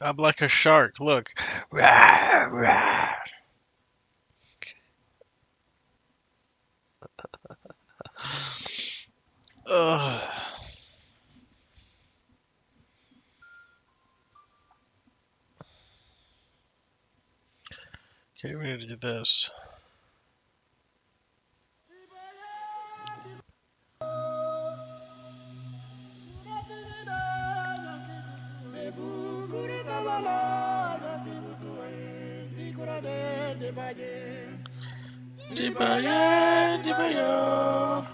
I'm like a shark. Look. Rah, rah. Ugh. Okay, we need to do this. Dibaya, dibaya.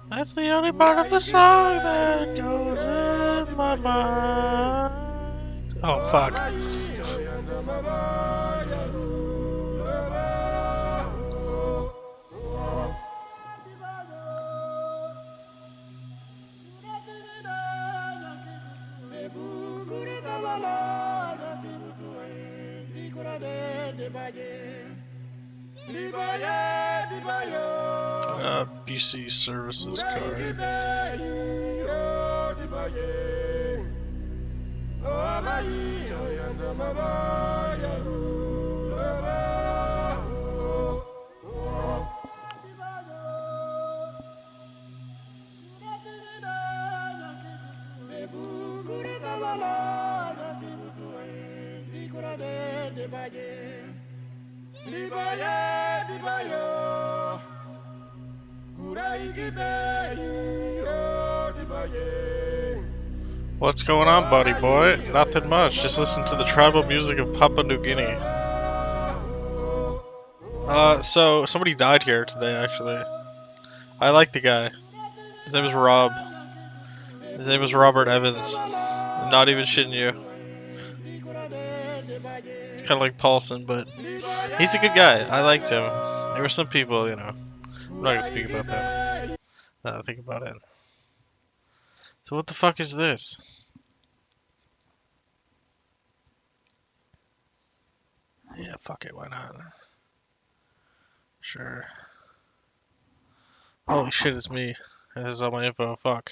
That's the only part of the song that goes in my mind. Oh, fuck. BC Services card. What's going on, buddy boy? Nothing much. Just listen to the tribal music of Papua New Guinea. So somebody died here today, actually. I like the guy. His name is Rob. His name is Robert Evans. Not even shitting you. It's kind of like Paulson, but he's a good guy. I liked him. There were some people, I'm not gonna speak about them. Think about it. So what the fuck is this? Yeah, fuck it, why not? Sure. Holy shit, it's me. That has all my info. Fuck.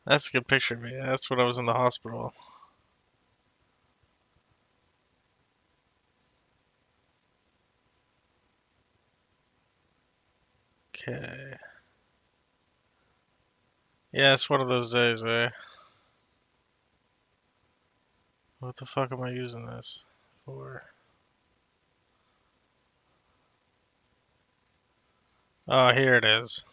That's a good picture of me. That's when I was in the hospital. Okay. Yeah, it's one of those days, eh? What the fuck am I using this for? Oh, here it is.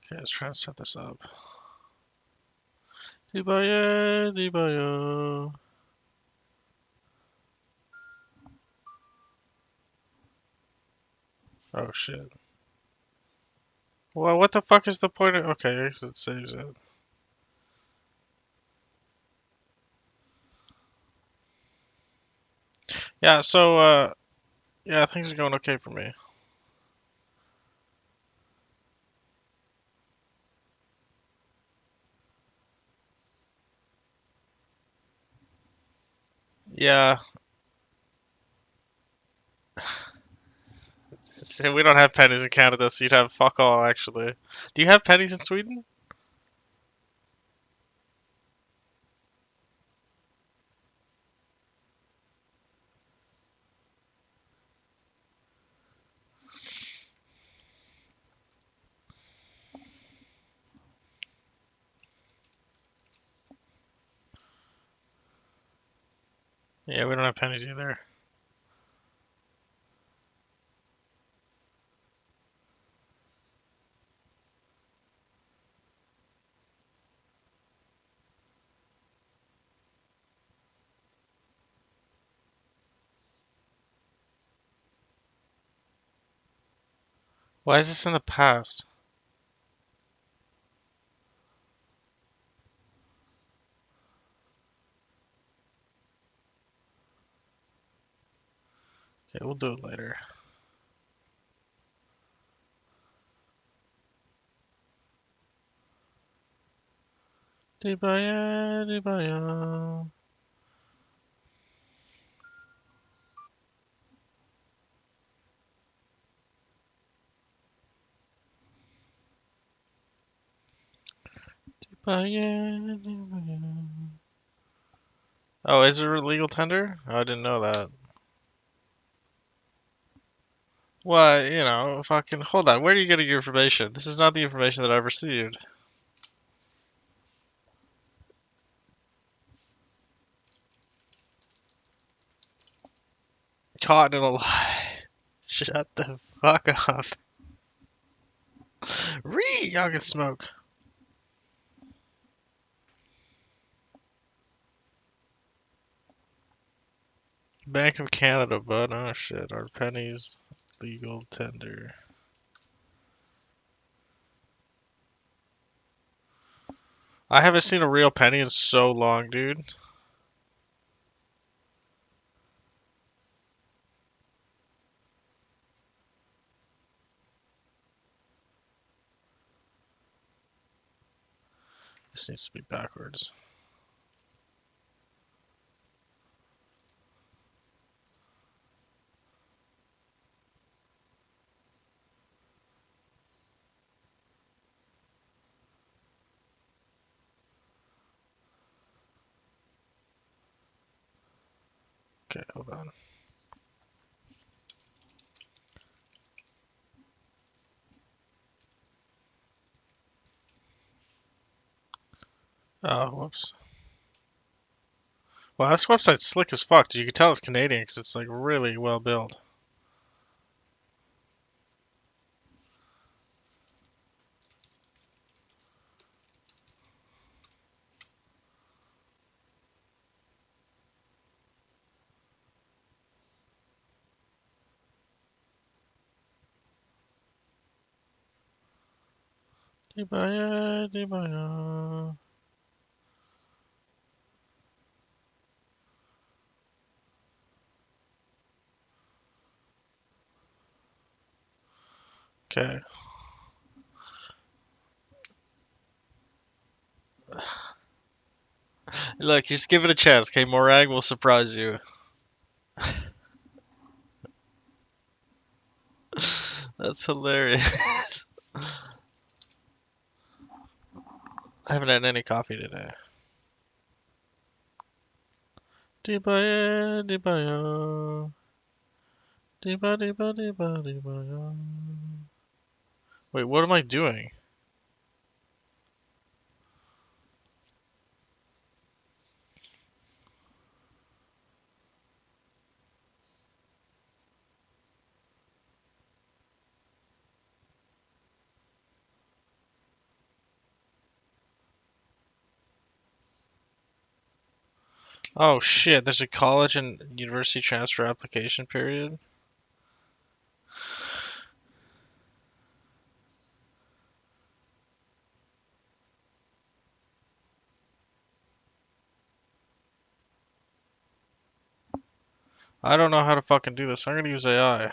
Okay, let's try and set this up. Dibaya, dibaya. Oh shit. Well, what the fuck is the point of... Okay, I guess it saves it. Yeah, so, yeah, things are going okay for me. Yeah. We don't have pennies in Canada, so you'd have fuck all, actually. Do you have pennies in Sweden? Yeah, we don't have pennies either. Why is this in the past? Okay, we'll do it later. Dibaya, dibaya. Dibaya, dibaya. Oh, is it a legal tender? Oh, I didn't know that. Why, fucking hold on. Where are you getting your information? This is not the information that I've received. Caught in a lie. Shut the fuck up. Y'all can smoke. Bank of Canada, bud. Oh shit. Our pennies legal tender. I haven't seen a real penny in so long, dude. This needs to be backwards. Okay, hold on. Oh, whoops. Wow, this website's slick as fuck. You can tell it's Canadian because it's like really well built. Dibaya, dibaya. Okay. Look, just give it a chance. Okay, Morag will surprise you. That's hilarious. I haven't had any coffee today. Dibaya, dibaya. Diba, diba, diba, dibaya. Wait, what am I doing? Oh shit, there's a college and university transfer application period. I don't know how to fucking do this. I'm gonna use AI.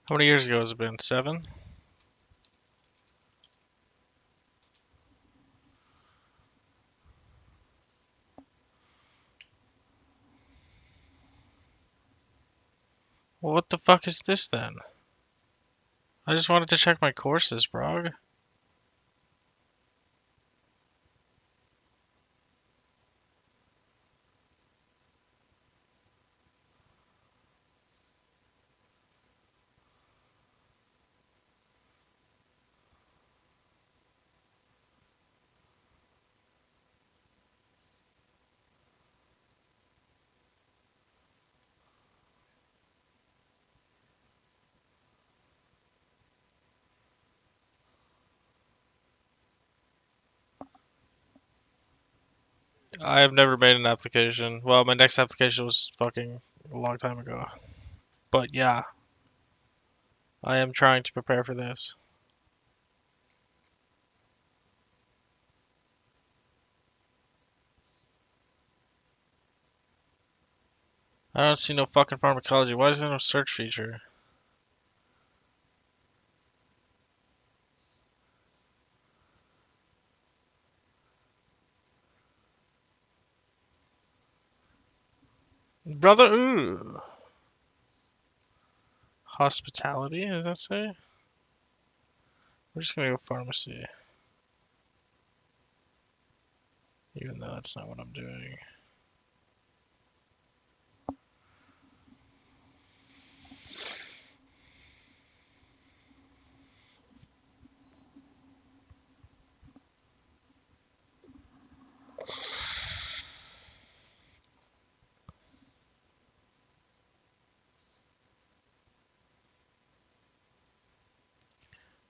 How many years ago has it been? 7? Well, what the fuck is this then? I just wanted to check my courses, bro. I have never made an application. Well, my next application was fucking a long time ago. But yeah, I am trying to prepare for this. I don't see no fucking pharmacology. Why is there no search feature? Brother, ooh. Hospitality, does that say? We're just gonna go pharmacy. Even though that's not what I'm doing.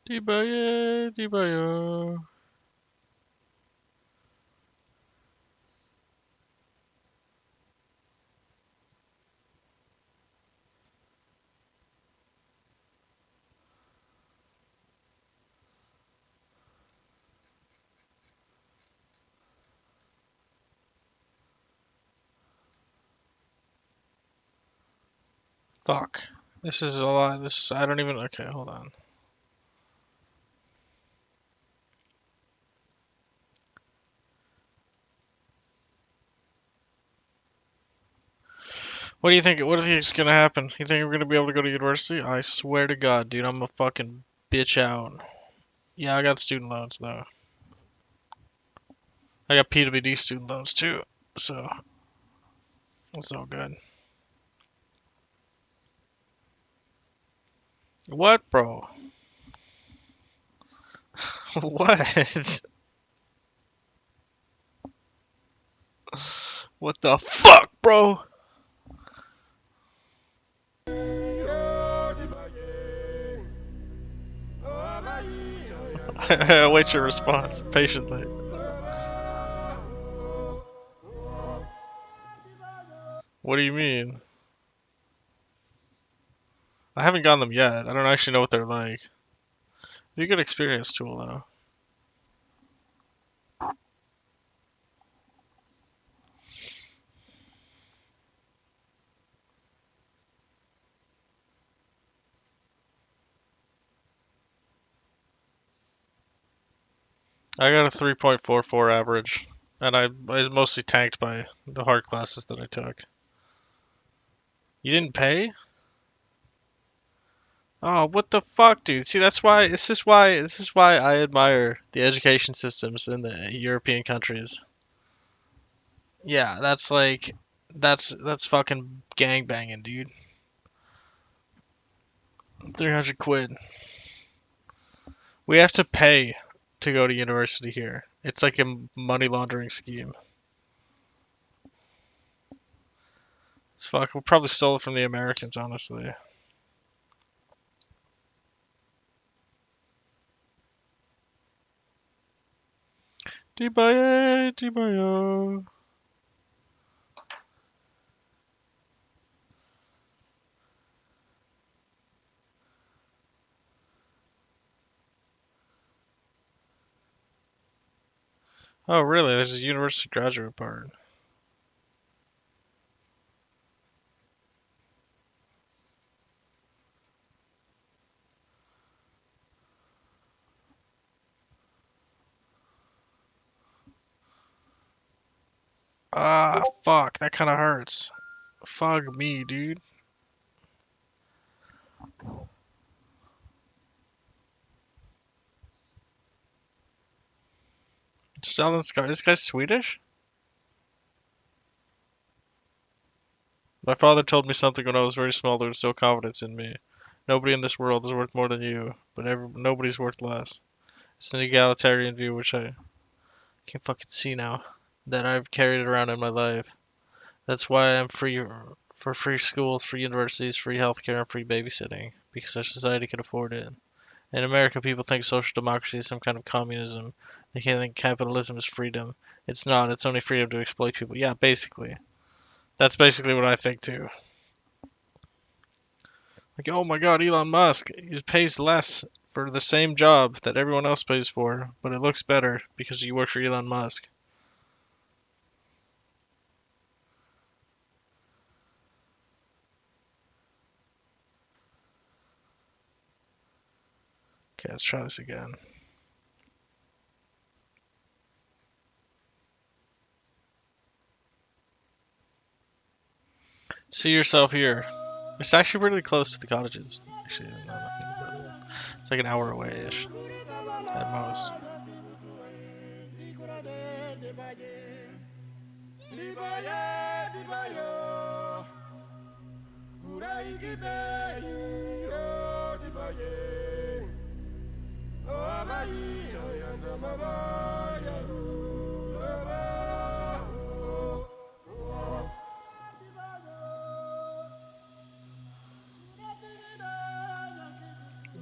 Debaya, debaya. Fuck. This is a lot. I don't even. Okay, hold on. What do you think? What do you think's gonna happen? You think we're gonna be able to go to university? I swear to God, dude, I'm a fucking bitch out. Yeah, I got student loans though. I got PWD student loans too, so it's all good. What, bro? What? What the fuck, bro? I await your response patiently. What do you mean? I haven't gotten them yet. I don't actually know what they're like. Be a good experience tool though. I got a 3.44 average, and I was mostly tanked by the hard classes that I took. You didn't pay? Oh, what the fuck, dude? See, that's why. This is why I admire the education systems in the European countries. Yeah, that's like, that's fucking gang banging, dude. 300 quid. We have to pay to go to university here. It's like a money laundering scheme. It's fuck. We probably stole it from the Americans, honestly. Debaya, debaya. Oh, really? There's a university graduate part. Ah, fuck. That kind of hurts. Fuck me, dude. Stellan Scar. This guy's Swedish? My father told me something when I was very small that instilled confidence in me. Nobody in this world is worth more than you, but nobody's worth less. It's an egalitarian view which I can't fucking see now, that I've carried around in my life. That's why I'm free for free schools, free universities, free healthcare, and free babysitting, because our society can afford it. In America, people think social democracy is some kind of communism. They can't think capitalism is freedom. It's not. It's only freedom to exploit people. Yeah, basically. That's basically what I think too. Like, oh my god, Elon Musk, he pays less for the same job that everyone else pays for, but it looks better because you work for Elon Musk. Okay, let's try this again. See yourself here. It's actually really close to the cottages. Actually, no, nothing about it. It's like an hour away-ish at most.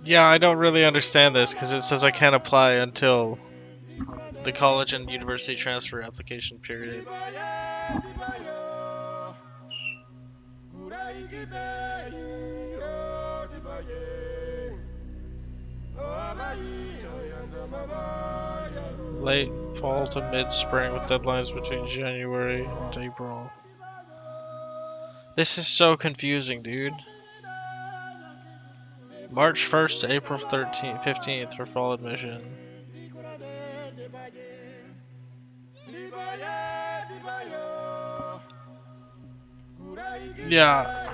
Yeah, I don't really understand this because it says I can't apply until the college and university transfer application period. Late fall to mid-spring with deadlines between January and April. This is so confusing, dude. March 1st to April 15th for fall admission. Yeah.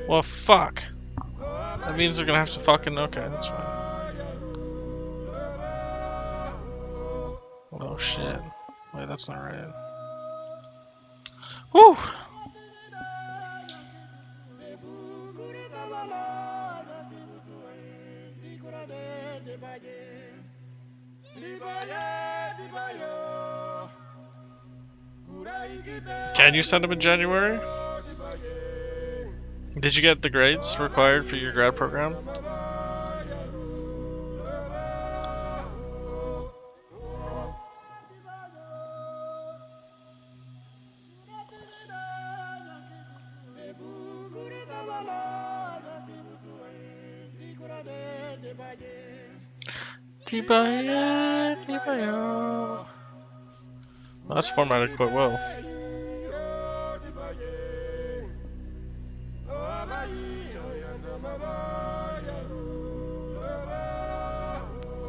Well, fuck. That means they're gonna have to fucking... Okay, that's fine. Oh, shit. Wait, that's not right. Whew! Can you send them in January? Did you get the grades required for your grad program? Well, that's formatted quite well.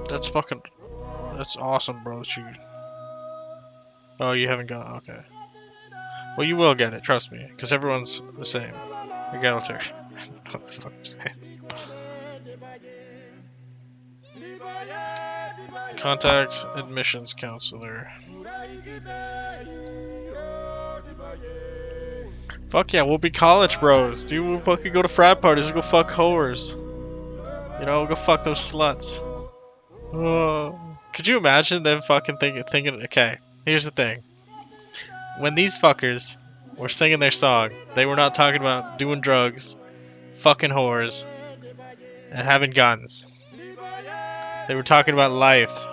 That's awesome, bro. Oh, you haven't got okay. Well, you will get it, trust me, because everyone's the same. Egalitarian. What the fuck is that? Contact admissions counselor. Fuck yeah, we'll be college bros, dude. We'll fucking go to frat parties, we'll go fuck whores. You know, we'll go fuck those sluts. Could you imagine them fucking thinking, okay, here's the thing. When these fuckers were singing their song, they were not talking about doing drugs, fucking whores, and having guns. They were talking about life.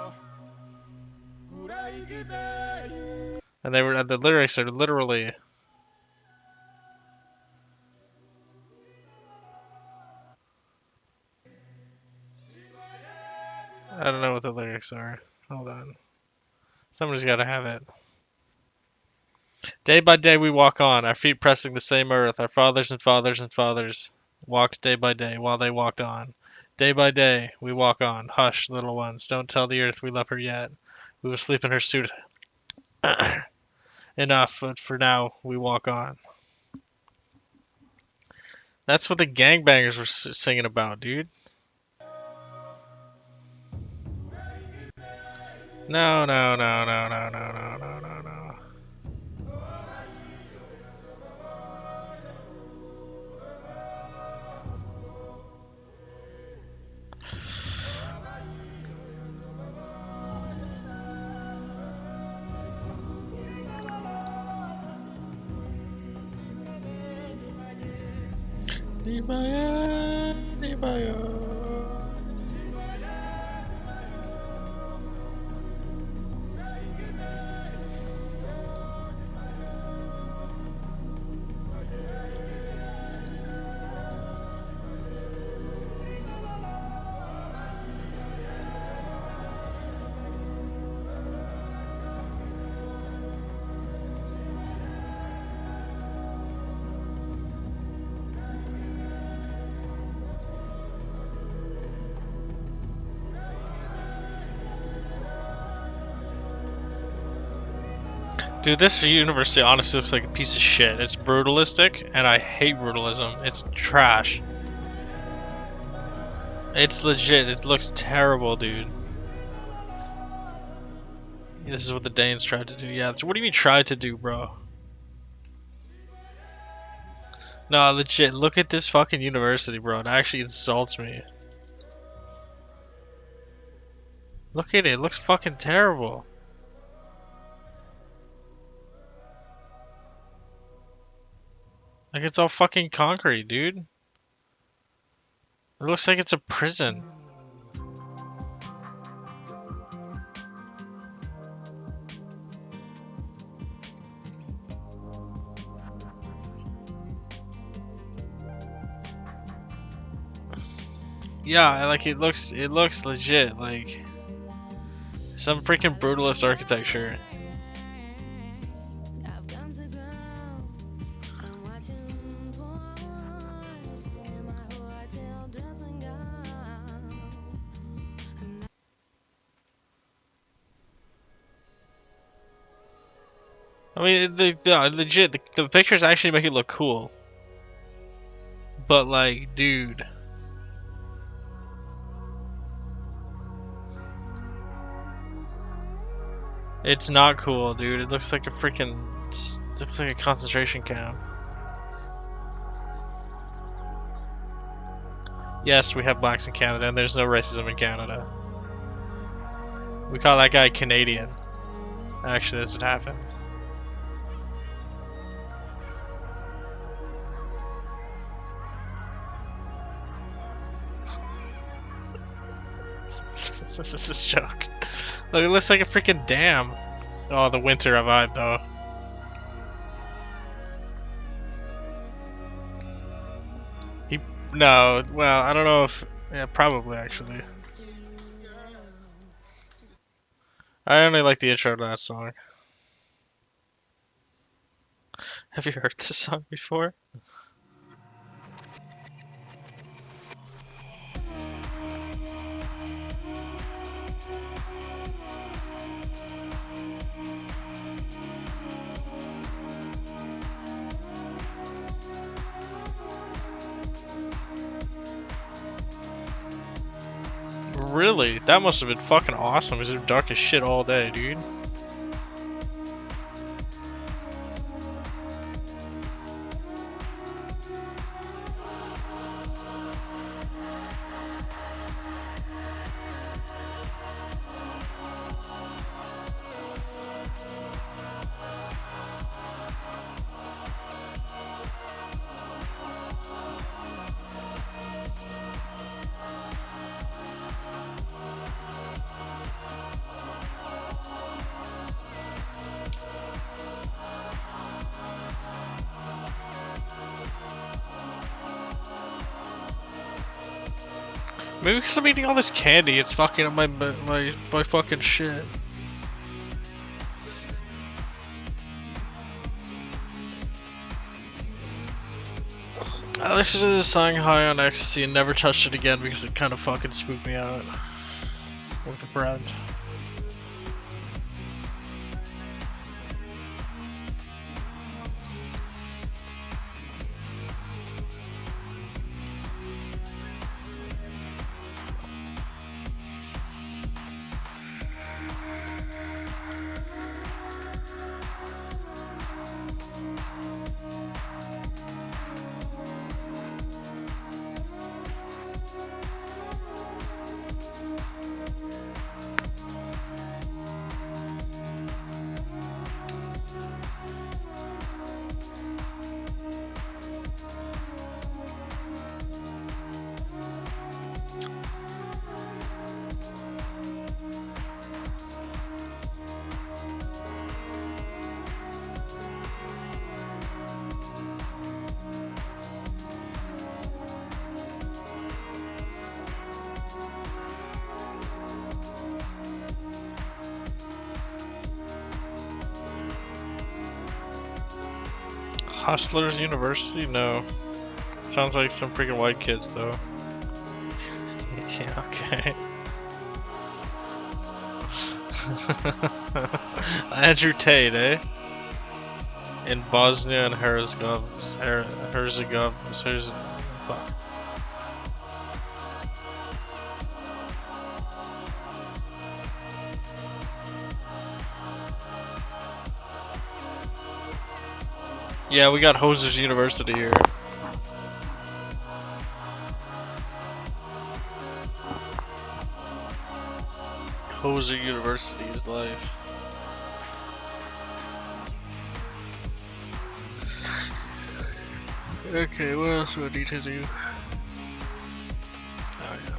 And the lyrics are literally... I don't know what the lyrics are. Hold on. Somebody's gotta have it. Day by day we walk on, our feet pressing the same earth. Our fathers and fathers and fathers walked day by day while they walked on. Day by day we walk on. Hush, little ones, don't tell the earth we love her yet. We will sleep in her suit. Enough, but for now we walk on. That's what the gangbangers were singing about, dude. No, no, no, no, no, no, no, no, no, no. Dibaya, Dibaya. Dude, this university honestly looks like a piece of shit. It's brutalistic, and I hate brutalism. It's trash. It's legit. It looks terrible, dude. This is what the Danes tried to do. Yeah, what do you mean tried to do, bro? No, legit. Look at this fucking university, bro. It actually insults me. Look at it. It looks fucking terrible. Like, it's all fucking concrete, dude. It looks like it's a prison. Yeah, like it looks legit like some freaking brutalist architecture. I mean, legit, the pictures actually make it look cool. But like, dude. It's not cool, dude. It looks like a freaking, it looks like a concentration camp. Yes, we have blacks in Canada, and there's no racism in Canada. We call that guy Canadian. Actually, that's what happens. This is a joke. Look, it looks like a freaking dam. Oh, the winter vibe, though. No, well, I don't know if... Yeah, probably, actually. I only like the intro to that song. Have you heard this song before? Really? That must have been fucking awesome. It was dark as shit all day, dude. Maybe because I'm eating all this candy, it's fucking up my fucking shit. I listened to this song High on Ecstasy and never touched it again because it kind of fucking spooked me out with a friend. Hustlers University? No. Sounds like some freaking white kids, though. Yeah, okay. Andrew Tate, eh? in Bosnia and Herzegovina. Fuck. Yeah, we got Hosers University here. Hoser University is life. Okay, what else do I need to do? Oh yeah.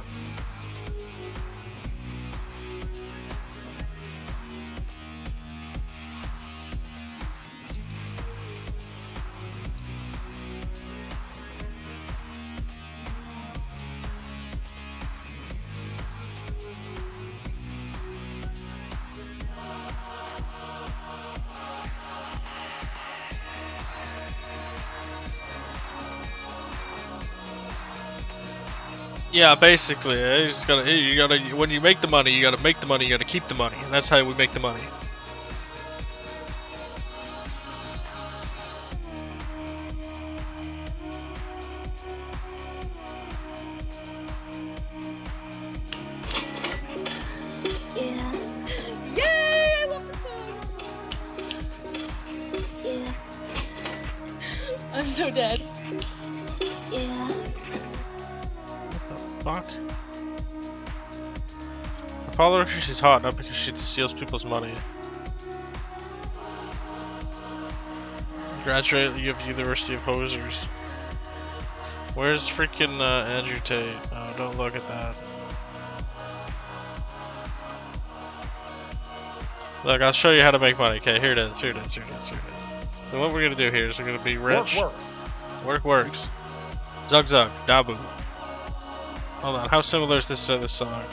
Yeah, basically, you just gotta, when you make the money, you gotta make the money, you gotta keep the money, and that's how we make the money. Yay! I love the song. I'm so dead. What the fuck? I follow her because she's hot, not because she steals people's money. Graduate you of University of Hosers. Where's freaking Andrew Tate? Oh, don't look at that. Look, I'll show you how to make money. Okay, here it is. Here it is. Here it is. Here it is. So what we're gonna do here is we're gonna be rich. Work works. Work works. Zug zug. Dabu. Hold on. How similar is this to this song?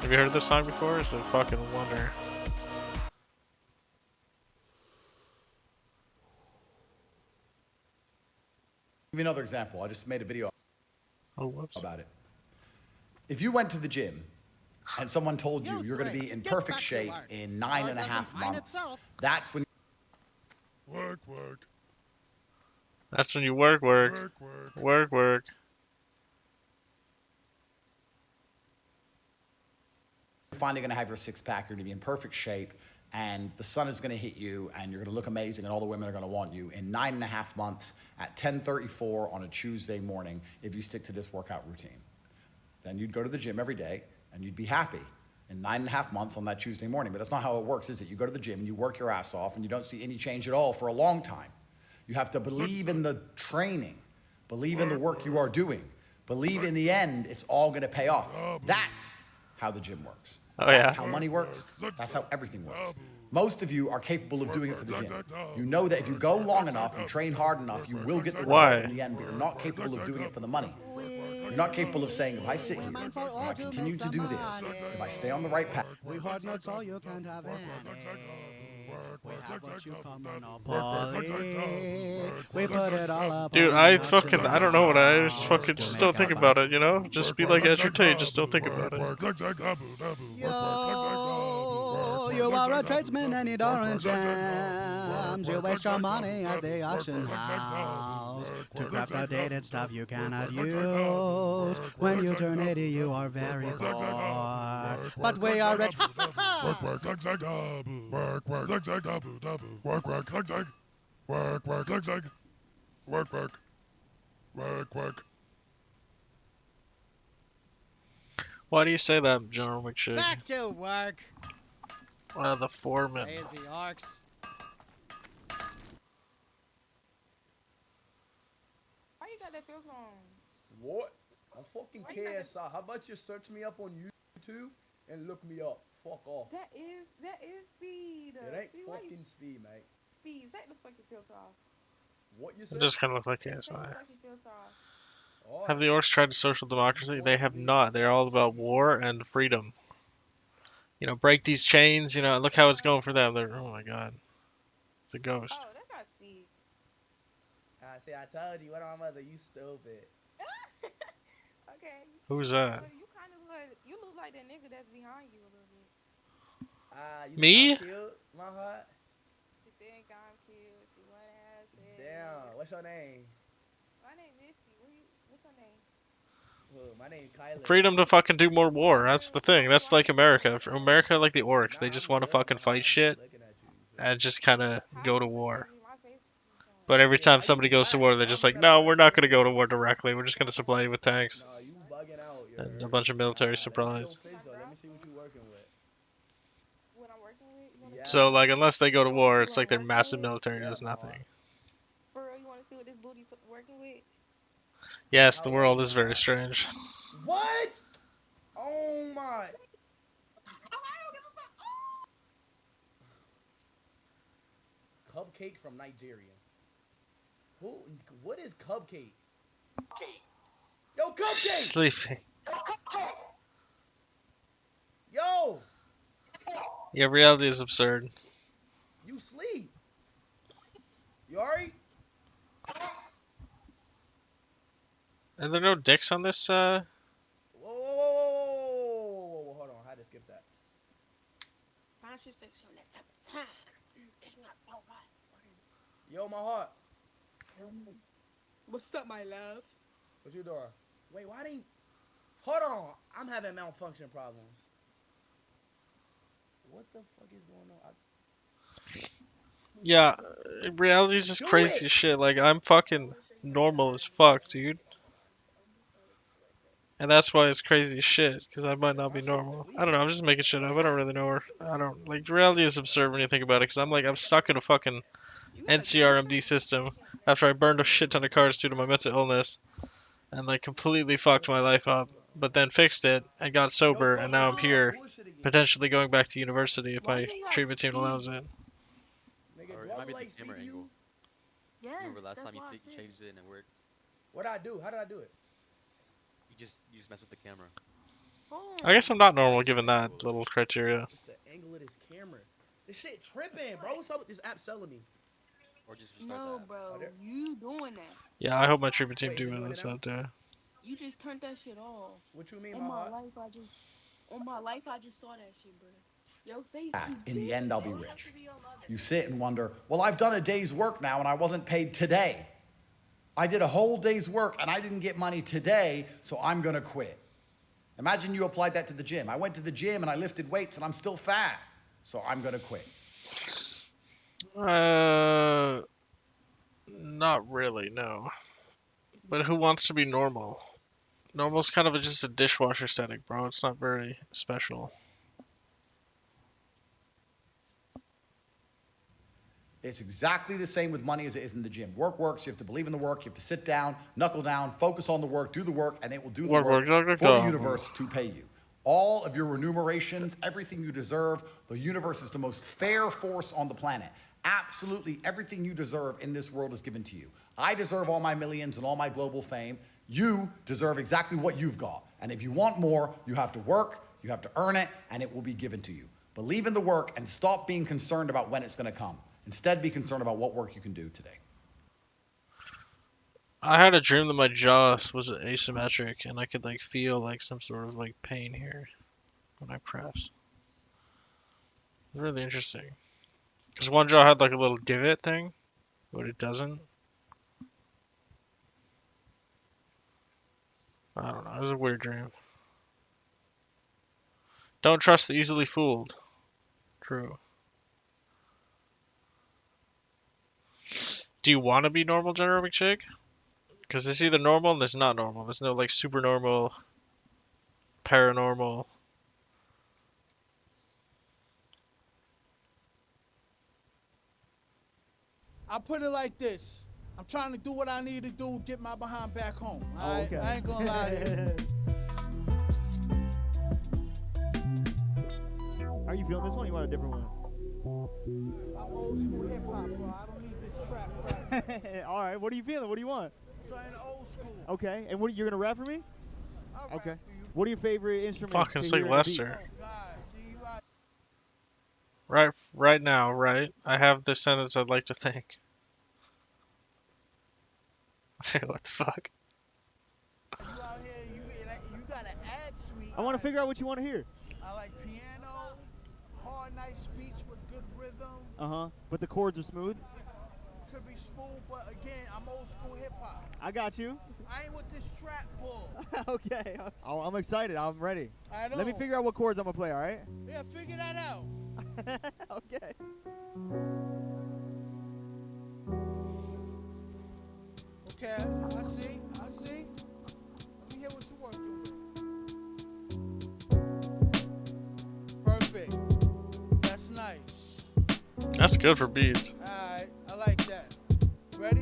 Have you heard this song before? It's a fucking wonder. Give you another example. I just made a video Oh, whoops. about it. If you went to the gym and someone told you you're going to be in perfect shape in 9.5 months, that's when Work, work, That's when you work, work. work, work. Work, work. you're finally going to have your six-pack, you're going to be in perfect shape, and the sun is going to hit you, and you're going to look amazing, and all the women are going to want you in 9.5 months at 10:34 on a Tuesday morning if you stick to this workout routine. Then you'd go to the gym every day, and you'd be happy in 9.5 months on that Tuesday morning. But that's not how it works, is it? You go to the gym, and you work your ass off, and you don't see any change at all for a long time. You have to believe in the training, believe in the work you are doing, believe in the end it's all going to pay off. That's how the gym works. Oh, That's yeah? how money works. That's how everything works. Most of you are capable of doing it for the gym. You know that if you go long enough and train hard enough, you will get the Why? result in the end, but you're not capable of doing it for the money. You're not capable of saying, if I sit here and I continue to do this, if I stay on the right path, We hard not so you can't have any. We have what you call monopoly. We put it all up. Dude, on I the fucking, I don't know what I just house fucking, to just make don't think our about it, you know? Just be like Andrew Tate, just don't think about it. Yo, you are a tradesman and need orange jams. You waste your money at the auction house to craft outdated stuff you cannot use. When you turn 80, you are very poor. But we are rich. Work, work, zig, zig, work, work, zig, zig, work, work, zig, zig, work, work, zig, zig, work, work, work, work. Why do you say that, General McShig? Back to work, The foreman. lazy orcs. Why you got that filter on? What? I'm fucking Why you got KSI. How about you search me up on YouTube and look me up? Fuck off. That is speed. It ain't Speed, why you- fucking speed, mate. Speed. Take the fucking filter off. What you It said? just kind of looks like Take the KSI. fucking filter off. All Have right. the orcs tried social democracy? They have not. They're all about war and freedom. You know, break these chains, you know, look how it's going for them. They're, oh my god. It's a ghost. Oh, that's not speed. I say I told you. What on mother? You stupid. Okay. Who's that? Well, you kind of look like that nigga that's behind you a little bit. You Me? think I'm cute, my heart? She think I'm cute. She wanna have sex. Damn, what's your name? My name Missy. What's your name? My name Kyler. Freedom to fucking do more war. That's the thing. That's like America. For America, like the orcs, Nah, they just I'm want to good, fucking my heart. fight I'm just shit looking at you. You feel me? and just kind of How go you to looking war. at me? My face is showing. But every Yeah, time why somebody you goes to black? war, they're Why just you like, got no, black we're not skin going to go to tone? war directly. We're just going to supply you with tanks Nah, you bugging out. You and a heard? bunch of military Let me see supplies. your face though. Let me see what you working with. What I'm working with? You wanna Yeah. So, like, unless they go to You wanna war, see it's what like I'm their working massive with? military Yeah, does my nothing. heart. For real, you wanna see what this booty's working with? Yes, How the old are you, world my is very heart? strange. What? Oh my. Cupcake from Nigeria. Who? What is cupcake? Yo, cupcake. Sleeping. Yo, Yeah, reality is absurd. you sleep. You alright? And there are no dicks on this, Whoa, whoa, whoa, whoa, whoa, whoa, hold on. I had to skip that. Conscious sex on that type of time. Cause you're not so right. Yo, my heart. What's up, my love? What you doing? Wait, why didn't? Hold on. I'm having malfunction problems. What the fuck is going on? yeah, reality is just Do crazy it! as shit. Like, I'm fucking normal as fuck, dude. And that's why it's crazy as shit, because I might not My be shit normal. I don't know, tweaking. I'm just making shit up. I don't really know her. I don't, like, reality is absurd when you think about it, because I'm like, I'm stuck in a fucking NCRMD system after I burned a shit ton of cars due to my mental illness, and, like, completely fucked my life up, but then fixed it, and got Yo, sober, and Coco, now I'm do that here, bullshit again. potentially going back to university if Why my you got treatment team speed? allows it. Nigga, Or do it I might look be like the camera speed to you? angle. Yes. Remember last that's time you, why I you said changed it and it worked? What'd I do? How did I do it? You just mess with the camera. I guess I'm not normal Or given camera that angle. little criteria. It's the angle of this camera. This shit tripping, bro. What's up with this app selling me? Or just restart No, that. bro. there- You doing that. Yeah, I hope my treatment team Wait, is do it doing it this now? out there. You just turned that shit off. What you mean, On my my heart? life, I just saw that shit, bro. Your face Ah, is in the end, I'll be Jesus. rich. You sit and wonder, well, I've done a day's work now and I wasn't paid today. I did a whole day's work and I didn't get money today, so I'm gonna quit. Imagine you applied that to the gym. I went to the gym and I lifted weights and I'm still fat, so I'm gonna quit. Not really, no. But who wants to be normal? Normal's kind of just a dishwasher setting, bro. It's not very special. It's exactly the same with money as it is in the gym. Work works. You have to believe in the work. You have to sit down, knuckle down, focus on the work, do the work, and it will do the Work, work work, for the universe to pay you. All of your remunerations, everything you deserve, the universe is the most fair force on the planet. Absolutely everything you deserve in this world is given to you. I deserve all my millions and all my global fame. You deserve exactly what you've got. And if you want more, you have to work, you have to earn it, and it will be given to you. Believe in the work and stop being concerned about when it's going to come. Instead, be concerned about what work you can do today. I had a dream that my jaw was asymmetric and I could like feel like some sort of like pain here when I press. Really interesting. Because one jaw had like a little divot thing, but it doesn't. I don't know. It was a weird dream. Don't trust the easily fooled. True. Do you want to be normal, General McChick? Because there's either normal and there's not normal. There's no like super normal, paranormal. I put it like this. I'm trying to do what I need to do, get my behind back home. Oh, okay. I ain't gonna lie to you. Are you feeling this one? Or you want a different one? I'm old school hip hop, bro. I don't need this trap crap. All right. What are you feeling? What do you want? Something old school. Okay. And what you're gonna rap for me? I'll rap Okay. for you. What are your favorite instruments? Fucking to it's like hear in a beat? Lester. Oh, God. See, you Right now, right? I have this sentence I'd like to think. What the fuck? out here, you got an ad suite. I want to figure out what you want to hear. I like piano, hard want nice beats with good rhythm. But the chords are smooth. Could be smooth, but again, I'm old school hip hop. I got you. I ain't with this trap bull. Okay. I'm excited. I'm ready. I know. Let me figure out what chords I'm gonna play. All right. Yeah, figure that out. Okay. Okay, I see. Let me hear what you're working with. Perfect. That's nice. That's good for beats. Alright, I like that. Ready?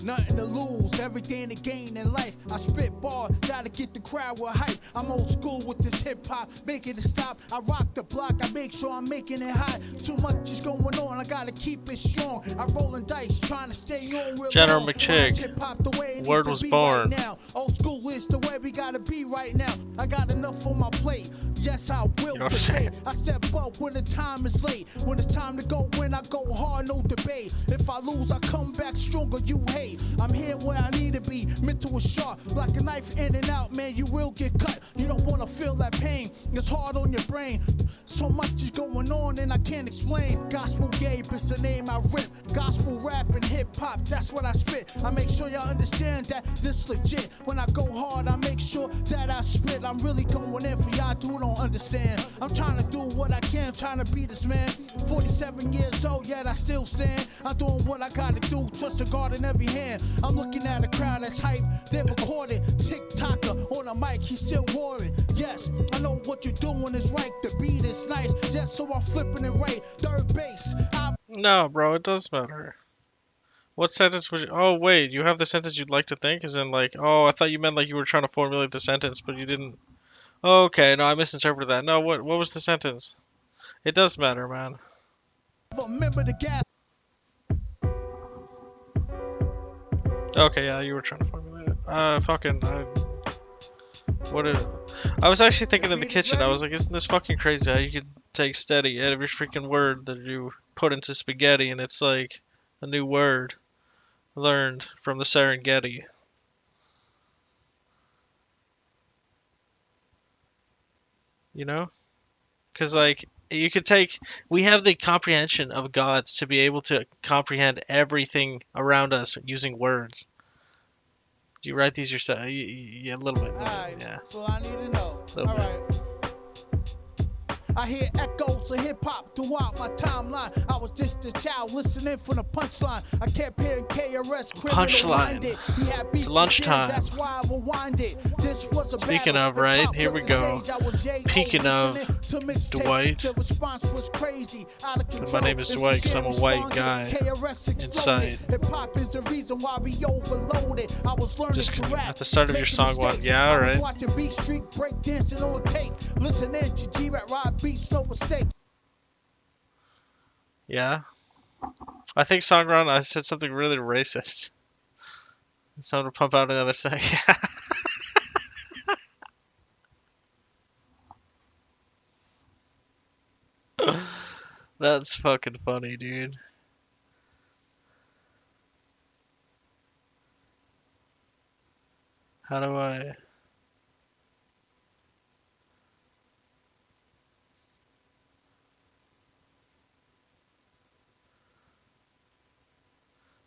Nothing to lose, everything to gain in life. I spit bars, gotta get the crowd with hype. I'm old school with this hip hop, making it stop. I rock the block, I make sure I'm making it hot. Too much is going on, I gotta keep it strong. I rollin' dice, trying to stay on real General long. McChick, Hip-hop the way it Word needs was to be born. Right now. Old school is the way we gotta be right now. I got enough on my plate. Yes, I will You know what I'm saying? debate. I step up when the time is late. When it's time to go in, I go hard, no debate. If I lose, I come back stronger, you hate. I'm here where I need to be. Mental is sharp, like a knife in and out, man, you will get cut. You don't wanna feel that pain. It's hard on your brain. So much is going on and I can't explain. Gospel Gabe is the name I rip. Gospel rap and hip hop, that's what I spit. I make sure y'all understand that this legit. When I go hard, I make sure that I spit. I'm really going in for y'all who don't understand. I'm trying to do what I can, trying to be this man. 47 years old, yet I still stand. I'm doing what I gotta do, trust the God in every hand. I'm looking at a crowd that's hype, they recorded. TikToker on a mic, he's still roaring. Yes, I know what you're doing is right, the beat is nice. Yes, so I'm flipping it right. Third base, No, bro, it does matter. What sentence would you... Oh, wait, you have the sentence you'd like to think? As in, like, oh, I thought you meant like you were trying to formulate the sentence, but you didn't... Okay, no, I misinterpreted that. No, what was the sentence? It does matter, man. remember the gas. Okay, yeah, you were trying to formulate it. I was actually thinking in the kitchen, I was like, isn't this fucking crazy how you can take steady every freaking word that you put into spaghetti and it's like a new word learned from the Serengeti. You know? Because, like, you could take... We have the comprehension of gods to be able to comprehend everything around us using words. Do you write these yourself? Yeah, a little bit. Alright, Yeah. so I need to know. Little bit. Alright. I hear echoes of hip hop throughout my timeline. I was just a child listening for the punchline. I kept hearing KRS Punchline. It's lunchtime. That's why I rewind it. This was a Speaking battle. of, right, Hip-hop here we was go. the stage. I was J.O. Speaking of listening to mixtapes. Dwight. The response was crazy, out of control. My name is If Dwight the 'cause I'm a shit white responded, guy KRS exploded. inside. Hip hop is the reason why we overloaded. I was learning Just to rap. at the start of your making song, what? mistakes. Yeah, I was alright. watching Beat Street break dancing on tape. Listening to G-Rap ride beats, no mistakes. Yeah. I think Songron, I said something really racist. Someone to pump out another sec. That's fucking funny, dude. How do I...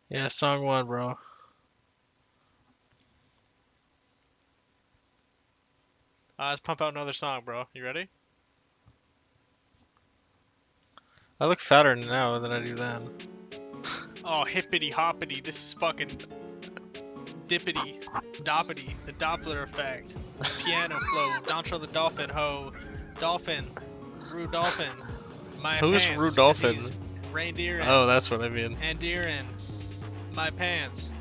Yeah, song one, bro. Let's pump out another song, bro. You ready? I look fatter now than I do then. Oh, hippity hoppity. This is fucking dippity doppity. The Doppler effect. Piano flow. Dontre the Dolphin ho. Dolphin. Rudolphin. My Who's pants, 'cause Rudolphin? he's Reindeer. Oh, that's what I mean. And deer in my pants.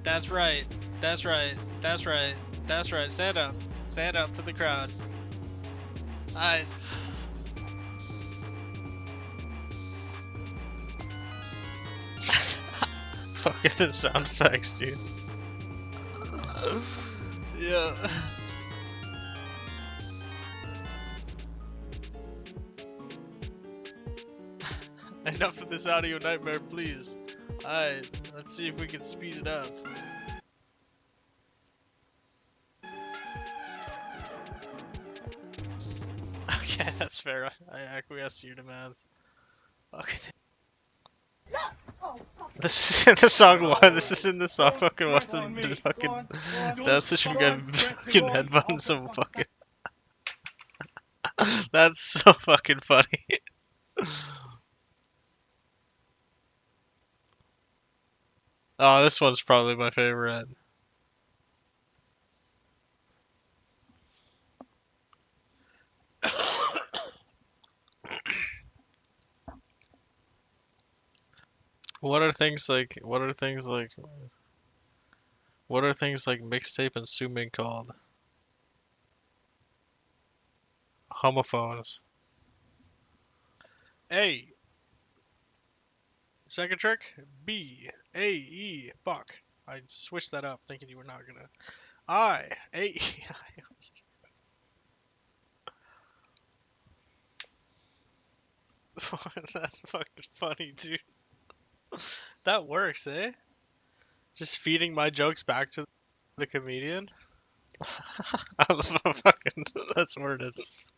That's right. That's right. That's right. That's right. Stand up. Stand up for the crowd. I. Fucking the sound effects, dude. Yeah. Enough of this audio nightmare, please. Alright, let's see if we can speed it up. Okay, that's fair. I acquiesce to your demands. Okay. This is in the song one. This is in the song fucking one. Some fucking that's such a good fucking headbutt. Some fucking. That's so fucking funny. Oh, this one's probably my favorite. What are things like mixtape and Sumin called? Homophones. A. Second trick. B. A. E. Fuck. I switched that up thinking you were not gonna. I. A. E. That's fucking funny, dude. That works, eh? Just feeding my jokes back to the comedian. Fucking, that's worded.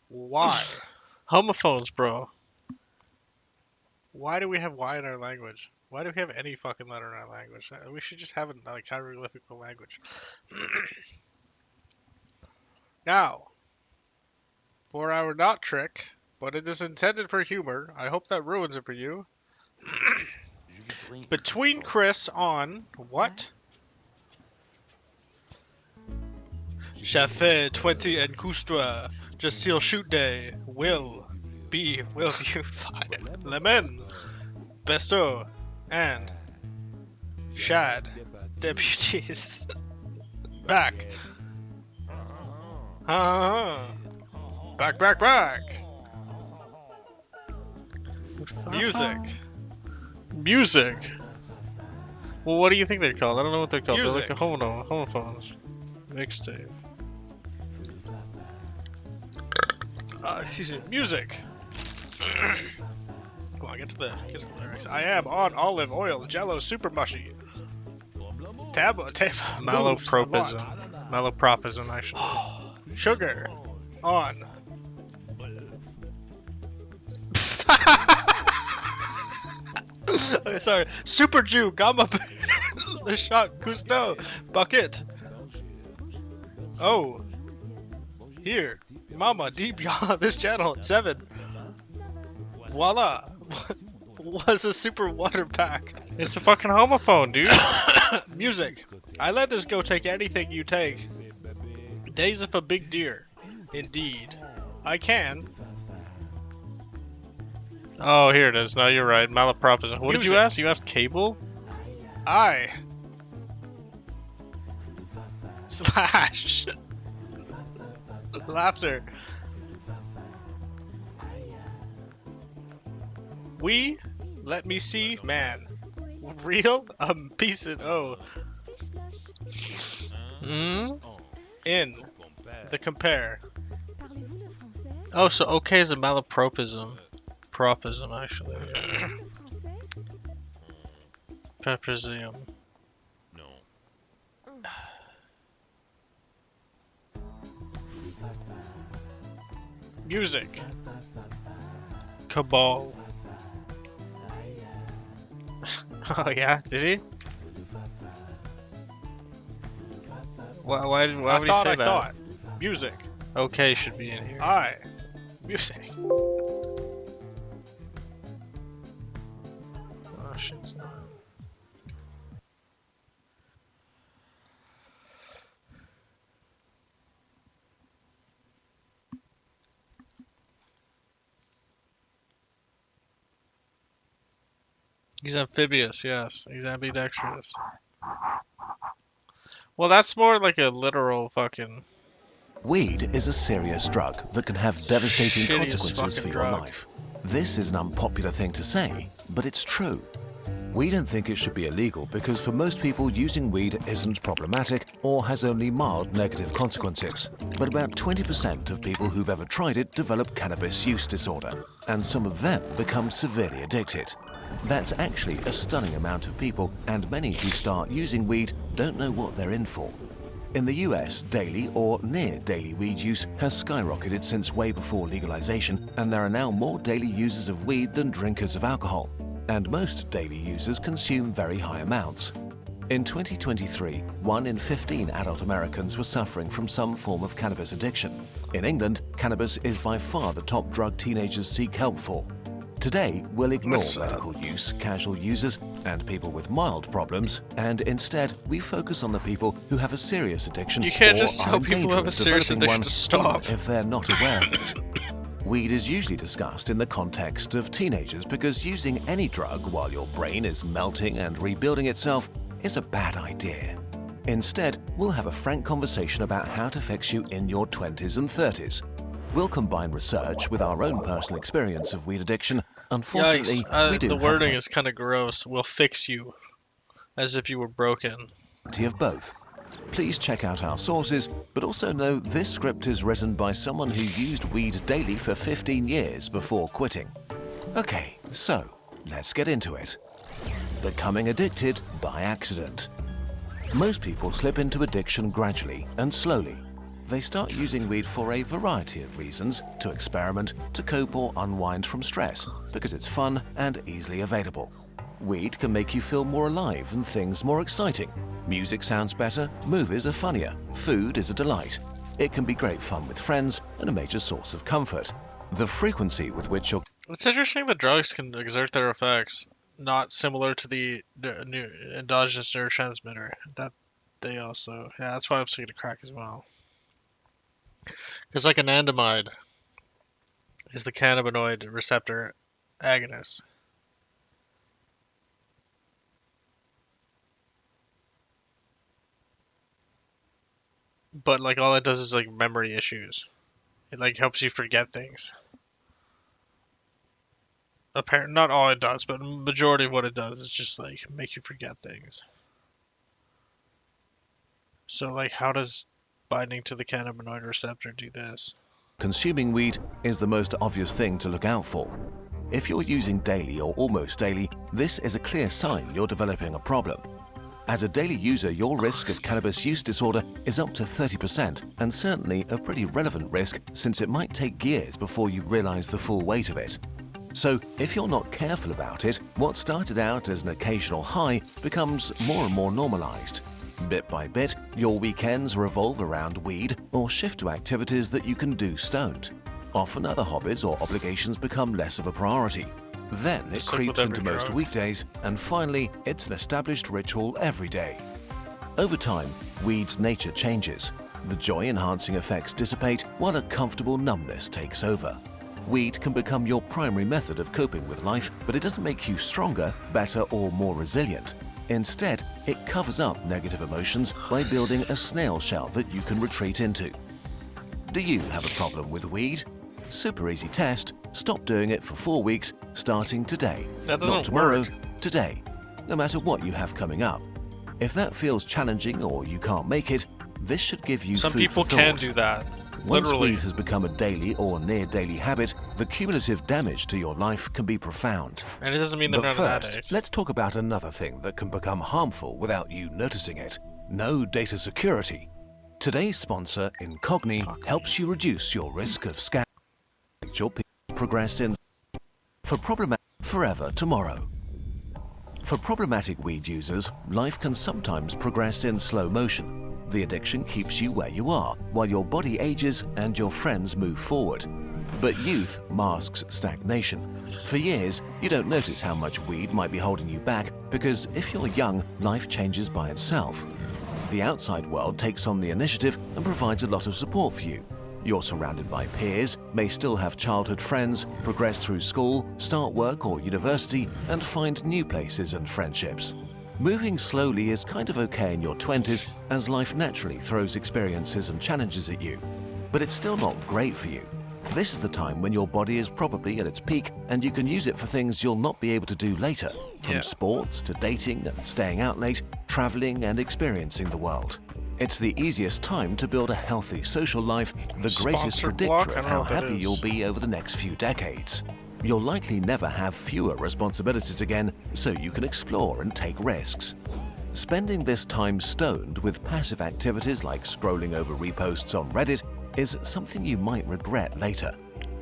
Why? Homophones, bro. Why do we have Y in our language? Why do we have any fucking letter in our language? We should just have a like hieroglyphical language. Now, for our not trick, but it is intended for humor. I hope that ruins it for you. Between Chris on what? Chafé 20 and Coustra. Just seal shoot day. Will be 5. Lemon. Besto. And Shad. Deputies. Back. Back. Music. Well, what do you think they're called? I don't know what they're called. Music. They're like a homophones. Mixtape. Excuse me. Music. Come on, get to the lyrics. I am on olive oil, Jello, super mushy. Malapropism, actually. Sugar. On. Okay, sorry. Super Jew, Gamma, the shot, Cousteau, Bucket. Oh. Here. Mama, deep y'all, this channel, 7. Voila. Was a super water pack. It's a fucking homophone, dude. Music. I let this go take anything you take. Days of a big deer. Indeed. I can. Oh, here it is. No, you're right. Malapropism. What did you ask? You asked cable? I. Slash. Laughter. We. Let me see. Man. Real? Piece of. Oh. In. The compare. Oh, so okay is a malapropism. Propism, actually. Peprisium. No. Music. Cabal. Oh yeah, did he? Why would he say that? Music. Okay should be in here. Music. Oh shit's not. He's amphibious, yes. He's ambidextrous. Well, that's more like a literal fucking... Weed is a serious drug that can have devastating Shittiest consequences for fucking your drug. life. This is an unpopular thing to say, but it's true. We don't think it should be illegal because for most people using weed isn't problematic or has only mild negative consequences. But about 20% of people who've ever tried it develop cannabis use disorder, and some of them become severely addicted. That's actually a stunning amount of people, and many who start using weed don't know what they're in for. In the US, daily or near daily weed use has skyrocketed since way before legalization, and there are now more daily users of weed than drinkers of alcohol. And most daily users consume very high amounts. In 2023, 1 in 15 adult Americans were suffering from some form of cannabis addiction. In England, cannabis is by far the top drug teenagers seek help for. Today, we'll ignore medical use, casual users, and people with mild problems, and instead, we focus on the people who have a serious addiction. You can't or just are tell in people who danger have a of serious developing addiction one, to stop. even if they're not aware of it. Weed is usually discussed in the context of teenagers because using any drug while your brain is melting and rebuilding itself is a bad idea. Instead, we'll have a frank conversation about how it affects you in your 20s and 30s. We'll combine research with our own personal experience of weed addiction. Unfortunately, we do the have wording is kind of gross. We'll fix you. As if you were broken. plenty of both. Please check out our sources, but also know this script is written by someone who used weed daily for 15 years before quitting. Okay, so let's get into it. Becoming addicted by accident. Most people slip into addiction gradually and slowly. They start using weed for a variety of reasons, to experiment, to cope or unwind from stress, because it's fun and easily available. Weed can make you feel more alive and things more exciting. Music sounds better, movies are funnier, food is a delight. It can be great fun with friends and a major source of comfort. The frequency with which you're... It's interesting that drugs can exert their effects, not similar to the endogenous neurotransmitter. That they also... Yeah, that's why I'm sticking to crack as well. Because like anandamide is the cannabinoid receptor agonist. But like all it does is like memory issues. It like helps you forget things. Apparently, not all it does, but majority of what it does is just like make you forget things. So like how does binding to the cannabinoid receptor do this? Consuming weed is the most obvious thing to look out for. If you're using daily or almost daily, this is a clear sign you're developing a problem. As a daily user, your risk of cannabis use disorder is up to 30%, and certainly a pretty relevant risk since it might take years before you realize the full weight of it. So, if you're not careful about it, what started out as an occasional high becomes more and more normalized. Bit by bit, your weekends revolve around weed or shift to activities that you can do stoned. Often other hobbies or obligations become less of a priority. Then it creeps into most weekdays, and finally, it's an established ritual every day. Over time, weed's nature changes. The joy-enhancing effects dissipate while a comfortable numbness takes over. Weed can become your primary method of coping with life, but it doesn't make you stronger, better, or more resilient. Instead, it covers up negative emotions by building a snail shell that you can retreat into. Do you have a problem with weed? Super easy test. Stop doing it for 4 weeks, starting today. That doesn't Not tomorrow, work. today. No matter what you have coming up. If that feels challenging or you can't make it, this should give you Some food people for can thought. do that. Once Literally. weed has become a daily or near daily habit, the cumulative damage to your life can be profound. And it doesn't mean they're But not an first, addict. let's talk about another thing that can become harmful without you noticing it. No data security. Today's sponsor, Incogni, helps you reduce your risk of scam. Your progress in for problematic forever tomorrow. For problematic weed users, life can sometimes progress in slow motion. The addiction keeps you where you are, while your body ages and your friends move forward. But youth masks stagnation. For years, you don't notice how much weed might be holding you back, because if you're young, life changes by itself. The outside world takes on the initiative and provides a lot of support for you. You're surrounded by peers, may still have childhood friends, progress through school, start work or university, and find new places and friendships. Moving slowly is kind of okay in your 20s, as life naturally throws experiences and challenges at you. But it's still not great for you. This is the time when your body is probably at its peak, and you can use it for things you'll not be able to do later, from sports to dating and staying out late, traveling and experiencing the world. It's the easiest time to build a healthy social life, the greatest Sponsored predictor block? I of don't know how what that happy is. you'll be over the next few decades. You'll likely never have fewer responsibilities again, so you can explore and take risks. Spending this time stoned with passive activities like scrolling over reposts on Reddit is something you might regret later.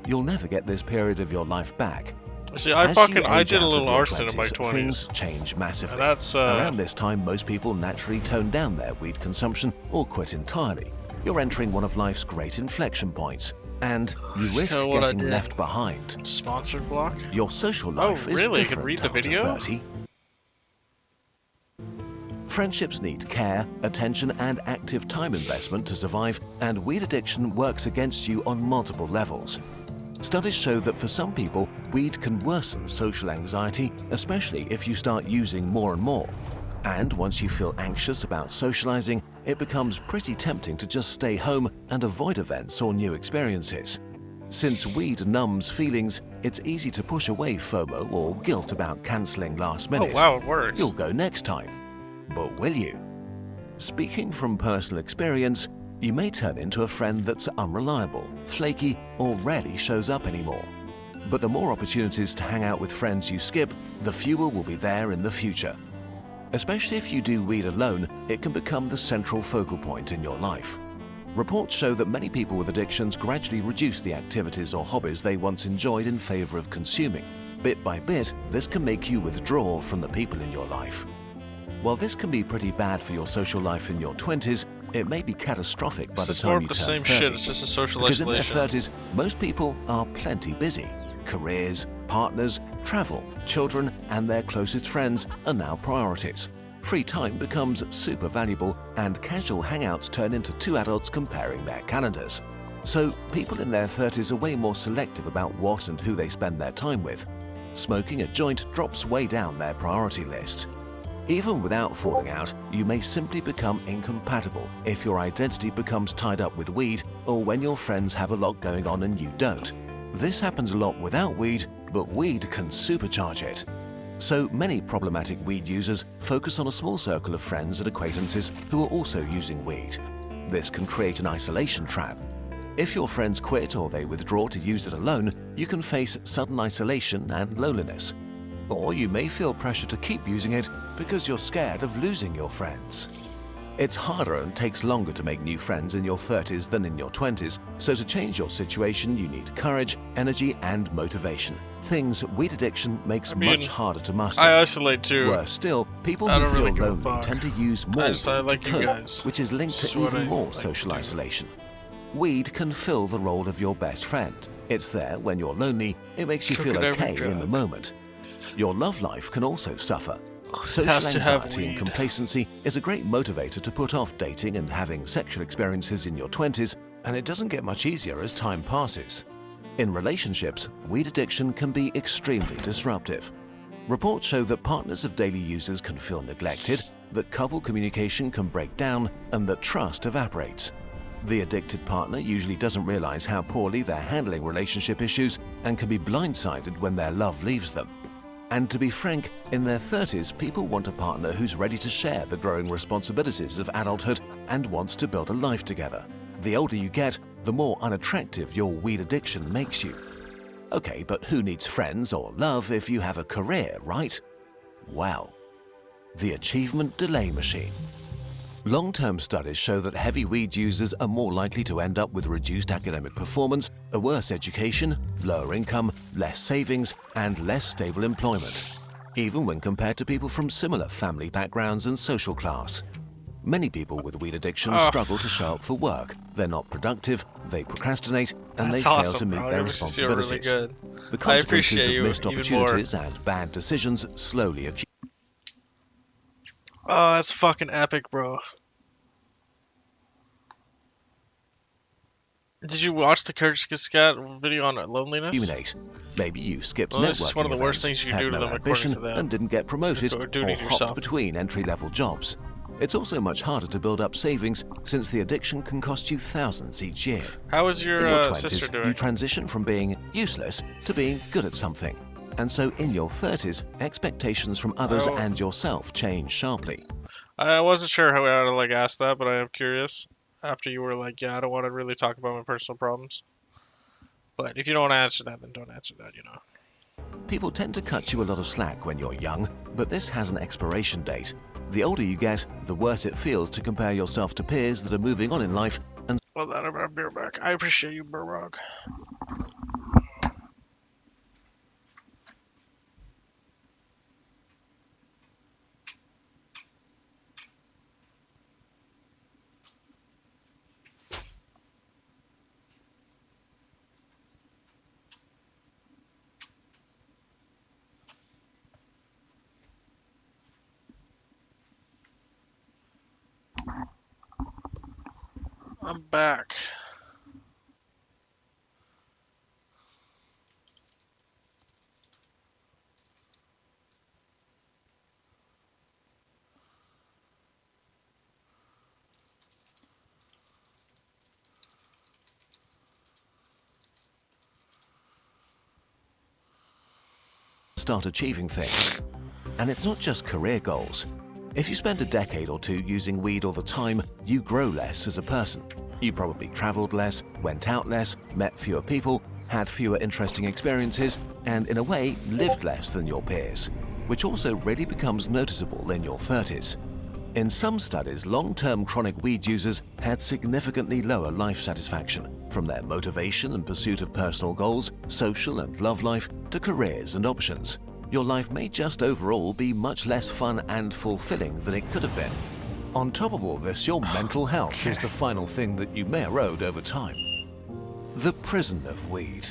You'll never get this period of your life back. See, As you I age did a out of little your arson in my 20s, 20s. Things change massively. And that's, Around this time, most people naturally tone down their weed consumption or quit entirely. You're entering one of life's great inflection points, and you risk So what I getting did. left behind. Sponsored block? Your social life is really? You different can read the after video? 30. Friendships need care, attention, and active time investment to survive, and weed addiction works against you on multiple levels. Studies show that for some people, weed can worsen social anxiety, especially if you start using more and more. And once you feel anxious about socializing, it becomes pretty tempting to just stay home and avoid events or new experiences. Since weed numbs feelings, it's easy to push away FOMO or guilt about canceling last minute. Oh wow, it works. You'll go next time. But will you? Speaking from personal experience, you may turn into a friend that's unreliable, flaky, or rarely shows up anymore. But the more opportunities to hang out with friends you skip, the fewer will be there in the future. Especially if you do weed alone, it can become the central focal point in your life. Reports show that many people with addictions gradually reduce the activities or hobbies they once enjoyed in favor of consuming. Bit by bit, this can make you withdraw from the people in your life. While this can be pretty bad for your social life in your 20s, it may be catastrophic by the It's more time of you the turn same 30. shit, it's just a social Because isolation. in their 30s, most people are plenty busy. Careers, partners, travel, children, and their closest friends are now priorities. Free time becomes super valuable, and casual hangouts turn into two adults comparing their calendars. So people in their 30s are way more selective about what and who they spend their time with. Smoking a joint drops way down their priority list. Even without falling out, you may simply become incompatible if your identity becomes tied up with weed or when your friends have a lot going on and you don't. This happens a lot without weed, but weed can supercharge it. So many problematic weed users focus on a small circle of friends and acquaintances who are also using weed. This can create an isolation trap. If your friends quit or they withdraw to use it alone, you can face sudden isolation and loneliness. Or you may feel pressure to keep using it because you're scared of losing your friends. It's harder and takes longer to make new friends in your 30s than in your 20s, so to change your situation you need courage, energy, and motivation. Things weed addiction makes much harder to master. I isolate too. Worse still, people I who don't feel really give a lonely fuck. tend to use more weed like to you cope, guys. which is linked This to is what even I more like to social do. isolation. Weed can fill the role of your best friend. It's there when you're lonely, it makes you feel Cooking every okay in the drug. moment. Your love life can also suffer. Social Has to have anxiety and weed. complacency is a great motivator to put off dating and having sexual experiences in your 20s, and it doesn't get much easier as time passes. In relationships, weed addiction can be extremely disruptive. Reports show that partners of daily users can feel neglected, that couple communication can break down, and that trust evaporates. The addicted partner usually doesn't realize how poorly they're handling relationship issues and can be blindsided when their love leaves them. And to be frank, in their 30s, people want a partner who's ready to share the growing responsibilities of adulthood and wants to build a life together. The older you get, the more unattractive your weed addiction makes you. Okay, but who needs friends or love if you have a career, right? Well, the achievement delay machine. Long-term studies show that heavy weed users are more likely to end up with reduced academic performance, a worse education, lower income, less savings, and less stable employment, even when compared to people from similar family backgrounds and social class. Many people with weed addiction struggle to show up for work. They're not productive, they procrastinate, and they That's fail awesome, to meet bro. their It makes me feel really responsibilities. good. The I consequences appreciate of you missed even more. opportunities and bad decisions slowly accumulate. Oh, that's fucking epic, bro. Did you watch the Kurt Scat video on loneliness? Maybe you skipped Well, networking this is one of the worst events, things you can had do to no them, according ambition, to them. and didn't get promoted, You're doing or it hopped yourself. between entry-level jobs. It's also much harder to build up savings since the addiction can cost you thousands each year. How is your, In your 20s, sister doing? you transition from being useless to being good at something. And so in your 30s, expectations from others Oh. and yourself change sharply. I wasn't sure how I would ask that, but I am curious. After you were like, yeah, I don't want to really talk about my personal problems. But if you don't want to answer that, then don't answer that, you know. People tend to cut you a lot of slack when you're young, but this has an expiration date. The older you get, the worse it feels to compare yourself to peers that are moving on in life and Well, that about beer back. I appreciate you, Burrock. I'm back. start achieving things. And it's not just career goals. If you spend a decade or two using weed all the time, you grow less as a person. You probably traveled less, went out less, met fewer people, had fewer interesting experiences, and in a way, lived less than your peers, which also really becomes noticeable in your 30s. In some studies, long-term chronic weed users had significantly lower life satisfaction, from their motivation and pursuit of personal goals, social and love life, to careers and options. Your life may just overall be much less fun and fulfilling than it could have been. On top of all this, your mental health is the final thing that you may erode over time. The prison of weed.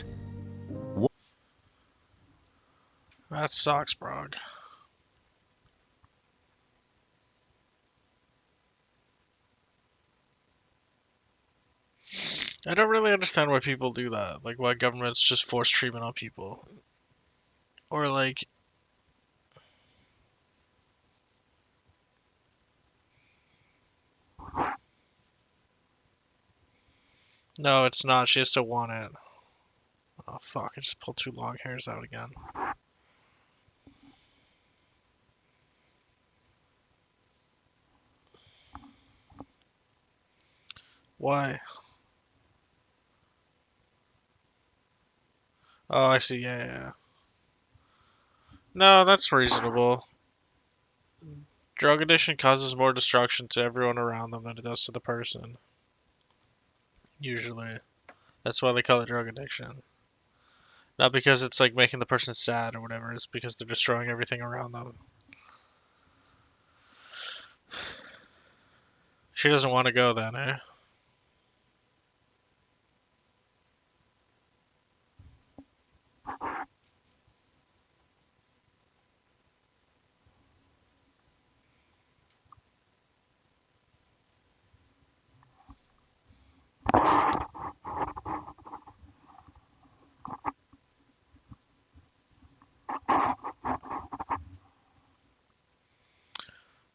That sucks, Brog. I don't really understand why people do that. Like, why governments just force treatment on people. Or, like... No, it's not. She has to want it. Oh, fuck. I just pulled two long hairs out again. Why? Oh, I see. Yeah, yeah, yeah. No, that's reasonable. Drug addiction causes more destruction to everyone around them than it does to the person. Usually. That's why they call it drug addiction. Not because it's like making the person sad or whatever, it's because they're destroying everything around them. She doesn't want to go then, eh?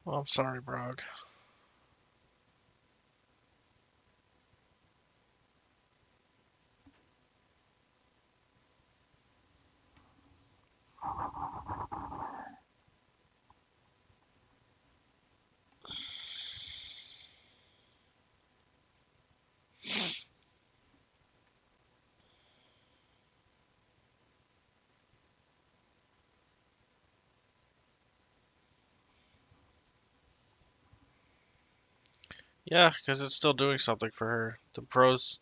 Well, I'm sorry, Brog. Yeah, because it's still doing something for her. The pros,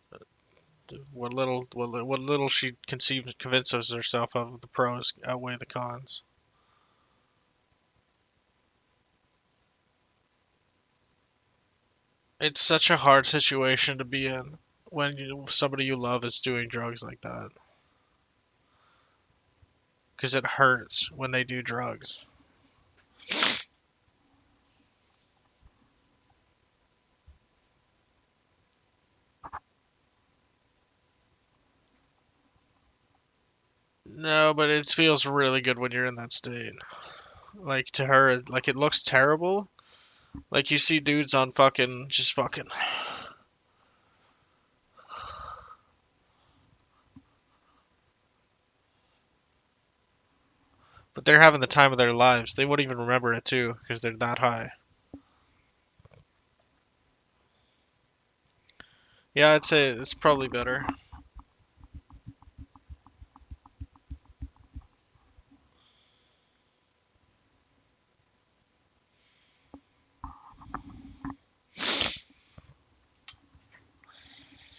what little she convinces herself of, the pros outweigh the cons. It's such a hard situation to be in when somebody you love is doing drugs like that. Because it hurts when they do drugs. No, but it feels really good when you're in that state. Like, to her, like, it looks terrible. Like, you see dudes on just fucking. But they're having the time of their lives. They wouldn't even remember it, too, because they're that high. Yeah, I'd say it's probably better.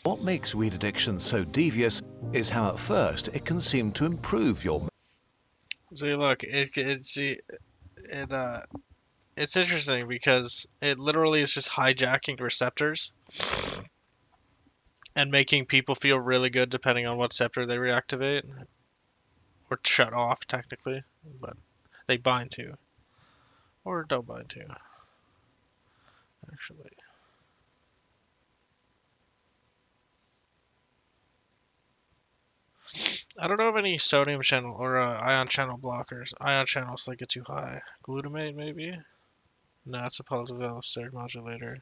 What makes weed addiction so devious is how at first it can seem to improve your See, look, it's interesting because it literally is just hijacking receptors and making people feel really good depending on what receptor they reactivate or shut off technically, but they bind to or don't bind to. Actually, I don't know of any sodium channel or ion channel blockers. Ion channels like get too high. Glutamate maybe. No, it's a positive allosteric modulator.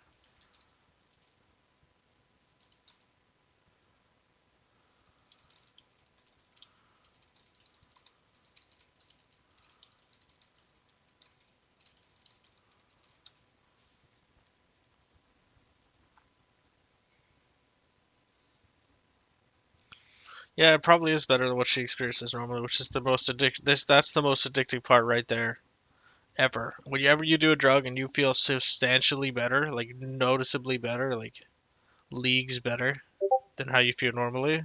Yeah, it probably is better than what she experiences normally, which is the most that's the most addictive part right there, ever. Whenever you do a drug and you feel substantially better, like noticeably better, like leagues better than how you feel normally,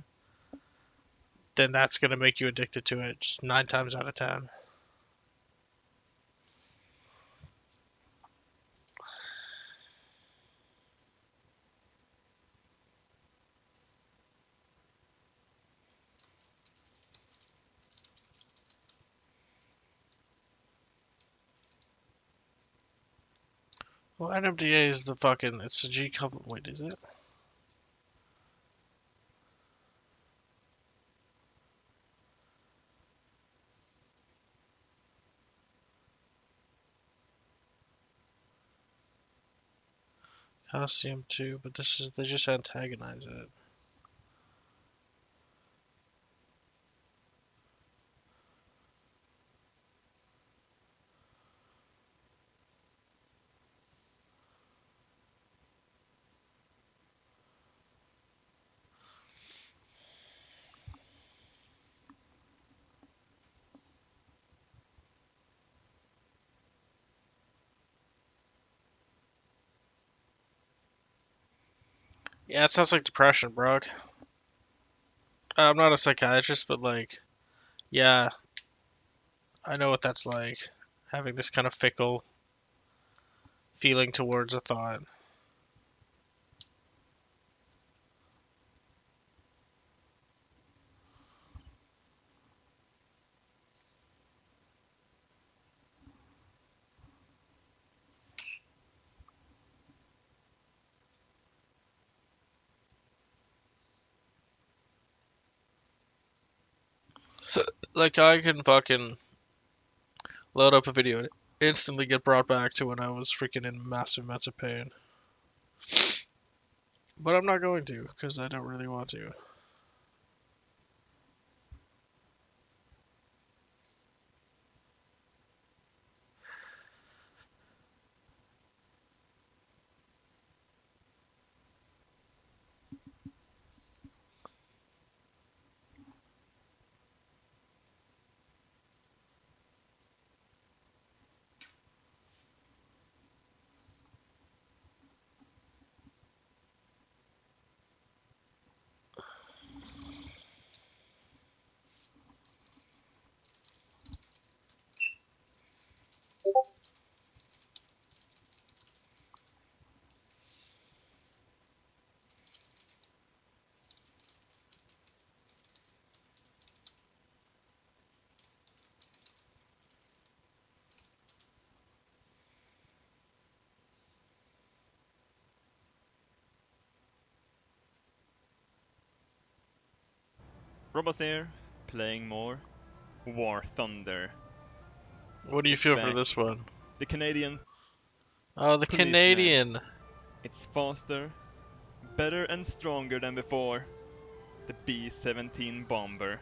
then that's gonna make you addicted to it, just 9 times out of 10. Well, NMDA is the fucking, it's a G couple. Wait, is it? Calcium too, but this is, they just antagonize it. Yeah, it sounds like depression, bro. I'm not a psychiatrist, but like, yeah, I know what that's like. Having this kind of fickle feeling towards a thought. Like, I can fucking load up a video and instantly get brought back to when I was freaking in massive amounts of pain. But I'm not going to, because I don't really want to. Robos here, playing more War Thunder. What do you It's feel for back. this one? The Canadian. Oh, the Policeman. Canadian. It's faster, better and stronger than before. The B-17 Bomber.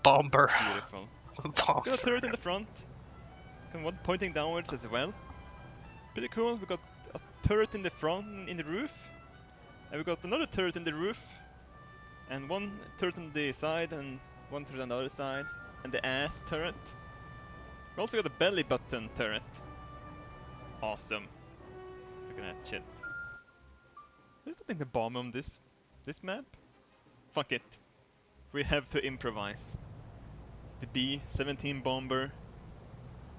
Bomber. Beautiful. Bomber. Got a turret in the front. And one pointing downwards as well. Pretty cool. We got a turret in the front, in the roof. And we got another turret in the roof. And one turret on the side and one turret on the other side. And the ass turret. We also got a belly button turret. Awesome. Look at that shit. There's nothing to bomb on this this map? Fuck it. We have to improvise. The B-17 bomber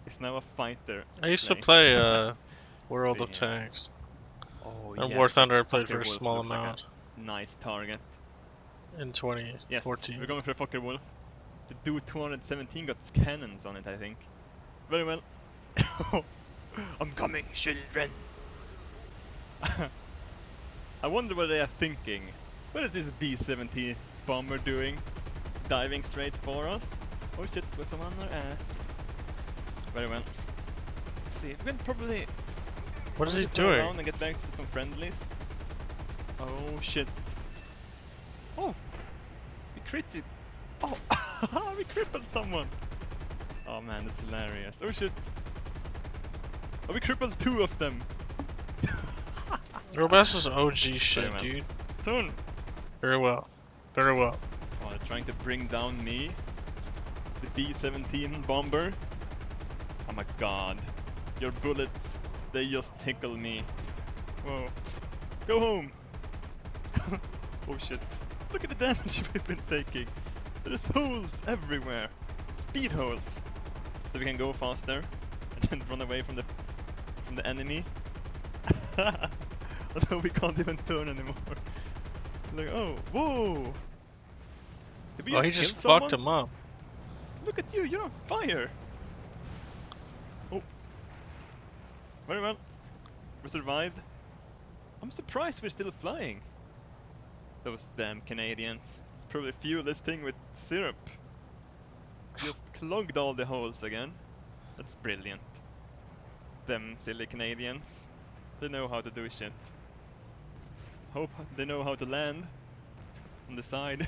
is now a fighter. I used to play World of See. Tanks. Oh, And yes, War Thunder I that played for a Focke-Wulf small looks like a amount nice target. in Yes, 2014. we're going for Focke-Wulf. The Do-217 got cannons on it, I think. Very well. I'm coming, children! I wonder what they are thinking. What is this B-17 bomber doing? Diving straight for us? Oh shit, got some on their ass. Very well. Let's see, we can probably... What is he turn doing? around and get back to some friendlies. Oh shit. Oh! We critted. Oh! We crippled someone! Oh man, that's hilarious. Oh shit. Oh, we crippled 2 of them. Robust is OG shit, well. dude. Turn! Very well. Very well. Oh, they're trying to bring down me. The B-17 bomber. Oh my god. Your bullets, they just tickle me. Whoa. Go home! Oh shit. Look at the damage we've been taking. There's holes everywhere. Speed holes. So we can go faster and then run away from the enemy. Although we can't even turn anymore. Like, oh, whoa! Did we Oh, he kill just someone? fucked him up. Look at you, you're on fire! Oh. Very well. We survived. I'm surprised we're still flying. Those damn Canadians. Probably fuel this thing with syrup. Just clogged all the holes again. That's brilliant. Them silly Canadians. They know how to do shit. Hope they know how to land on the side.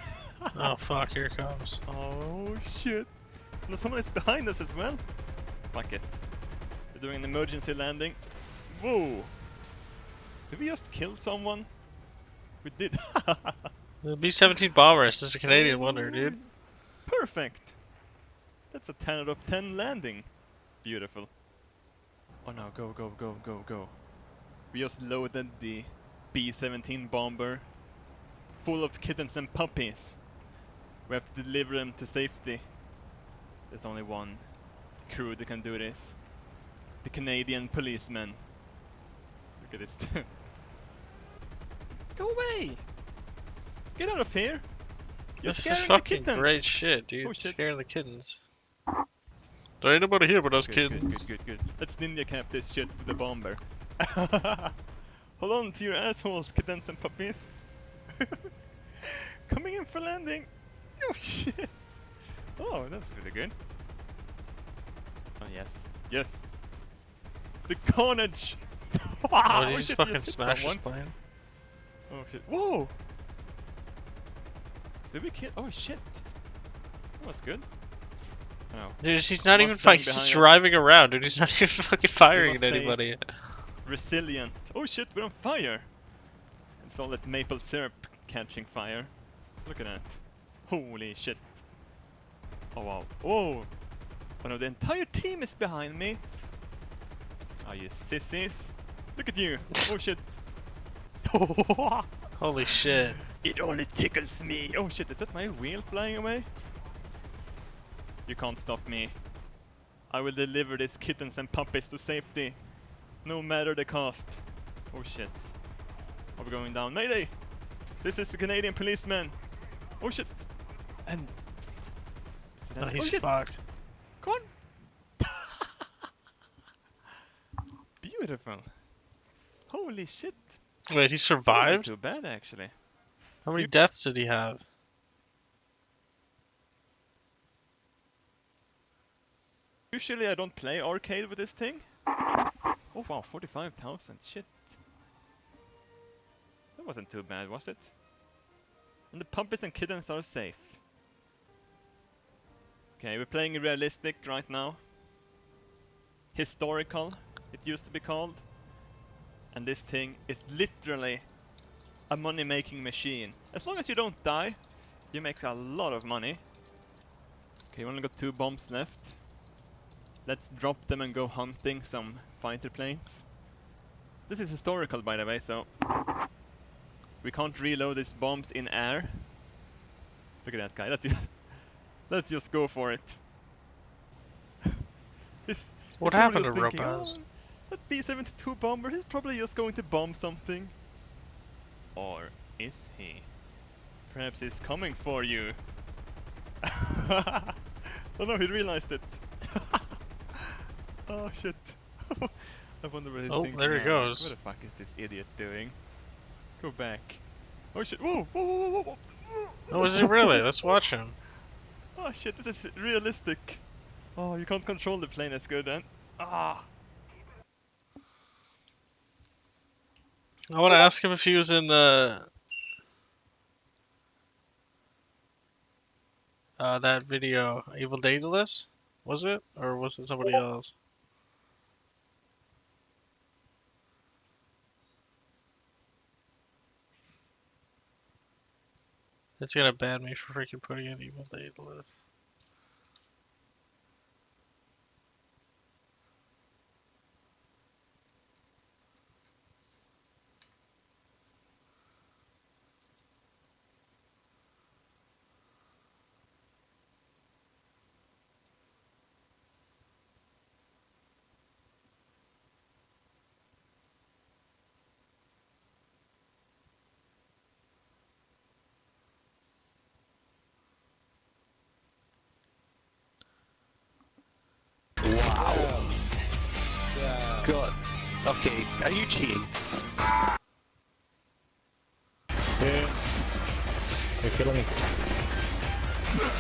Oh fuck, here it comes. Oh shit. No, someone is behind us as well. Fuck it. We're doing an emergency landing. Whoa! Did we just kill someone? We did. The B-17 bomber. This is a Canadian wonder, dude. Perfect! That's a 10 out of 10 landing. Beautiful. Oh no, go, go, go, go, go. We just loaded the B-17 bomber full of kittens and puppies. We have to deliver them to safety. There's only one crew that can do this. The Canadian policemen. Look at this. Go away! Get out of here! You're This is scaring the fucking kittens. great shit, dude. Oh, shit. Scaring the kittens. There ain't nobody here but us Good, kittens. good. Let's ninja cap this shit to the bomber. Hold on to your assholes, kittens and puppies. Coming in for landing. Oh shit. Oh, that's really good. Oh yes, yes. The carnage. Oh, did he just shit, fucking hit smash his someone. plane? Oh shit. Whoa. Did we kill? Oh shit. That was good. Oh. Dude, he's not even Mustang fighting. He's behind just us. driving around, dude. He's not even fucking firing at stay anybody. Resilient. Oh shit, we're on fire. It's all that maple syrup catching fire. Look at that. Holy shit. Oh wow. Oh! Oh no, the entire team is behind me. Oh, you sissies. Look at you. Oh shit. Holy shit. It only tickles me. Oh shit, is that my wheel flying away? You can't stop me. I will deliver these kittens and puppies to safety. No matter the cost. Oh shit. Are we going down? Mayday! This is the Canadian policeman. Oh shit. And... Oh, he's shit. fucked. Come on. Beautiful. Holy shit. Wait, he Wasn't survived? too bad actually. How many deaths did he have? Usually I don't play arcade with this thing. Oh wow, 45,000, shit. That wasn't too bad, was it? And the puppies and kittens are safe. Okay, we're playing realistic right now. Historical, it used to be called. And this thing is literally a money-making machine. As long as you don't die, you make a lot of money. Okay, we only got 2 bombs left. Let's drop them and go hunting some fighter planes. This is historical, by the way, so... We can't reload these bombs in air. Look at that guy. Let's just go for it. What happened to Robaz? "Oh, that B-72 bomber, he's probably just going to bomb something. Or is he? Perhaps he's coming for you. Oh no, he realized it. Oh shit. I wonder what he's thinking. There he now. goes. What the fuck is this idiot doing? Go back. Oh shit. Whoa, whoa, whoa, whoa, whoa. Oh, is he really? Let's watch him. Oh shit, this is realistic. Oh, you can't control the plane as good then. Ah. I want to ask him if he was in that video, Evil Daedalus? Was it? Or was it somebody else? It's gonna ban me for freaking putting in Evil Daedalus. Wow. God. Okay, are you cheating? Yeah. You're killing me.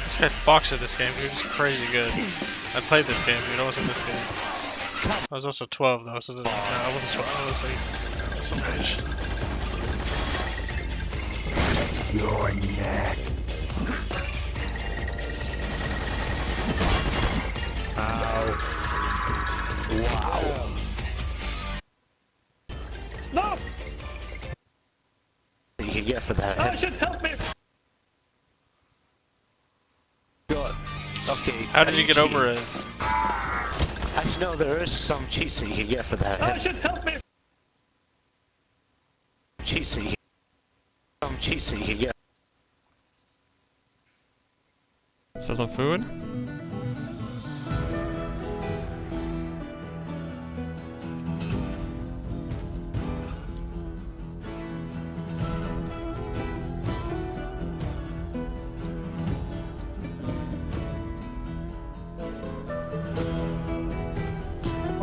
This guy boxed at this game, dude. He's crazy good. I played this game, dude. I wasn't this game. I was also 12 though, so no, I wasn't 12. I was like some age. Your neck. Ow. Wow. No! You can get for that. Oh shit, help me! God. Okay. How did you get over it? Actually, no, there is some cheats that you can get for that. Oh shit, help me! Cheats that you some cheats that you can get. Sell some food?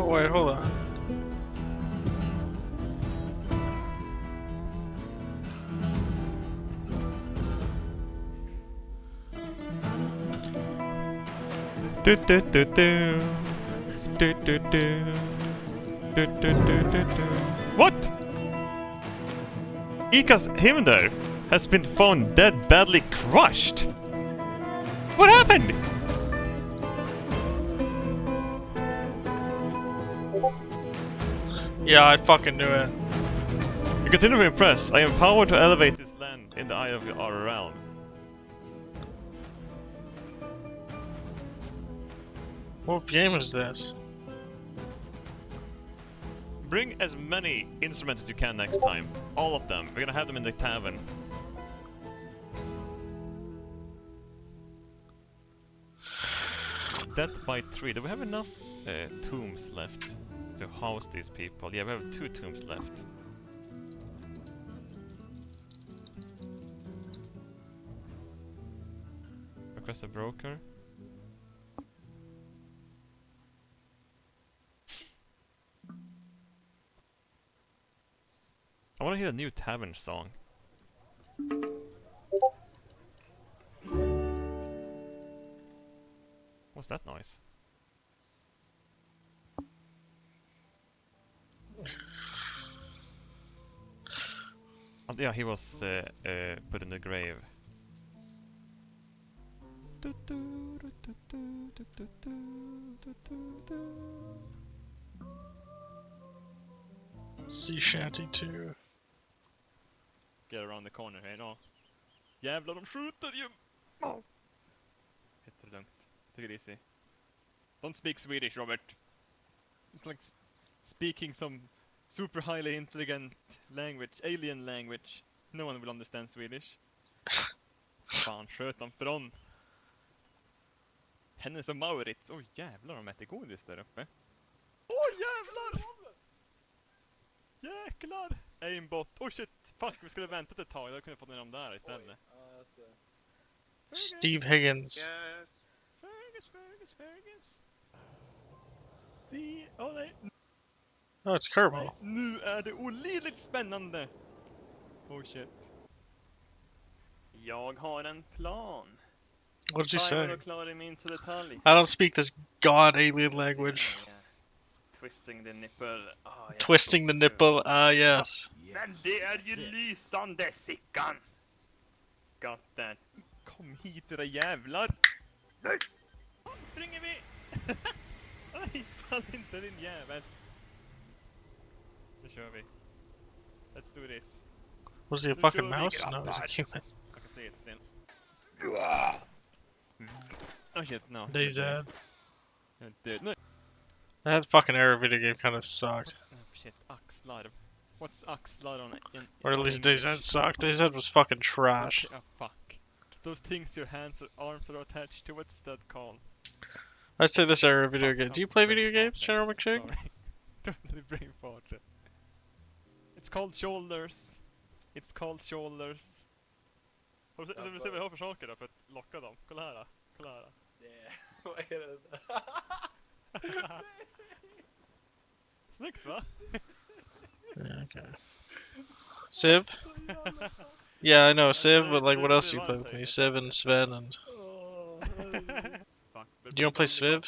Oh wait, hold on. Do do do do. Do do do. Do do do do do. What? Ika's Himmler has been found dead, badly crushed. What happened? Yeah, I fucking knew it. You continue to impress. I am powered to elevate this land in the eye of our realm. What game is this? Bring as many instruments as you can next time. All of them. We're gonna have them in the tavern. Death by 3. Do we have enough tombs left to house these people? Yeah, we have 2 tombs left. Request a broker. I want to hear a new tavern song. What's that noise? Oh, yeah, he was put in the grave. Sea Shanty 2. Get around the corner här då. Jävlar, de skjuter ju! Oh. Heter det lugnt. Take it easy. Don't speak Swedish, Robert. It's like speaking some super highly intelligent language, alien language. No one will understand Swedish. Fan sköt han från? Hennes och Maurits. Oj jävlar, de äter godis där uppe. Oj jävlar! Jäklar! Aimbot. Oh shit! Fuck, vi skulle väntat ett tag. Då kunde vi fått ner dem där istället. Steve Higgins. Fergus. Nej. Oh, it's Kerbal. Nu är det olidligt spännande. Oh shit. Jag har en plan. What did you say? Jag klarar mig in till detalj. I don't speak this god alien language. Twisting the nipple. Twisting the nipple, yes. Men det är ju lysande, Sickan! Got that. Kom hit era jävlar! Nej! Springer vi! Nej, fall inte din jävel. Nu kör vi. Let's do this. Was he a fucking mouse? No, he's a human. I can see it still. Oh shit, no. DayZ. Dude, no. That fucking error video game kind of sucked. Oh shit, Axlar. What's Axlar on it? Or at least DayZ sucked. DayZ was fucking trash. Oh fuck. Those things your hands or arms are attached to, what's that called? I'd say this era of video game. Do you play video games, General McShake? Sorry. Don't let me bring forward it. It's called shoulders. It's called shoulders. Har du sett vad jag har för saker då för att locka dem? Kolla här. Kolla här. Vad är det där? Snyggt va? Yeah, okay. Civ? Yeah, I know Civ, but like, what else do you play with me? Civ and Sven and. You don't play Civ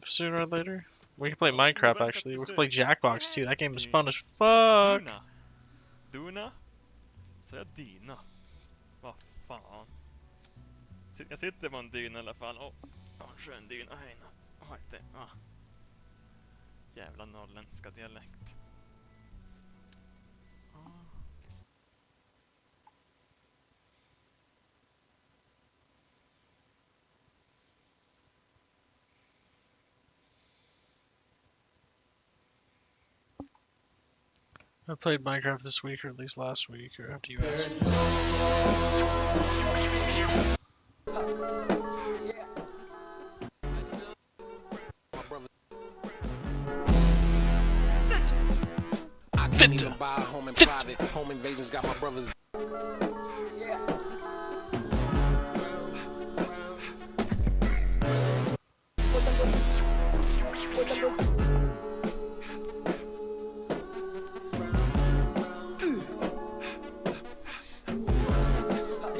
sooner or later? We can play Minecraft actually. We can play Jackbox too. That game is fun as fuck. Duna? Så jag Dina? Vad fan? Jag sitter på en dyn i alla fall. Skön dyn. Jävla norrländska dialekt. I played Minecraft this week, or at least last week, or after you asked me. Fit. Home in private. Home invasions got my brothers.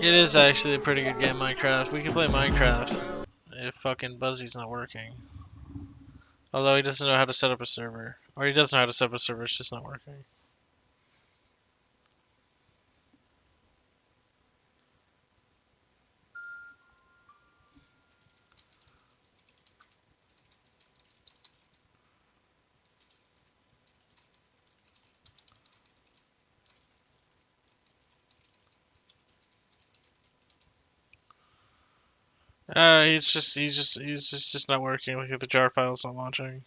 It is actually a pretty good game, Minecraft. We can play Minecraft if fucking Buzzy's not working. Although he doesn't know how to set up a server. Or he does know how to set up a server, it's just not working. He's just not working. Look at the jar files not launching.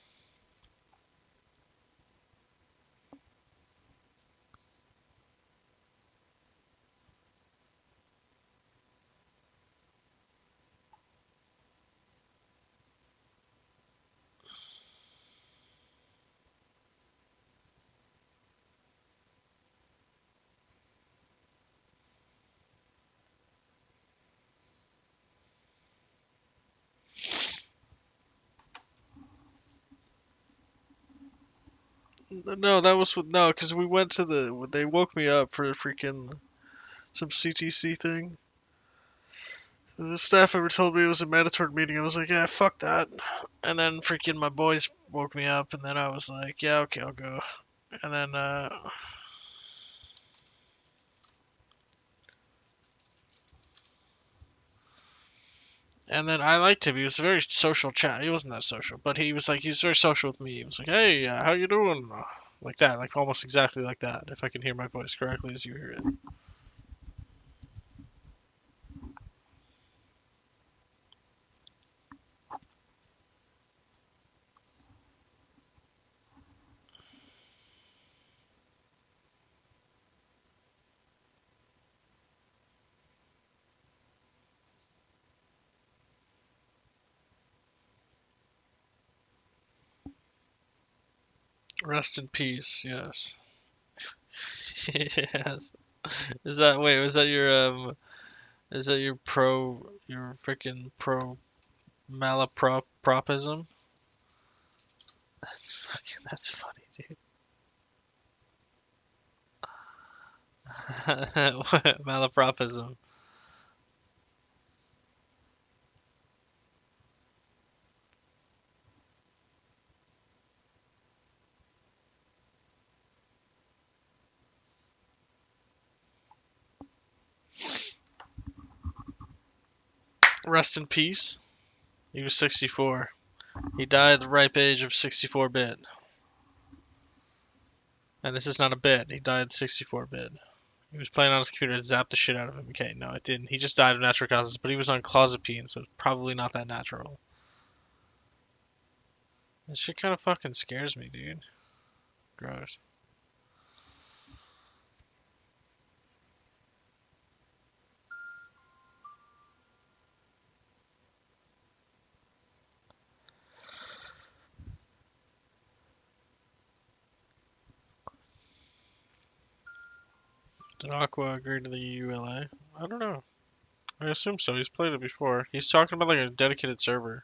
No, that was with no, because we went to the. They woke me up for freaking some CTC thing. The staff member told me it was a mandatory meeting. I was like, yeah, fuck that. And then freaking my boys woke me up, and then I was like, yeah, okay, I'll go. And then I liked him. He was a very social chat. He wasn't that social, but he was very social with me. He was like, hey, how you doing? Like that, like almost exactly like that, if I can hear my voice correctly as you hear it. Rest in peace. Yes. Yes. Is that wait? Was that your Is that your freaking pro malapropism? That's funny, dude. What? Malapropism. Rest in peace. He was 64. He died at the ripe age of 64-bit. And this is not a bit. He died 64-bit. He was playing on his computer and zapped the shit out of him. Okay, no, it didn't. He just died of natural causes, but he was on clozapine, so it's probably not that natural. This shit kind of fucking scares me, dude. Gross. Did Aqua agree to the ULA? I don't know. I assume so. He's played it before. He's talking about like a dedicated server.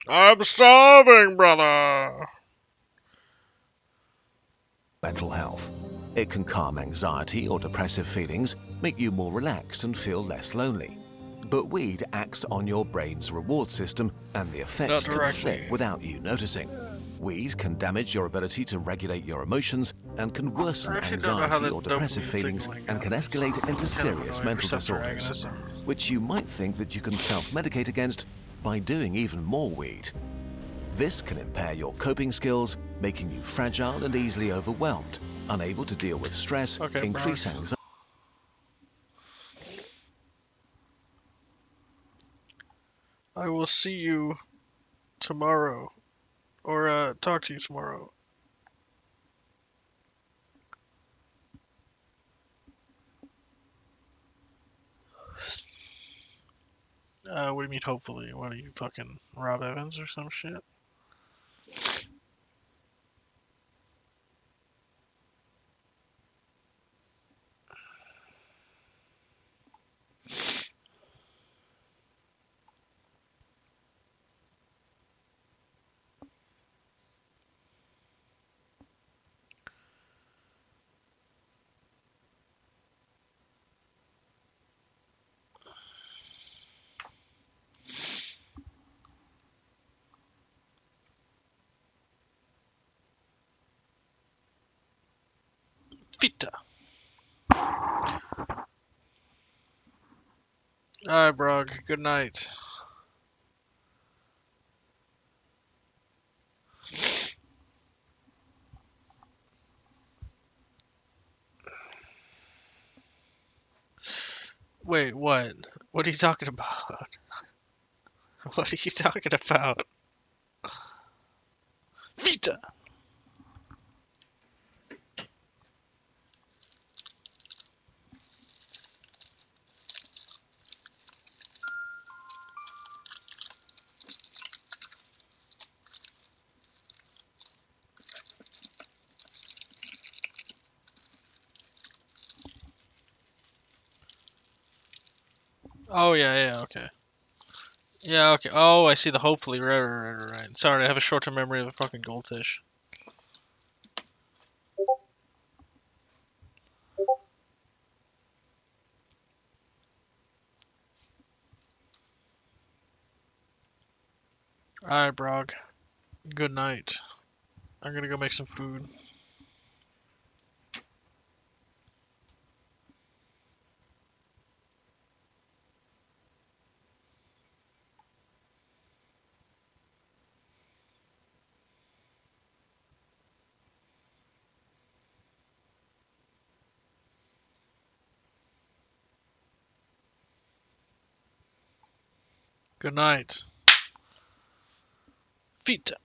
I'm starving, brother! Mental health. It can calm anxiety or depressive feelings, make you more relaxed and feel less lonely. But weed acts on your brain's reward system and the effects can flip without you noticing. Weed can damage your ability to regulate your emotions and can worsen anxiety or depressive feelings and can escalate into serious mental disorders, which you might think that you can self-medicate against by doing even more weed. This can impair your coping skills, making you fragile and easily overwhelmed, unable to deal with stress, increase anxiety. I will see you tomorrow. Or, talk to you tomorrow. What do you mean, hopefully? What are you, fucking Rob Evans or some shit? Fita. Alright, Brog. Good night. Wait, what? What are you talking about? What are you talking about? Vita! Oh, yeah, okay. Yeah, okay. Oh, I see the hopefully. Right. Sorry, I have a short-term memory of a fucking goldfish. Alright, Brog. Good night. I'm gonna go make some food. Good night. Vita.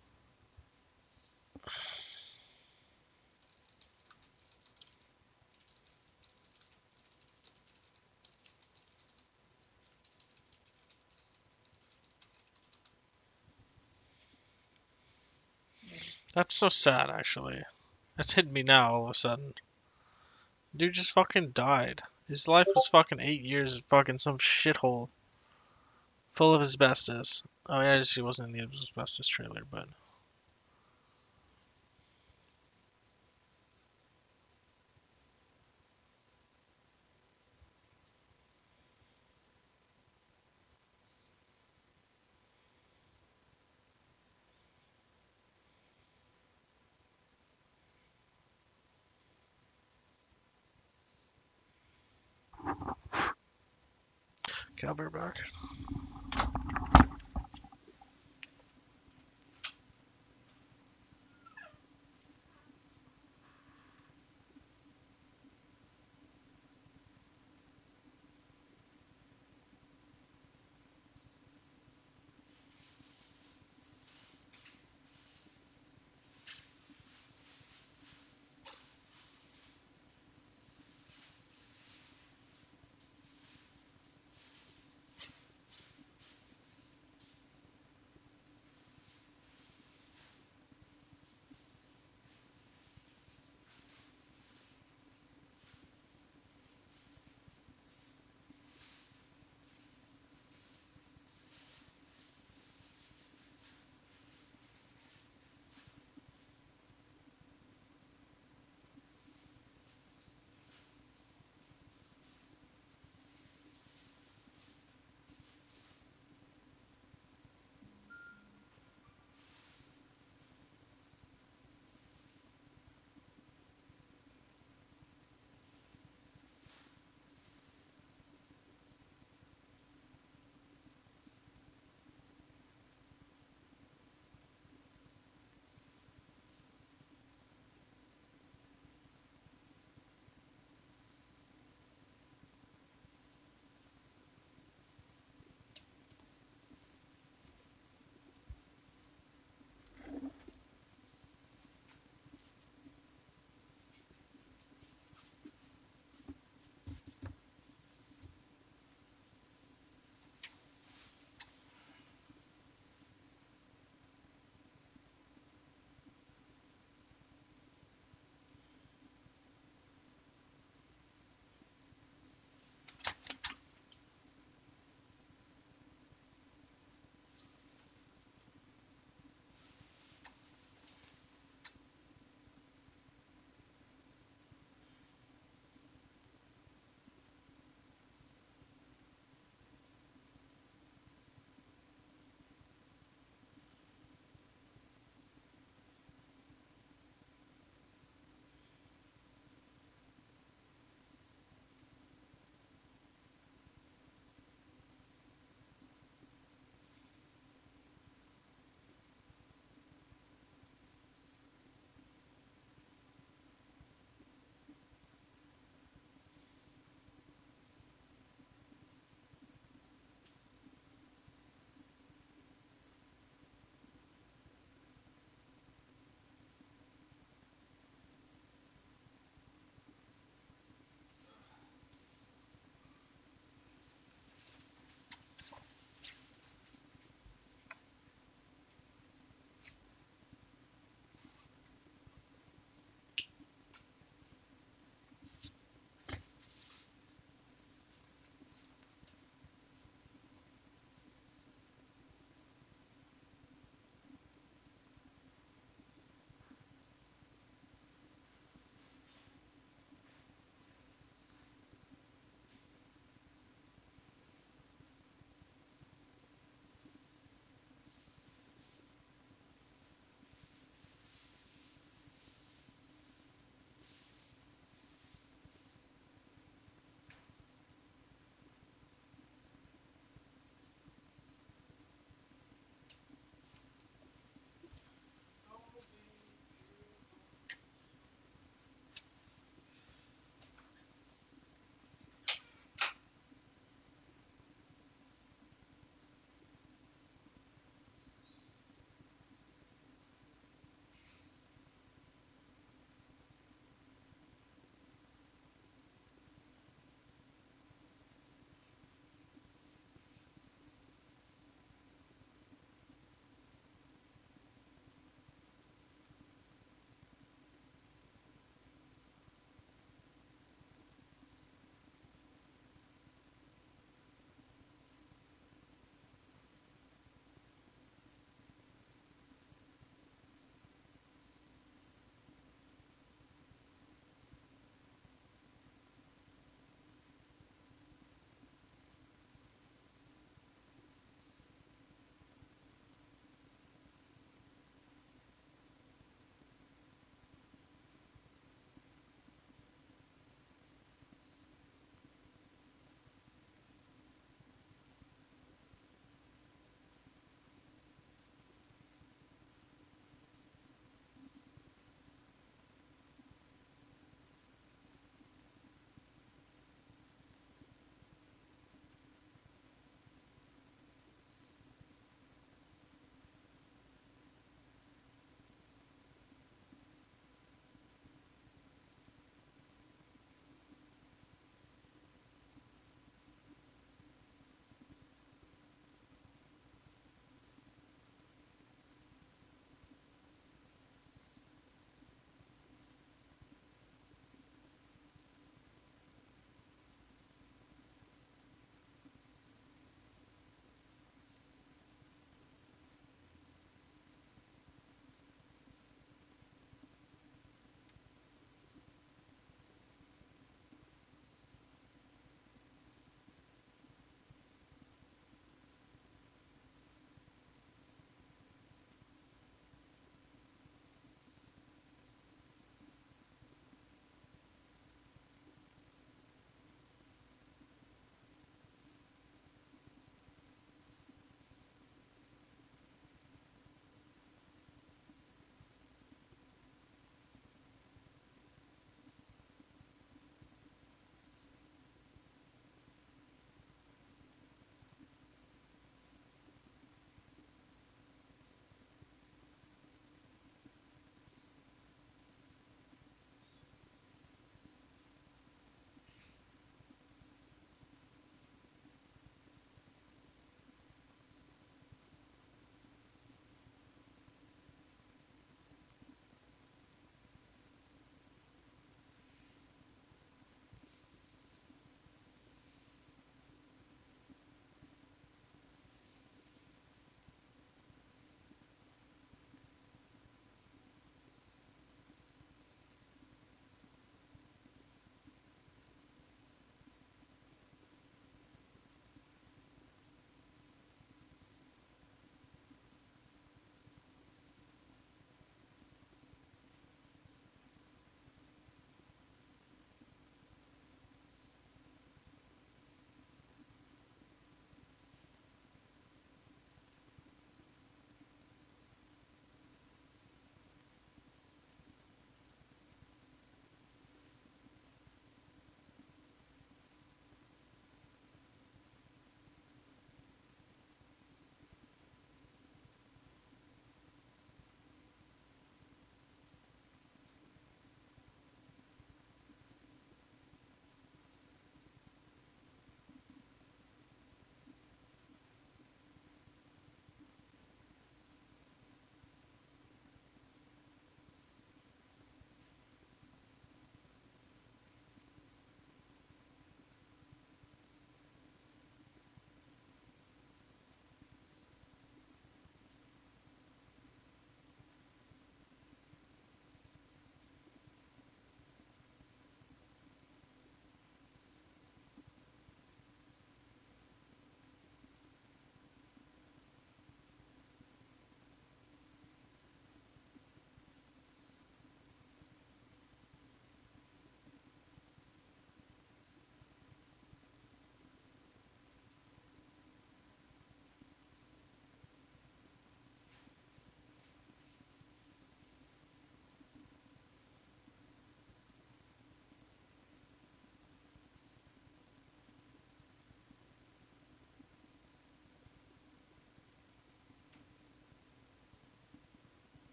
That's so sad, actually. That's hitting me now all of a sudden. Dude just fucking died. His life was fucking 8 years in fucking some shithole full of asbestos. Oh yeah, she wasn't in the asbestos trailer, but I'll be back.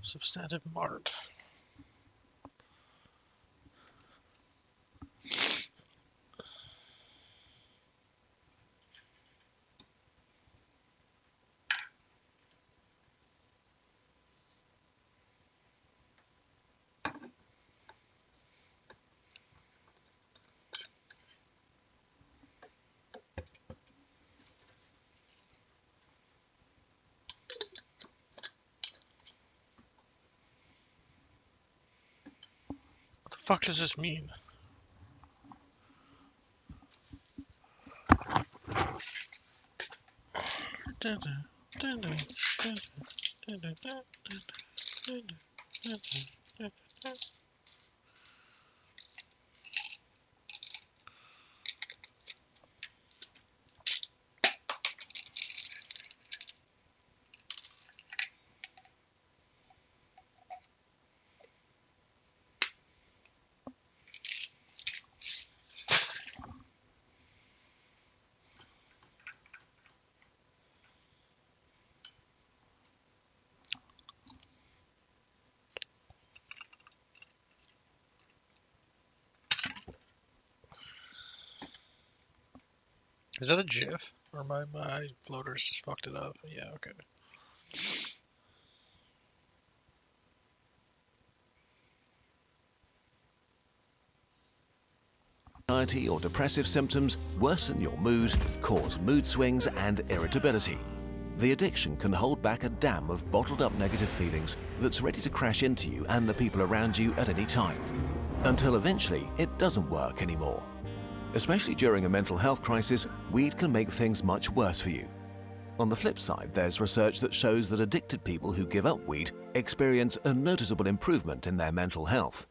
Substantive mart. What the fuck does this mean? Is that a GIF? Or my floaters just fucked it up? Yeah, okay. Anxiety or depressive symptoms worsen your mood, cause mood swings and irritability. The addiction can hold back a dam of bottled up negative feelings that's ready to crash into you and the people around you at any time, until eventually it doesn't work anymore. Especially during a mental health crisis, weed can make things much worse for you. On the flip side, there's research that shows that addicted people who give up weed experience a noticeable improvement in their mental health.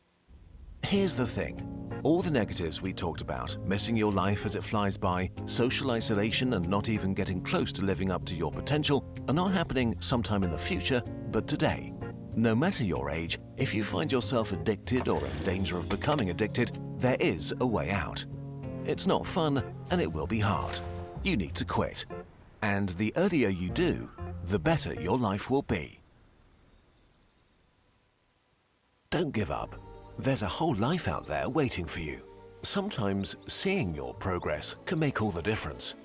Here's the thing. All the negatives we talked about, missing your life as it flies by, social isolation and not even getting close to living up to your potential, are not happening sometime in the future, but today. No matter your age, if you find yourself addicted or in danger of becoming addicted, there is a way out. It's not fun and it will be hard. You need to quit. And the earlier you do, the better your life will be. Don't give up. There's a whole life out there waiting for you. Sometimes seeing your progress can make all the difference.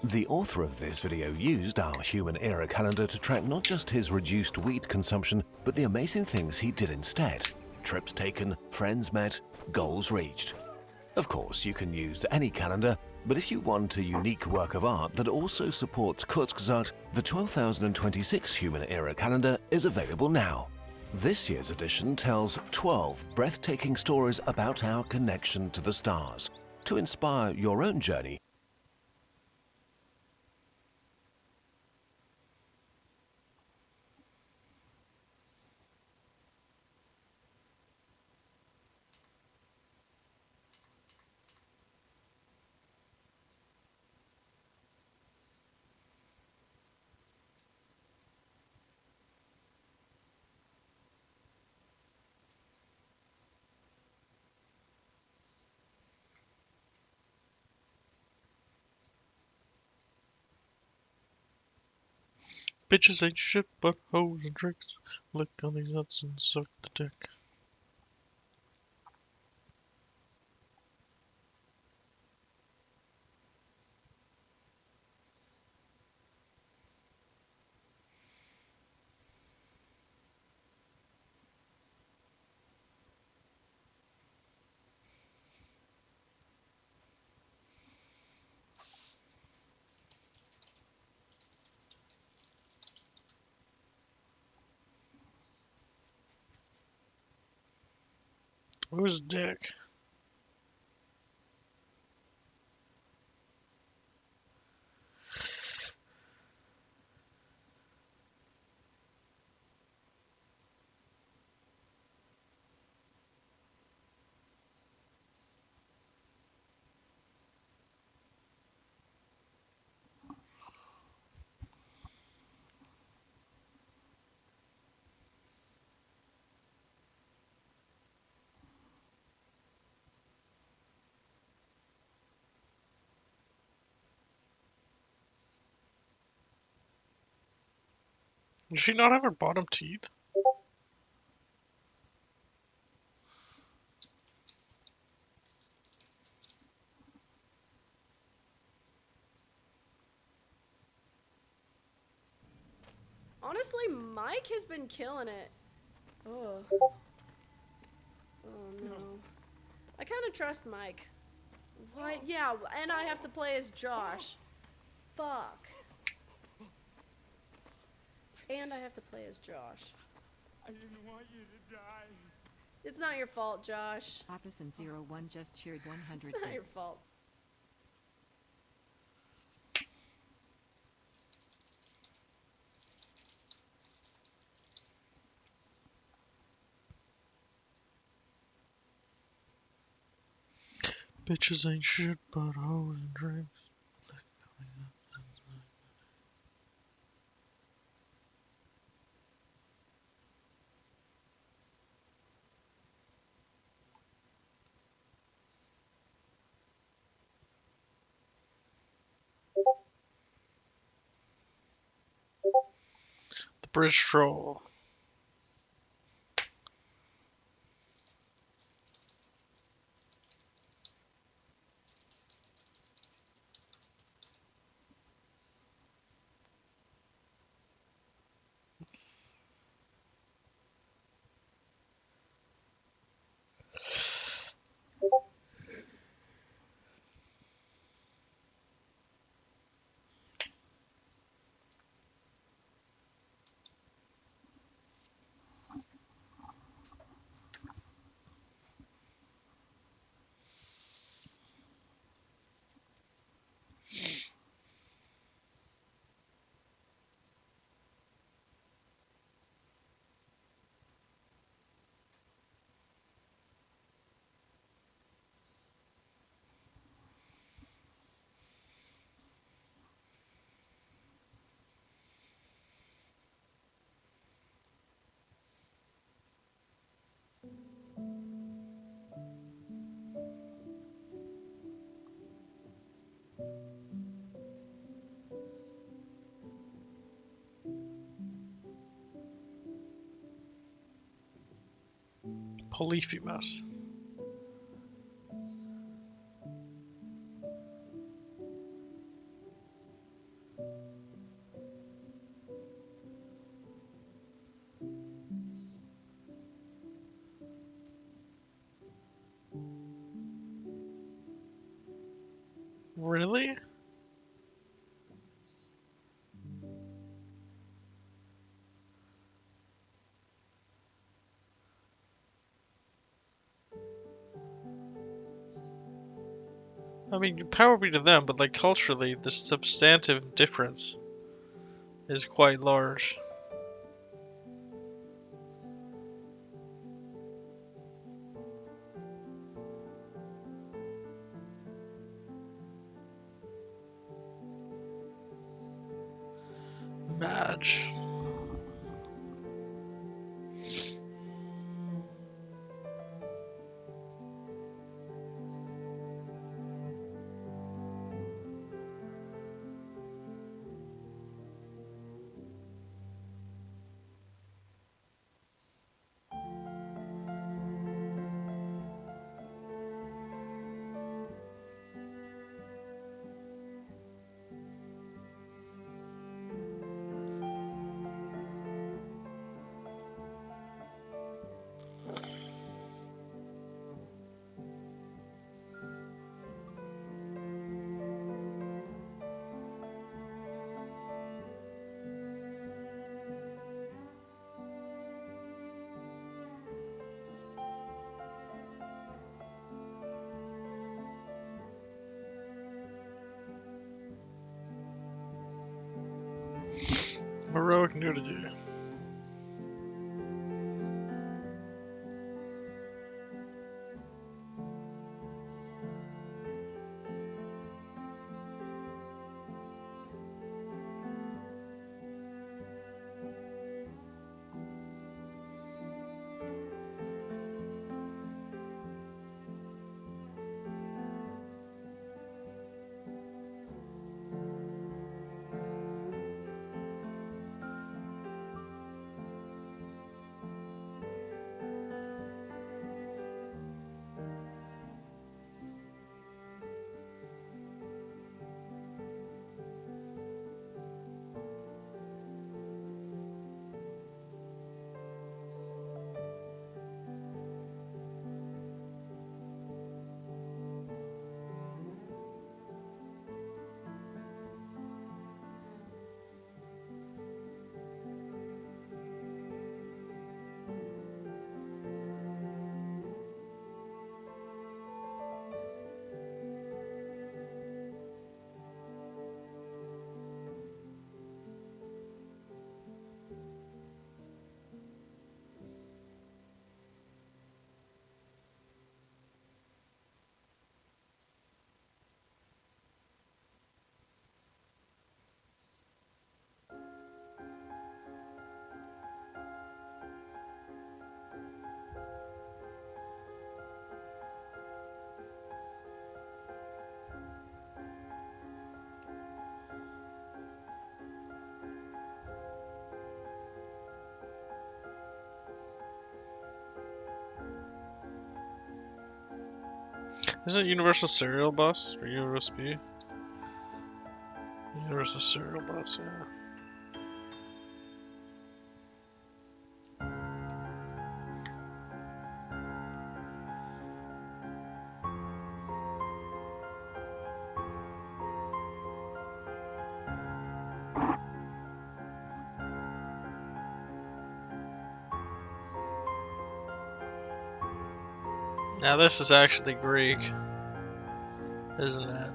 The author of this video used our Human Era calendar to track not just his reduced weed consumption, but the amazing things he did instead. Trips taken, friends met, goals reached. Of course, you can use any calendar, but if you want a unique work of art that also supports Kurzgesagt, the 12,026 Human Era calendar is available now. This year's edition tells 12 breathtaking stories about our connection to the stars. To inspire your own journey, Bitches ain't shit but hoes and tricks. Lick on these nuts and suck the dick. Who's dick? Does she not have her bottom teeth? Honestly, Mike has been killing it. Oh. Oh no. I kind of trust Mike. What? Yeah, and I have to play as Josh. Fuck. And I have to play as Josh. I didn't want you to die. It's not your fault, Josh. Opposite01 just cheered 100 It's not your bits. fault. Bitches ain't shit but hoes and drinks. The British Troll. Polyphemus. Really? I mean, power be to them, but like culturally, the substantive difference is quite large. Madge. Heroic nudity. Isn't Universal Serial Bus or USB? Universal Serial Bus, yeah. Now this is actually Greek, isn't it?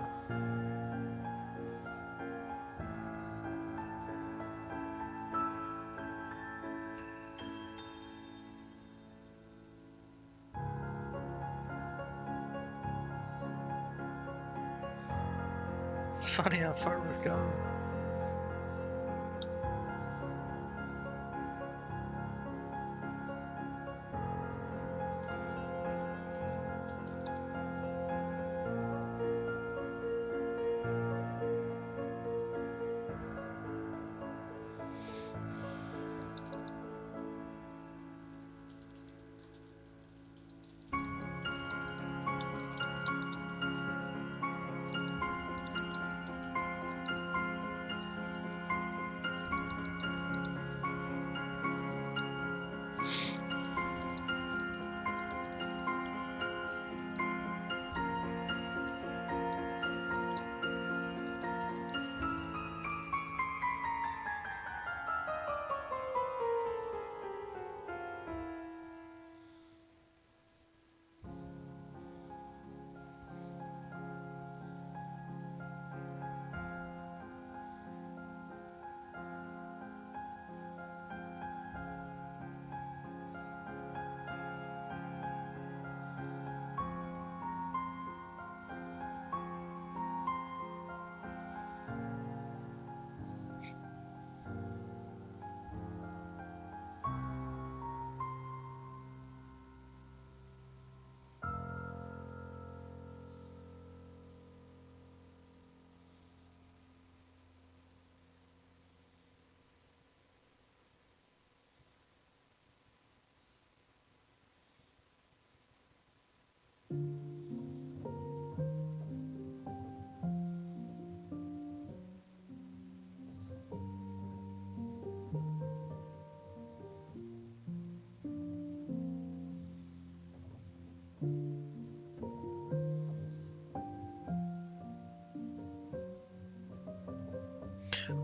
It's funny how far we've gone.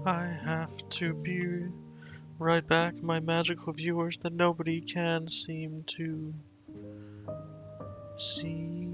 I have to be right back, my magical viewers that nobody can seem to see.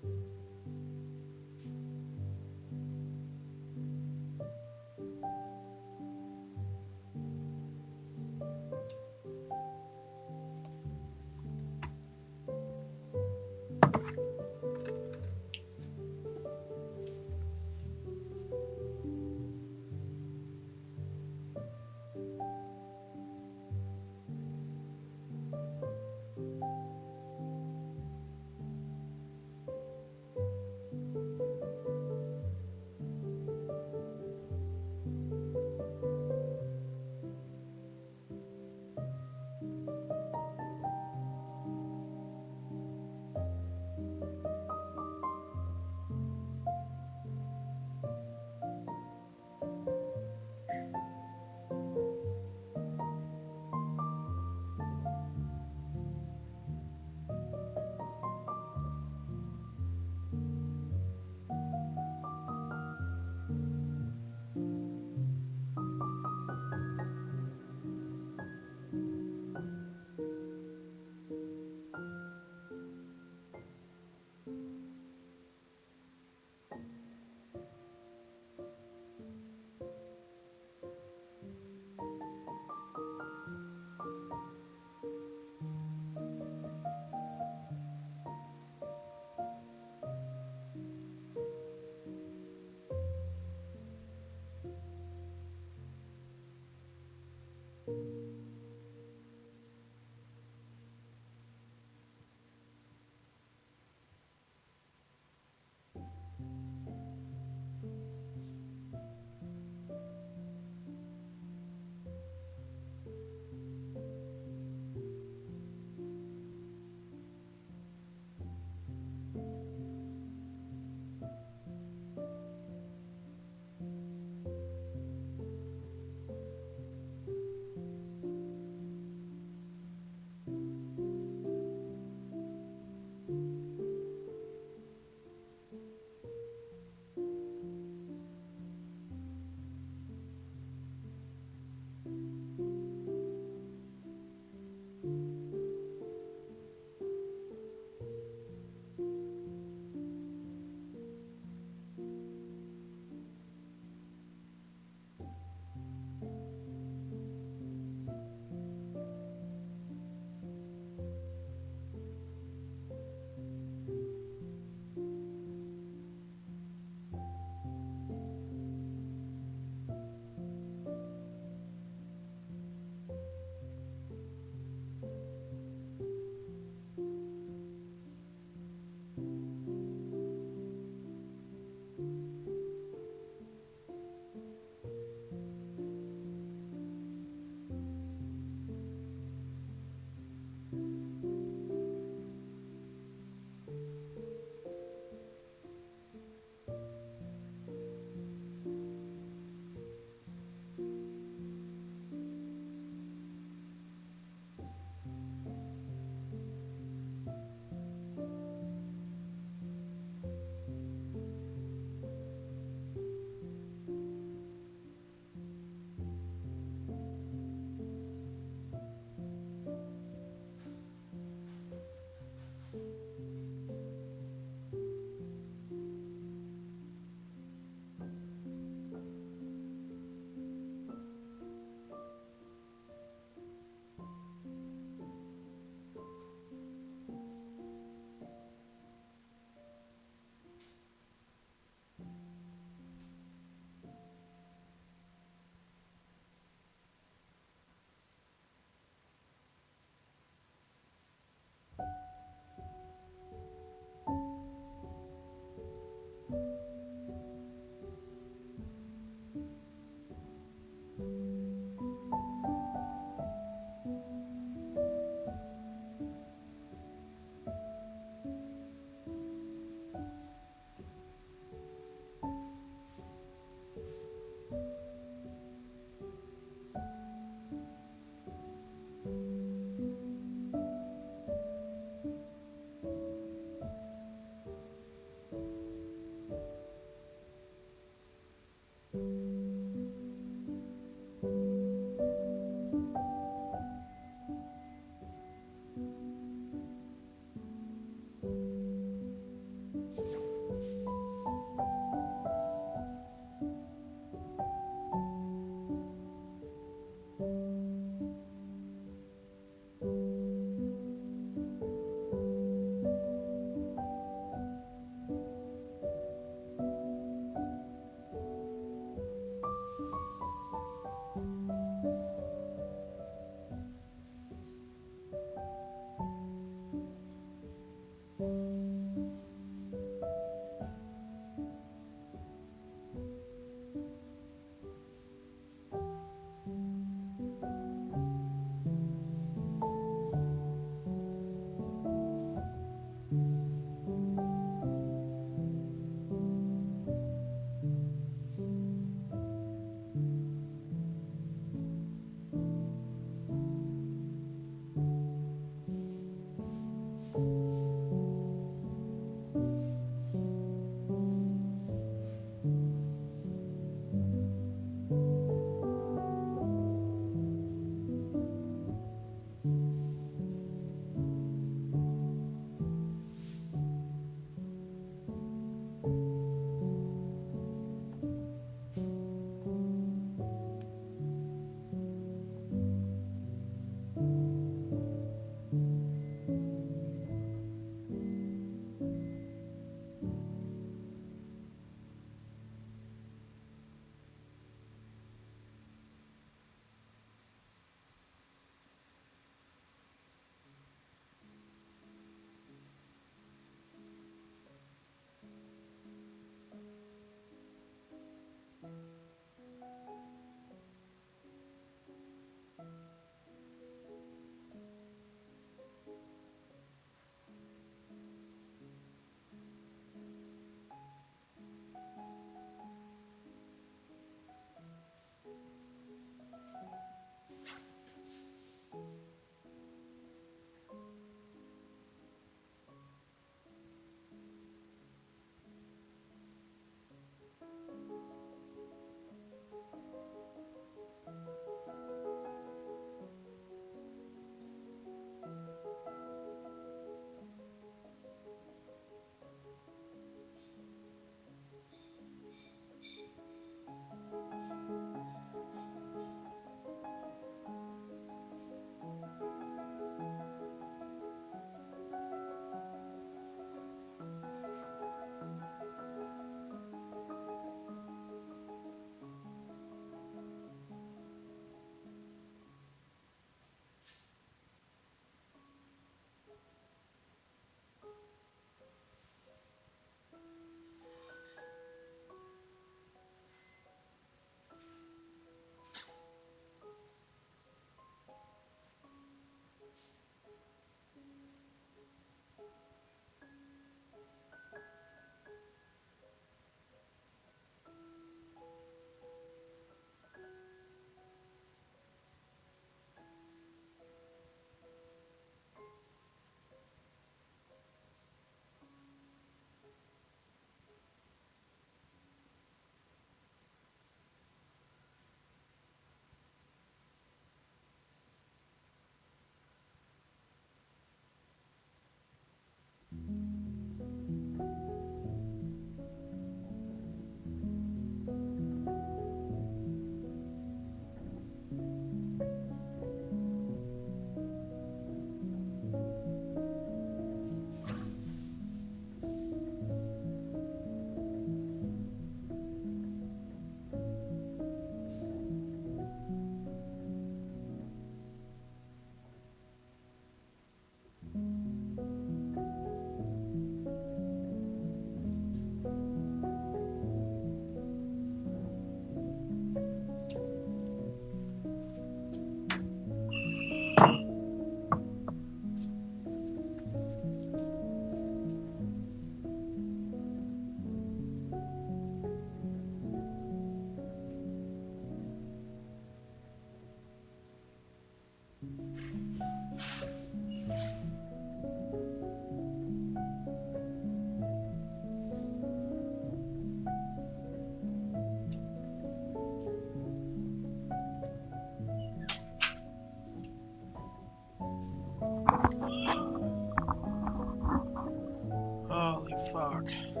Holy fuck.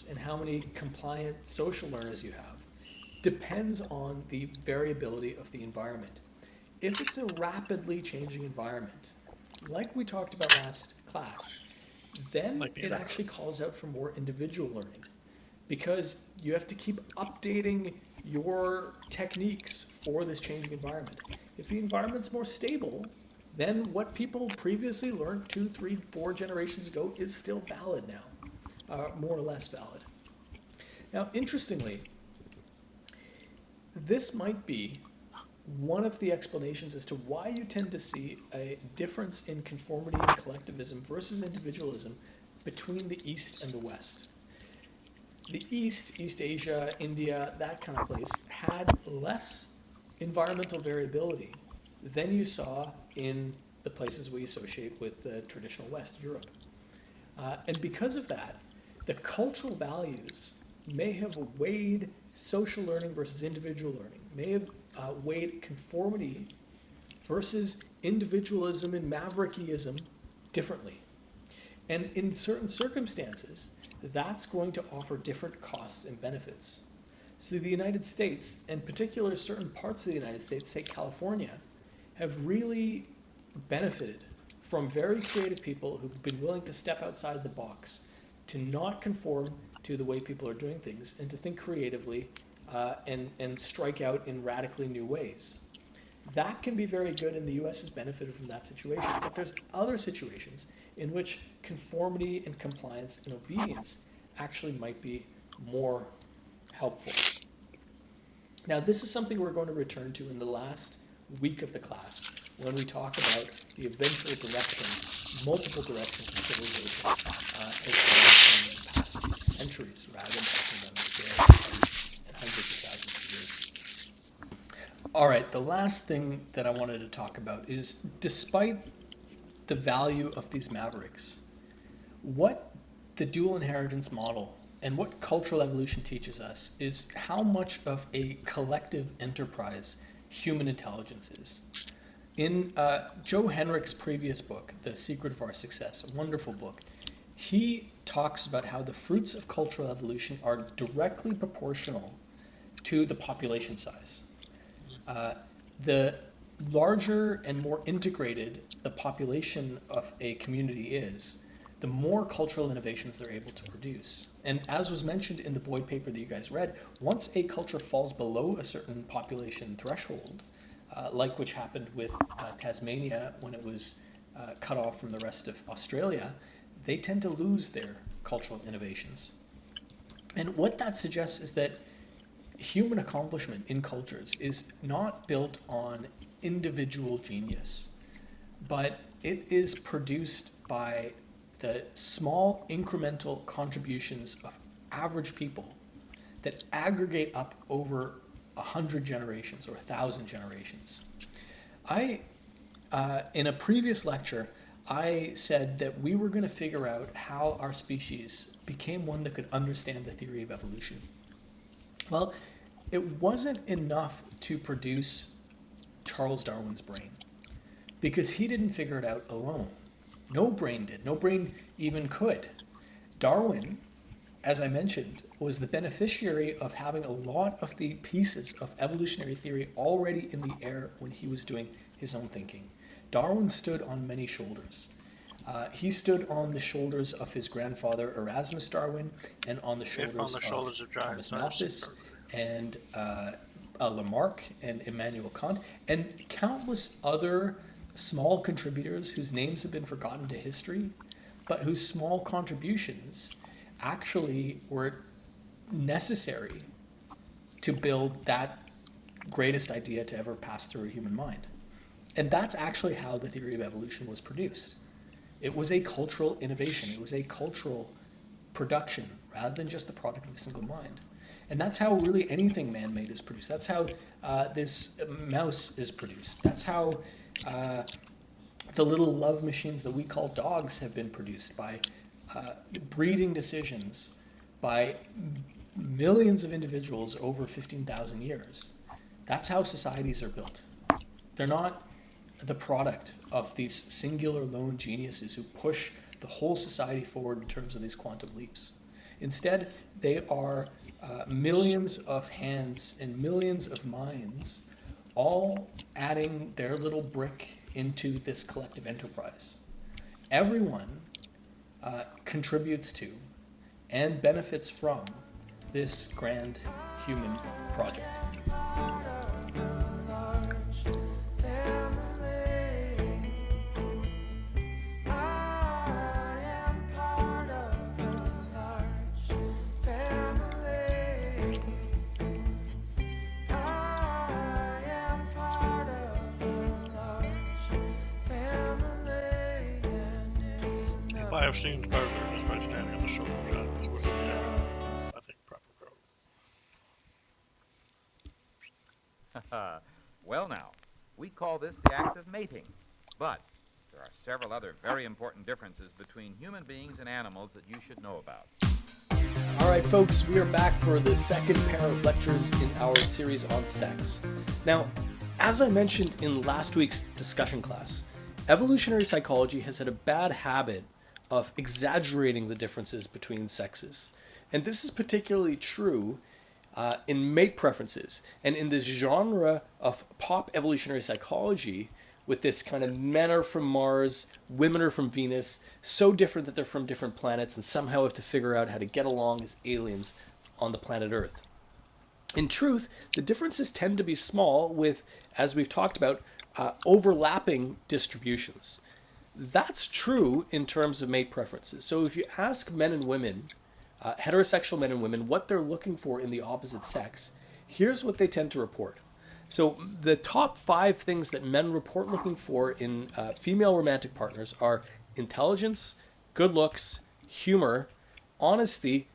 and how many compliant social learners you have depends on the variability of the environment. If it's a rapidly changing environment, like we talked about last class, then it actually calls out for more individual learning. because you have to keep updating your techniques for this changing environment. If the environment's more stable, then what people previously learned 2, 3, 4 generations ago is still valid now, more or less valid. Now, interestingly, this might be one of the explanations as to why you tend to see a difference in conformity and collectivism versus individualism between the East and the West. The East, East Asia, India, that kind of place, had less environmental variability than you saw in the places we associate with the traditional West, Europe. And because of that, the cultural values may have weighed social learning versus individual learning, may have weighed conformity versus individualism and maverickism differently. And in certain circumstances, that's going to offer different costs and benefits. So the United States, in particular certain parts of the United States, say California, have really benefited from very creative people who've been willing to step outside the box, to not conform to the way people are doing things, and to think creatively and strike out in radically new ways. That can be very good, and the US has benefited from that situation. But there's other situations in which conformity and compliance and obedience actually might be more helpful. Now, this is something we're going to return to in the last week of the class, when we talk about the eventual direction, multiple directions in civilization, as well as in the past few centuries, rather than talking about the scale of tens and hundreds of thousands of years. All right, the last thing that I wanted to talk about is, despite the value of these mavericks, what the dual inheritance model and what cultural evolution teaches us is how much of a collective enterprise human intelligence is. In Joe Henrich's previous book, The Secret of Our Success, a wonderful book, he talks about how the fruits of cultural evolution are directly proportional to the population size. The larger and more integrated the population of a community is, the more cultural innovations they're able to produce. And as was mentioned in the Boyd paper that you guys read, once a culture falls below a certain population threshold, like which happened with Tasmania when it was cut off from the rest of Australia, they tend to lose their cultural innovations. And what that suggests is that human accomplishment in cultures is not built on individual genius, but it is produced by the small incremental contributions of average people that aggregate up over 100 generations or 1,000 generations. In a previous lecture, I said that we were going to figure out how our species became one that could understand the theory of evolution. Well, it wasn't enough to produce Charles Darwin's brain, because he didn't figure it out alone. No brain did. No brain even could. Darwin, as I mentioned, was the beneficiary of having a lot of the pieces of evolutionary theory already in the air when he was doing his own thinking. Darwin stood on many shoulders. He stood on the shoulders of his grandfather Erasmus Darwin, and on the shoulders of Thomas Malthus and Lamarck and Immanuel Kant, and countless other small contributors whose names have been forgotten to history, but whose small contributions actually were necessary to build that greatest idea to ever pass through a human mind. And that's actually how the theory of evolution was produced. It was a cultural innovation. It was a cultural production rather than just the product of a single mind. And that's how really anything man-made is produced. That's how this mouse is produced. That's how the little love machines that we call dogs have been produced by breeding decisions by millions of individuals over 15,000 years. That's how societies are built. They're not the product of these singular lone geniuses who push the whole society forward in terms of these quantum leaps. Instead, they are millions of hands and millions of minds all adding their little brick into this collective enterprise. Everyone contributes to and benefits from this grand human project. If I have seen progress just by standing on the shoulder of giants, would I think proper growth. Well now, we call this the act of mating, but there are several other very important differences between human beings and animals that you should know about. All right, folks, we are back for the second pair of lectures in our series on sex. Now, as I mentioned in last week's discussion class, evolutionary psychology has had a bad habit of exaggerating the differences between sexes. And this is particularly true in mate preferences. And in this genre of pop evolutionary psychology, with this kind of men are from Mars, women are from Venus, so different that they're from different planets and somehow have to figure out how to get along as aliens on the planet Earth. In truth, the differences tend to be small with, as we've talked about, overlapping distributions. That's true in terms of mate preferences. So if you ask men and women, heterosexual men and women, what they're looking for in the opposite sex, here's what they tend to report. So the top 5 things that men report looking for in female romantic partners are intelligence, good looks, humor, honesty,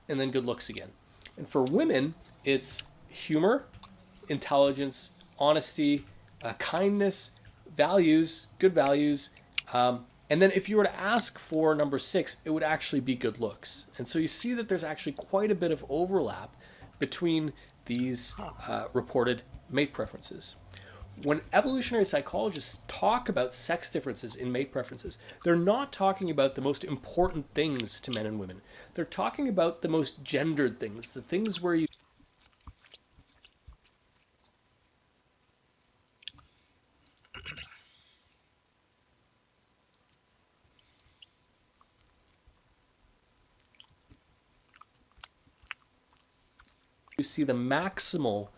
and then good looks again. And for women, it's humor, intelligence, honesty, kindness, values, good values, and then if you were to ask for number 6, it would actually be good looks. And so you see that there's actually quite a bit of overlap between these reported mate preferences. When evolutionary psychologists talk about sex differences in mate preferences, they're not talking about the most important things to men and women. They're talking about the most gendered things, the things where you see the maximal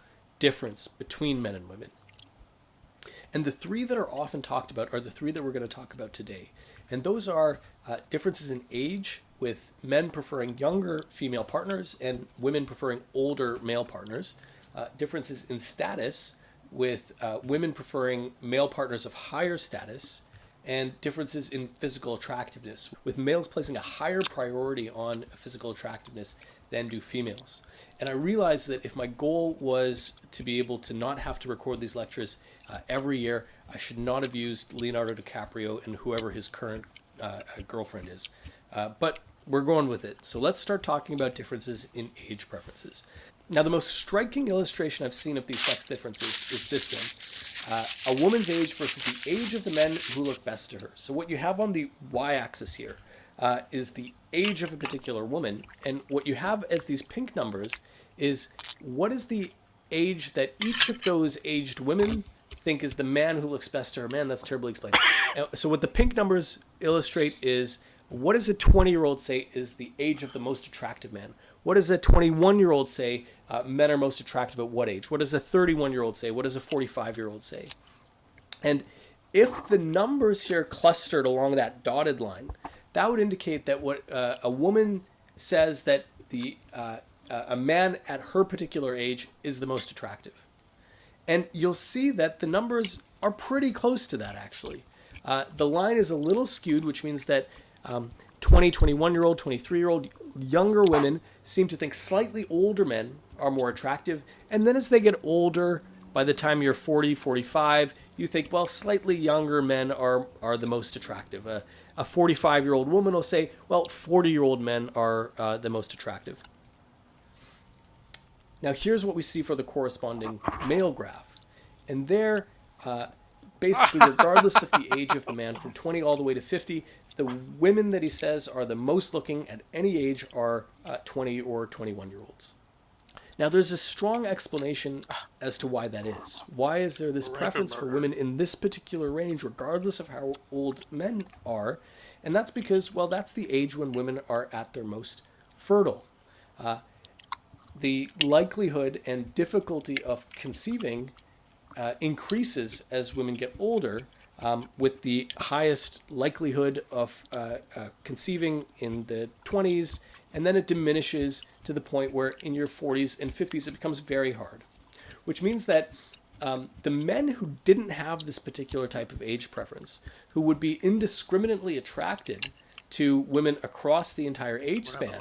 difference between men and women. And the 3 that are often talked about are the 3 that we're going to talk about today. And those are differences in age, with men preferring younger female partners and women preferring older male partners. Differences in status, with women preferring male partners of higher status. And differences in physical attractiveness, with males placing a higher priority on physical attractiveness than do females. And I realized that if my goal was to be able to not have to record these lectures every year, I should not have used Leonardo DiCaprio and whoever his current girlfriend is. But we're going with it. So let's start talking about differences in age preferences. Now, the most striking illustration I've seen of these sex differences is this one. A woman's age versus the age of the men who look best to her. So what you have on the y-axis here is the age of a particular woman, and what you have as these pink numbers is what is the age that each of those aged women think is the man who looks best to her. Man, that's terribly explained. So what the pink numbers illustrate is what does a 20-year-old say is the age of the most attractive man? What does a 21-year-old say men are most attractive at what age? What does a 31-year-old say? What does a 45-year-old say? And if the numbers here clustered along that dotted line, that would indicate that what a woman says that a man at her particular age is the most attractive. And you'll see that the numbers are pretty close to that, actually. The line is a little skewed, which means that 20, 21-year-old, 23-year-old younger women seem to think slightly older men are more attractive. And then as they get older, by the time you're 40, 45, you think, well, slightly younger men are the most attractive. A 45-year-old woman will say, well, 40-year-old men are the most attractive. Now, here's what we see for the corresponding male graph. And there, basically, regardless of the age of the man, from 20 all the way to 50, the women that he says are the most looking at any age are 20 or 21-year-olds. Now, there's a strong explanation as to why that is. Why is there this preference for women in this particular range, regardless of how old men are? And that's because, well, that's the age when women are at their most fertile. the likelihood and difficulty of conceiving increases as women get older, with the highest likelihood of conceiving in the 20s, and then it diminishes to the point where in your 40s and 50s it becomes very hard. Which means that the men who didn't have this particular type of age preference, who would be indiscriminately attracted to women across the entire age span,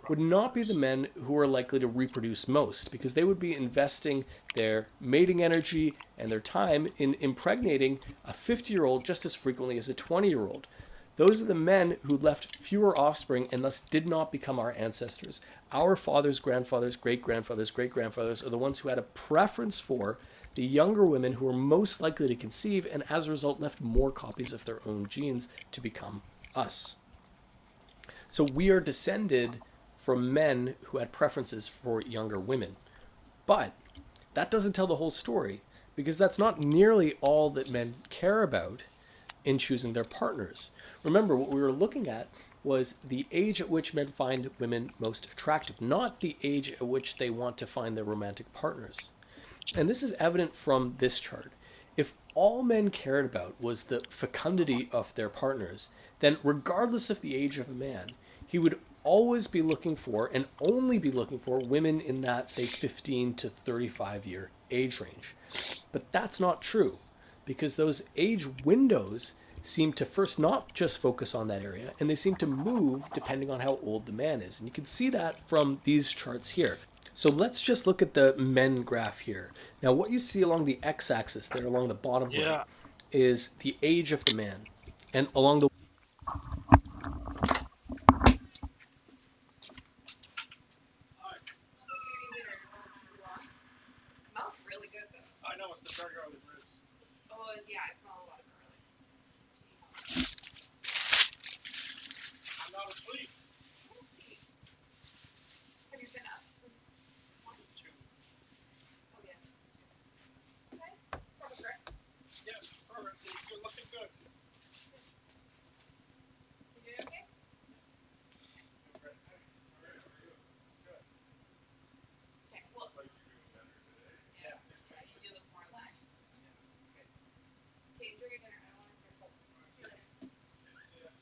would not be the men who are likely to reproduce most, because they would be investing their mating energy and their time in impregnating a 50-year-old just as frequently as a 20-year-old. Those are the men who left fewer offspring and thus did not become our ancestors. Our fathers, grandfathers, great-grandfathers, great-grandfathers are the ones who had a preference for the younger women who were most likely to conceive, and as a result left more copies of their own genes to become us. So we are descended from men who had preferences for younger women. But that doesn't tell the whole story, because that's not nearly all that men care about in choosing their partners. Remember, what we were looking at was the age at which men find women most attractive, not the age at which they want to find their romantic partners. And this is evident from this chart. If all men cared about was the fecundity of their partners, then regardless of the age of a man, he would always be looking for, and only be looking for, women in that, say, 15 to 35 year age range. But that's not true, because those age windows seem to first not just focus on that area, and they seem to move depending on how old the man is. And you can see that from these charts here. So let's just look at the men graph here. Now what you see along the x-axis there, along the bottom right, is the age of the man. And along the Smells really good though. I know, it's the dark garlic ribs. Oh yeah, I smell a lot of garlic. I'm not asleep. Have you been up since 6:02? Oh yeah, since 2. Okay. Progress. Yes, perfect. It's good, looking good. You doing okay? Okay, well. Yeah, you do look more alive. Good. Okay, enjoy your dinner. I don't want to miss it. See you later.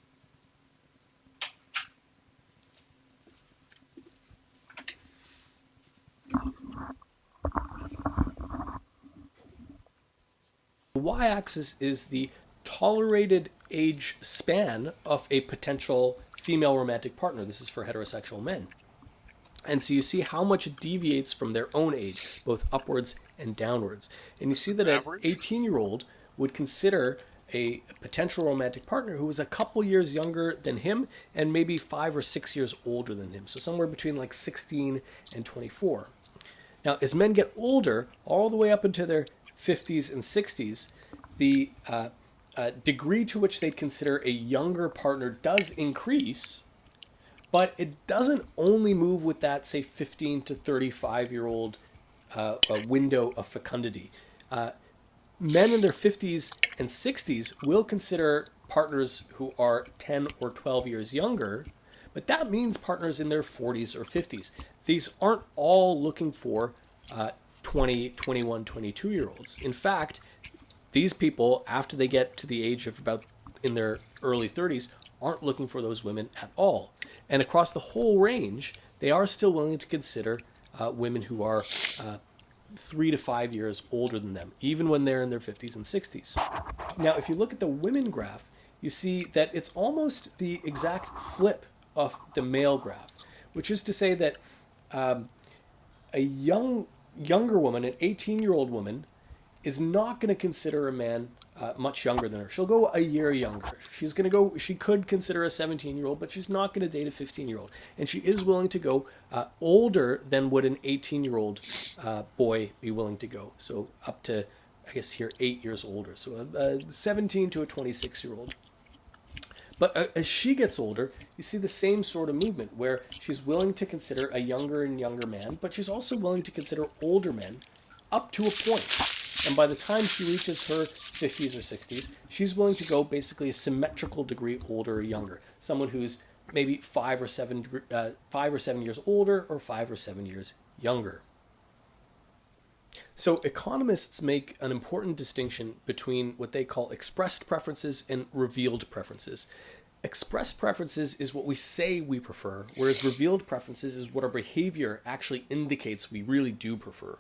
The y-axis is the tolerated age span of a potential female romantic partner. This is for heterosexual men. And so you see how much it deviates from their own age, both upwards and downwards. And you see that an 18-year-old would consider a potential romantic partner who was a couple years younger than him and maybe 5 or 6 years older than him. So somewhere between like 16 and 24. Now, as men get older, all the way up into their 50s and 60s, the degree to which they'd consider a younger partner does increase, but it doesn't only move with that, say, 15 to 35-year-old window of fecundity. Men in their 50s and 60s will consider partners who are 10 or 12 years younger, but that means partners in their 40s or 50s. These aren't all looking for 20, 21, 22-year-olds. In fact, these people, after they get to the age of about in their early 30s, aren't looking for those women at all. And across the whole range, they are still willing to consider women who are 3 to 5 years older than them, even when they're in their 50s and 60s. Now, if you look at the women graph, you see that it's almost the exact flip of the male graph, which is to say that a younger woman, an 18-year-old woman, is not going to consider a man much younger than her. She'll go a year younger. She could consider a 17-year-old, but she's not going to date a 15-year-old. And she is willing to go older than would an 18-year-old boy be willing to go. So up to, I guess here, 8 years older. So a 17 to a 26-year-old. But as she gets older, you see the same sort of movement where she's willing to consider a younger and younger man, but she's also willing to consider older men up to a point. And by the time she reaches her 50s or 60s, she's willing to go basically a symmetrical degree older or younger. Someone who's maybe 5 or 7 years older or 5 or 7 years younger. So economists make an important distinction between what they call expressed preferences and revealed preferences. Expressed preferences is what we say we prefer, whereas revealed preferences is what our behavior actually indicates we really do prefer.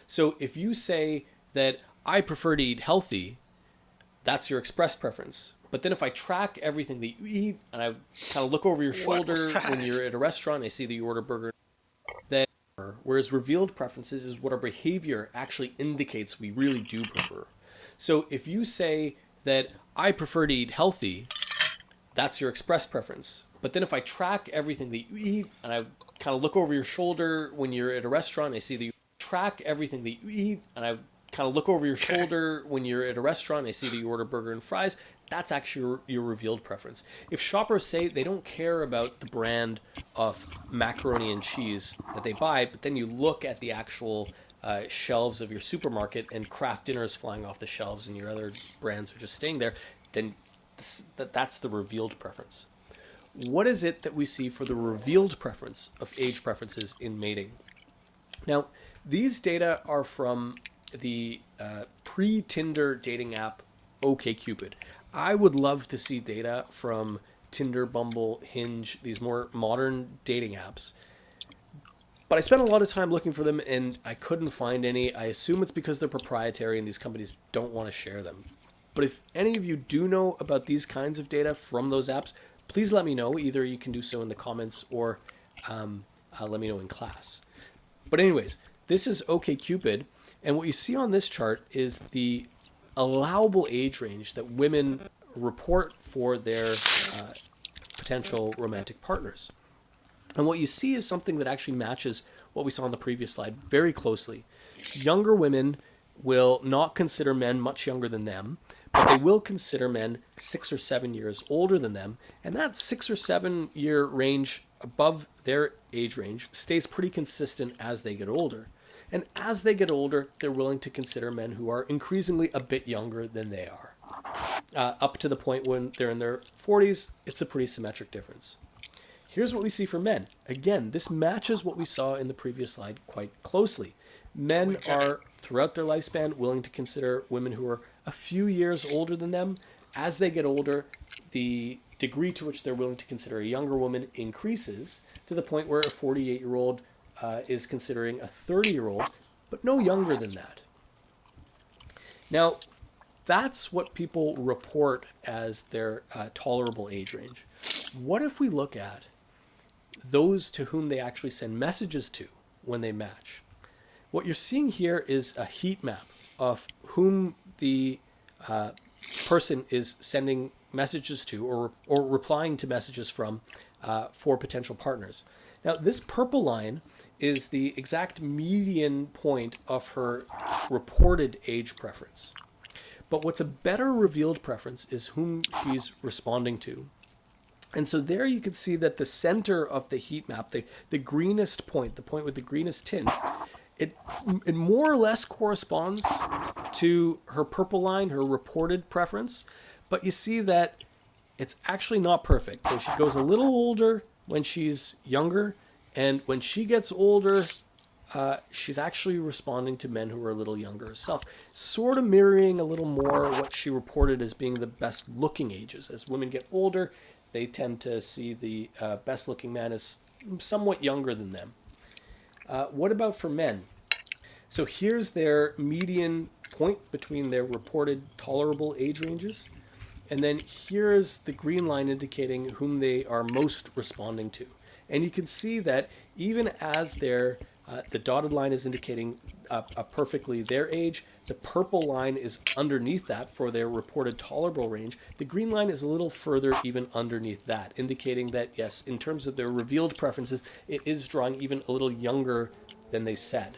So if you say that I prefer to eat healthy, that's your expressed preference. But then if I track everything that you eat and I kind of look over your shoulder when you're at a restaurant, I see that you order burger, then whereas revealed preferences is what our behavior actually indicates we really do prefer. So if you say that I prefer to eat healthy, that's your expressed preference. But then if I track everything that you eat and I kind of look over your shoulder when you're at a restaurant, I see that you track everything that you eat and I kind of look over your shoulder when you're at a restaurant, I see that you order burger and fries, that's actually your revealed preference. If shoppers say they don't care about the brand of macaroni and cheese that they buy, but then you look at the actual shelves of your supermarket and Kraft Dinner is flying off the shelves and your other brands are just staying there, then that's the revealed preference. What is it that we see for the revealed preference of age preferences in mating? Now, these data are from the pre-Tinder dating app OkCupid. I would love to see data from Tinder, Bumble, Hinge, these more modern dating apps. But I spent a lot of time looking for them and I couldn't find any. I assume it's because they're proprietary and these companies don't want to share them. But if any of you do know about these kinds of data from those apps, please let me know. Either you can do so in the comments or let me know in class. But anyways, this is OkCupid. And what you see on this chart is the allowable age range that women report for their potential romantic partners. And what you see is something that actually matches what we saw on the previous slide very closely. Younger women will not consider men much younger than them, but they will consider men 6 or 7 years older than them. And that 6 or 7 year range above their age range stays pretty consistent as they get older. And as they get older, they're willing to consider men who are increasingly a bit younger than they are. Up to the point when they're in their 40s, it's a pretty symmetric difference. Here's what we see for men. Again, this matches what we saw in the previous slide quite closely. Men are, throughout their lifespan, willing to consider women who are a few years older than them. As they get older, the degree to which they're willing to consider a younger woman increases to the point where a 48-year-old is considering a 30-year-old, but no younger than that. Now, that's what people report as their tolerable age range. What if we look at those to whom they actually send messages to when they match? What you're seeing here is a heat map of whom the person is sending messages to or replying to messages from for potential partners. Now, this purple line is the exact median point of her reported age preference. But what's a better revealed preference is whom she's responding to. And so there you can see that the center of the heat map, the greenest point, the point with the greenest tint, it more or less corresponds to her purple line, her reported preference. But you see that it's actually not perfect. So she goes a little older when she's younger, and when she gets older, she's actually responding to men who are a little younger herself, sort of mirroring a little more what she reported as being the best looking ages. As women get older, they tend to see the best looking man as somewhat younger than them. What about for men? So here's their median point between their reported tolerable age ranges. And then here's the green line indicating whom they are most responding to. And you can see that even as the dotted line is indicating perfectly their age, the purple line is underneath that for their reported tolerable range. The green line is a little further even underneath that, indicating that, yes, in terms of their revealed preferences, it is drawing even a little younger than they said.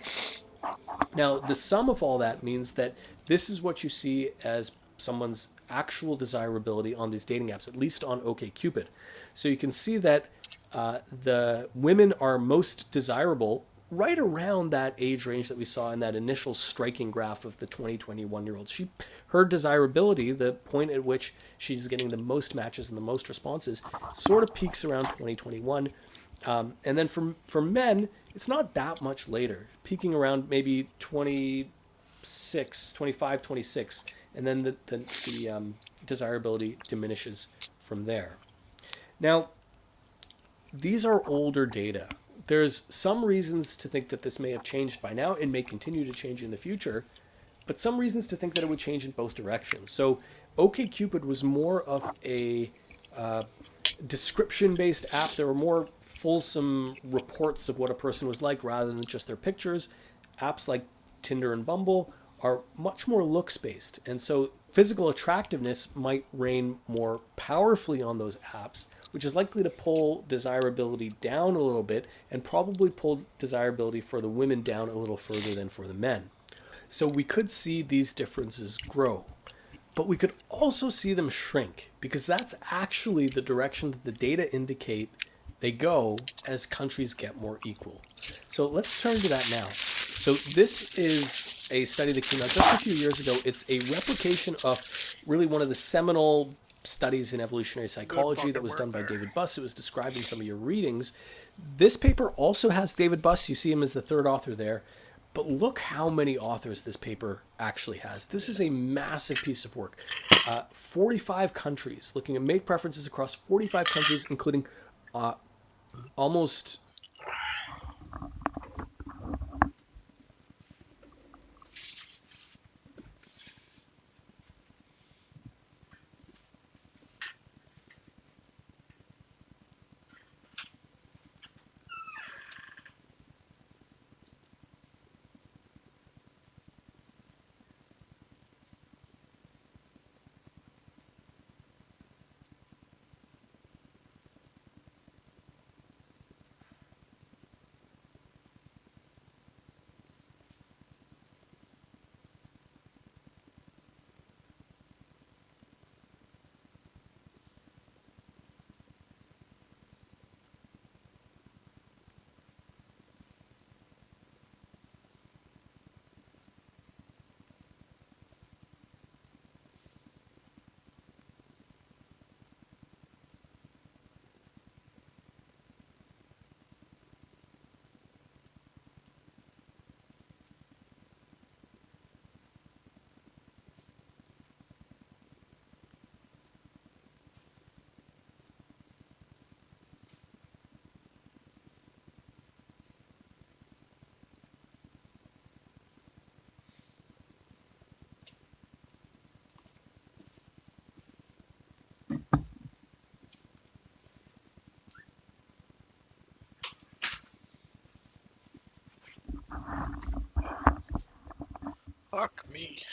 Now, the sum of all that means that this is what you see as someone's actual desirability on these dating apps, at least on OkCupid. So you can see that the women are most desirable right around that age range that we saw in that initial striking graph of the 20-21-year-olds. Her desirability, the point at which she's getting the most matches and the most responses, sort of peaks around 2021. And then for men, it's not that much later, peaking around maybe 25, 26, and then the desirability diminishes from there. Now, these are older data. There's some reasons to think that this may have changed by now and may continue to change in the future, but some reasons to think that it would change in both directions. So OkCupid was more of a description-based app. There were more fulsome reports of what a person was like rather than just their pictures. Apps like Tinder and Bumble are much more looks-based, and so physical attractiveness might reign more powerfully on those apps, which is likely to pull desirability down a little bit and probably pull desirability for the women down a little further than for the men. So we could see these differences grow, but we could also see them shrink, because that's actually the direction that the data indicate they go as countries get more equal. So let's turn to that now. So this is a study that came out just a few years ago. It's a replication of really one of the seminal studies in evolutionary psychology that was done by David Buss. It was described in some of your readings. This paper also has David Buss. You see him as the third author there. But look how many authors this paper actually has. This is a massive piece of work. 45 countries, looking at mate preferences across 45 countries, including almost... Fuck me.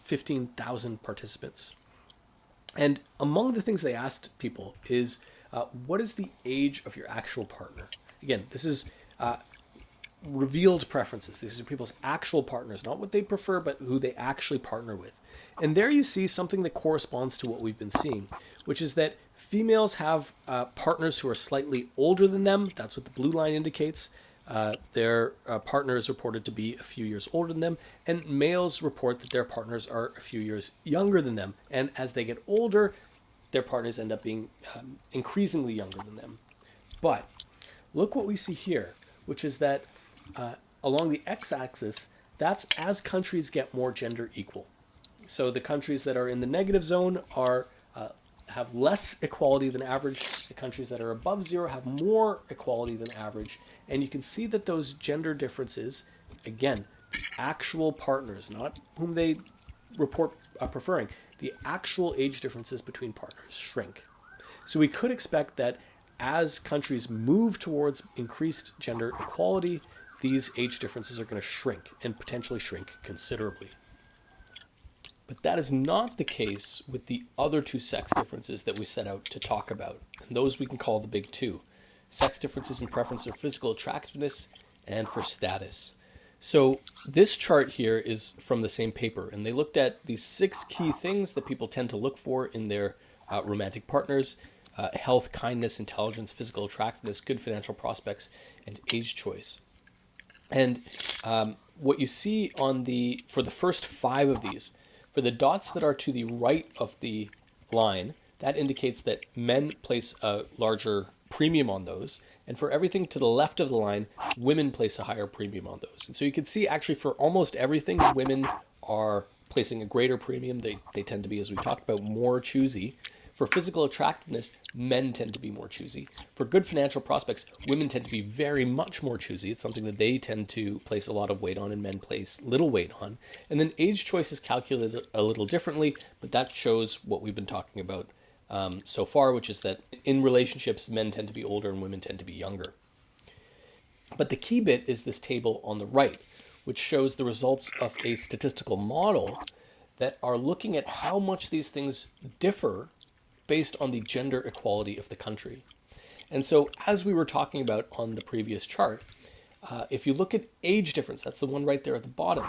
15,000 participants. And among the things they asked people is, what is the age of your actual partner? Again, this is revealed preferences. These are people's actual partners, not what they prefer, but who they actually partner with. And there you see something that corresponds to what we've been seeing, which is that females have partners who are slightly older than them. That's what the blue line indicates. Their partner is reported to be a few years older than them, and males report that their partners are a few years younger than them. And as they get older, their partners end up being increasingly younger than them. But look what we see here, which is that along the x-axis, that's as countries get more gender equal. So the countries that are in the negative zone are have less equality than average. The countries that are above zero have more equality than average. And you can see that those gender differences, again, actual partners, not whom they report preferring, the actual age differences between partners shrink. So we could expect that as countries move towards increased gender equality, these age differences are going to shrink, and potentially shrink considerably. But that is not the case with the other two sex differences that we set out to talk about. And those we can call the big two. Sex differences in preference for physical attractiveness and for status. So this chart here is from the same paper, and they looked at these 6 key things that people tend to look for in their romantic partners: health, kindness, intelligence, physical attractiveness, good financial prospects, and age choice. And what you see for the first 5 of these, for the dots that are to the right of the line, that indicates that men place a larger premium on those. And for everything to the left of the line, women place a higher premium on those. And so you can see actually for almost everything, women are placing a greater premium. They tend to be, as we talked about, more choosy. For physical attractiveness, men tend to be more choosy. For good financial prospects, women tend to be very much more choosy. It's something that they tend to place a lot of weight on and men place little weight on. And then age choice is calculated a little differently, but that shows what we've been talking about so far, which is that in relationships, men tend to be older and women tend to be younger. But the key bit is this table on the right, which shows the results of a statistical model that are looking at how much these things differ based on the gender equality of the country. And so, as we were talking about on the previous chart, if you look at age difference, that's the one right there at the bottom,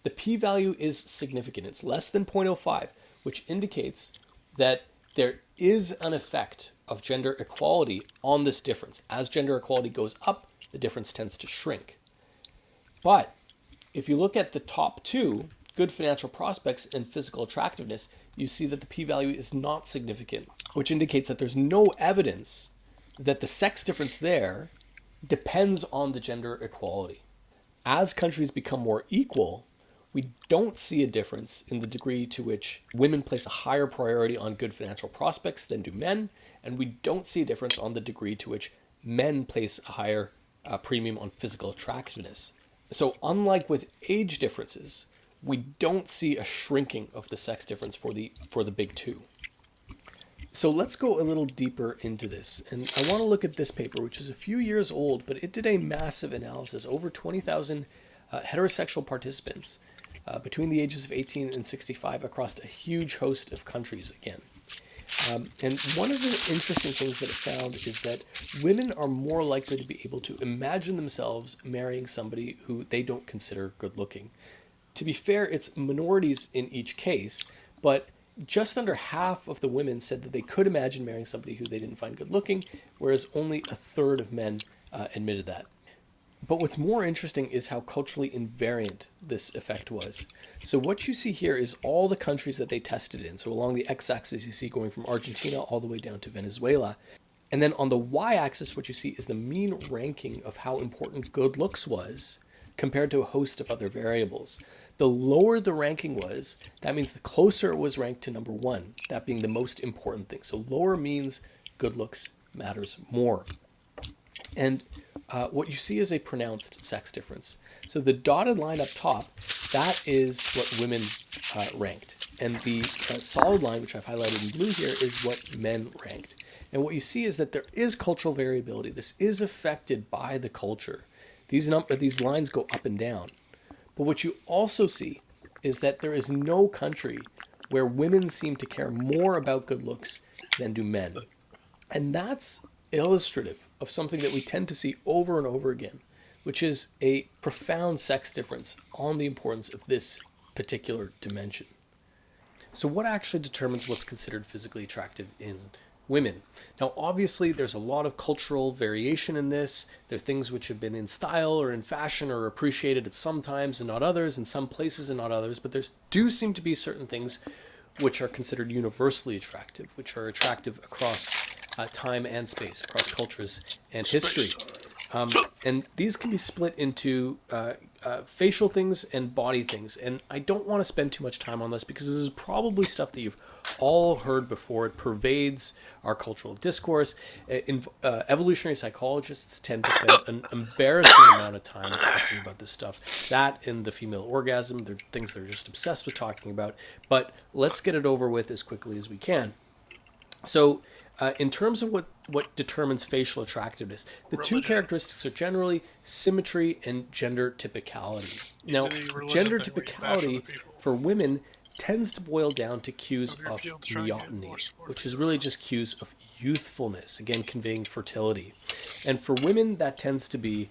the p-value is significant. It's less than 0.05, which indicates that there is an effect of gender equality on this difference. As gender equality goes up, the difference tends to shrink. But if you look at the top 2, good financial prospects and physical attractiveness, you see that the p-value is not significant, which indicates that there's no evidence that the sex difference there depends on the gender equality. As countries become more equal, we don't see a difference in the degree to which women place a higher priority on good financial prospects than do men, and we don't see a difference on the degree to which men place a higher premium on physical attractiveness. So unlike with age differences, we don't see a shrinking of the sex difference for the big 2. So let's go a little deeper into this. And I want to look at this paper, which is a few years old, but it did a massive analysis. Over 20,000 heterosexual participants between the ages of 18 and 65 across a huge host of countries again. And one of the interesting things that it found is that women are more likely to be able to imagine themselves marrying somebody who they don't consider good looking. To be fair, it's minorities in each case, but just under half of the women said that they could imagine marrying somebody who they didn't find good looking, whereas only a third of men admitted that. But what's more interesting is how culturally invariant this effect was. So what you see here is all the countries that they tested in. So along the x-axis, you see going from Argentina all the way down to Venezuela. And then on the y-axis, what you see is the mean ranking of how important good looks was compared to a host of other variables. The lower the ranking was, that means the closer it was ranked to number 1, that being the most important thing. So lower means good looks matters more. And what you see is a pronounced sex difference. So the dotted line up top, that is what women ranked. And the solid line, which I've highlighted in blue here, is what men ranked. And what you see is that there is cultural variability. This is affected by the culture. These lines go up and down. But what you also see is that there is no country where women seem to care more about good looks than do men. And that's illustrative of something that we tend to see over and over again, which is a profound sex difference on the importance of this particular dimension. So what actually determines what's considered physically attractive in women? Now, obviously, there's a lot of cultural variation in this. There are things which have been in style or in fashion or appreciated at some times and not others, in some places and not others, but there do seem to be certain things which are considered universally attractive, which are attractive across time and space, across cultures and history. And these can be split into facial things and body things. And I don't want to spend too much time on this because this is probably stuff that you've all heard before. It pervades our cultural discourse. Evolutionary psychologists tend to spend an embarrassing amount of time talking about this stuff. That and the female orgasm, they're things they're just obsessed with talking about. But let's get it over with as quickly as we can. So in terms of what determines facial attractiveness, the two characteristics are generally symmetry and gender typicality. Now, gender typicality for women tends to boil down to cues of neoteny, which is really just cues of youthfulness, again conveying fertility. And for women, that tends to be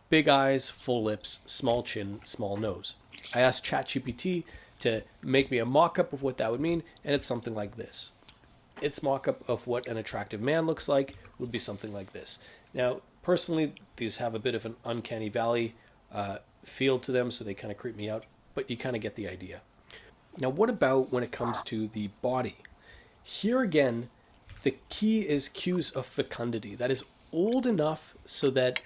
big eyes, full lips, small chin, small nose. I asked ChatGPT to make me a mock-up of what that would mean, and it's something like this. Its mock-up of what an attractive man looks like would be something like this. Now, Personally, these have a bit of an uncanny valley feel to them, so they kind of creep me out, but you kind of get the idea. Now, what about when it comes to the body? Here again, the key is cues of fecundity. That is, old enough so that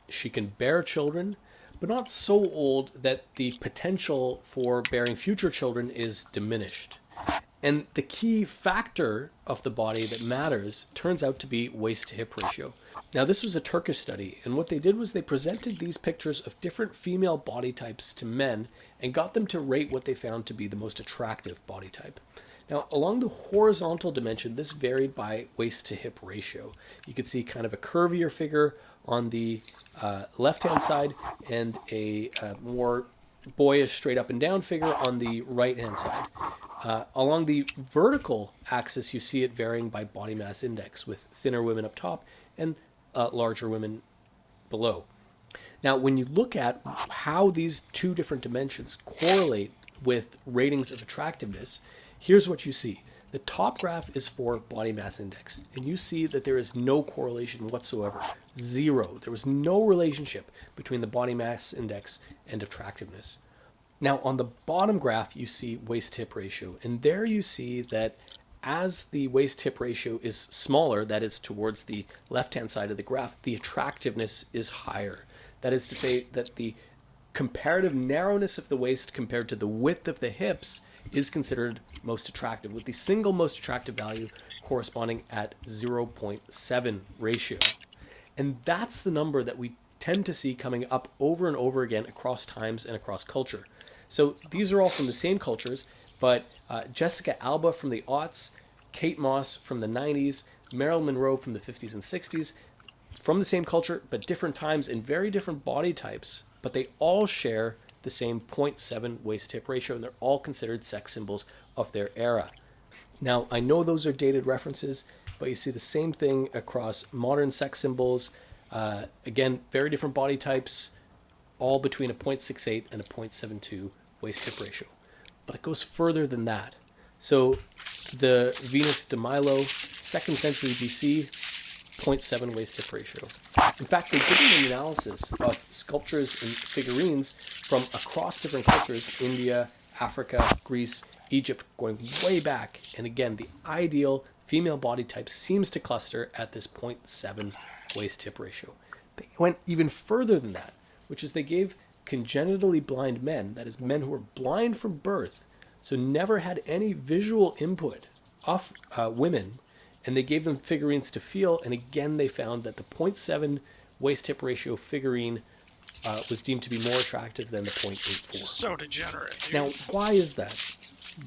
she can bear children, but not so old that the potential for bearing future children is diminished. And the key factor of the body that matters turns out to be waist-to-hip ratio. Now, this was a Turkish study, and what they did was they presented these pictures of different female body types to men and got them to rate what they found to be the most attractive body type. Now, along the horizontal dimension, this varied by waist-to-hip ratio. You could see kind of a curvier figure on the left-hand side and a more boyish straight up and down figure on the right-hand side. Along the vertical axis, you see it varying by body mass index, with thinner women up top and larger women below. Now, when you look at how these two different dimensions correlate with ratings of attractiveness, here's what you see. The top graph is for body mass index, and you see that there is no correlation whatsoever. Zero. There was no relationship between the body mass index and attractiveness. Now, on the bottom graph, you see waist-hip ratio, and there you see that as the waist-hip ratio is smaller, that is towards the left-hand side of the graph, the attractiveness is higher. That is to say that the comparative narrowness of the waist compared to the width of the hips is considered most attractive, with the single most attractive value corresponding at 0.7 ratio. And that's the number that we tend to see coming up over and over again across times and across culture. So these are all from the same cultures, but Jessica Alba from the aughts, Kate Moss from the 90s, Marilyn Monroe from the 50s and 60s, from the same culture, but different times and very different body types, but they all share the same 0.7 waist-hip ratio, and they're all considered sex symbols of their era. Now, I know those are dated references, but you see the same thing across modern sex symbols. Again, very different body types, all between a 0.68 and a 0.72 waist-hip ratio. But it goes further than that. So the Venus de Milo, 2nd century BC, 0.7 waist-hip ratio. In fact, they did an analysis of sculptures and figurines from across different cultures, India, Africa, Greece, Egypt, going way back. And again, the ideal female body type seems to cluster at this 0.7 waist-hip ratio. They went even further than that, which is they gave congenitally blind men, that is, men who were blind from birth, so never had any visual input of women, and they gave them figurines to feel, and again they found that the 0.7 waist-hip ratio figurine was deemed to be more attractive than the 0.84. So degenerate, dude. Now, why is that?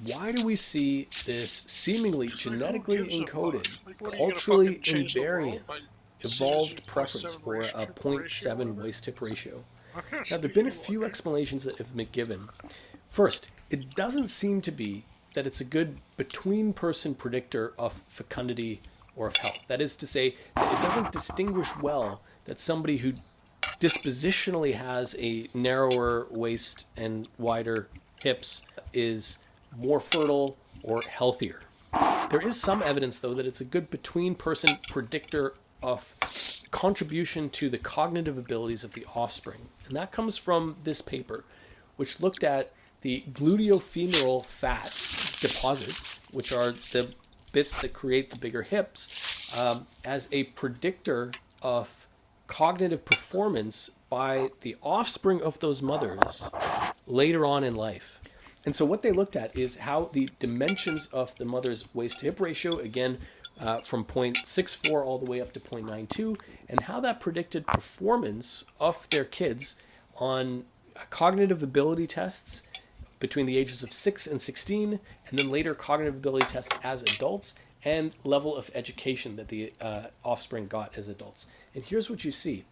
Why do we see this seemingly genetically encoded, culturally invariant, evolved preference for a 0.7 waist-hip ratio? Now, there have been a few explanations that have been given. First, it doesn't seem to be that it's a good between-person predictor of fecundity or of health. That is to say, that it doesn't distinguish well that somebody who dispositionally has a narrower waist and wider hips is more fertile or healthier. There is some evidence, though, that it's a good between-person predictor of contribution to the cognitive abilities of the offspring. And that comes from this paper, which looked at the gluteofemoral fat deposits, which are the bits that create the bigger hips, as a predictor of cognitive performance by the offspring of those mothers later on in life. And so what they looked at is how the dimensions of the mother's waist-to-hip ratio, again, from 0.64 all the way up to 0.92, and how that predicted performance of their kids on cognitive ability tests between the ages of 6 and 16, and then later cognitive ability tests as adults, and level of education that the offspring got as adults. And here's what you see.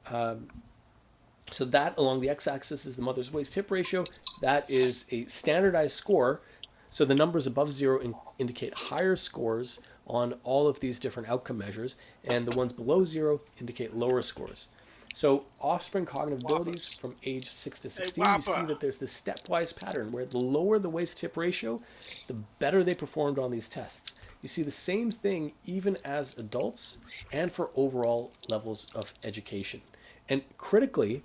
So that along the x-axis is the mother's waist-hip ratio. That is a standardized score. So the numbers above 0 indicate higher scores on all of these different outcome measures, and the ones below 0 indicate lower scores. So offspring cognitive abilities from age 6 to 16, you see that there's this stepwise pattern where the lower the waist-hip ratio, the better they performed on these tests. You see the same thing even as adults and for overall levels of education. And critically,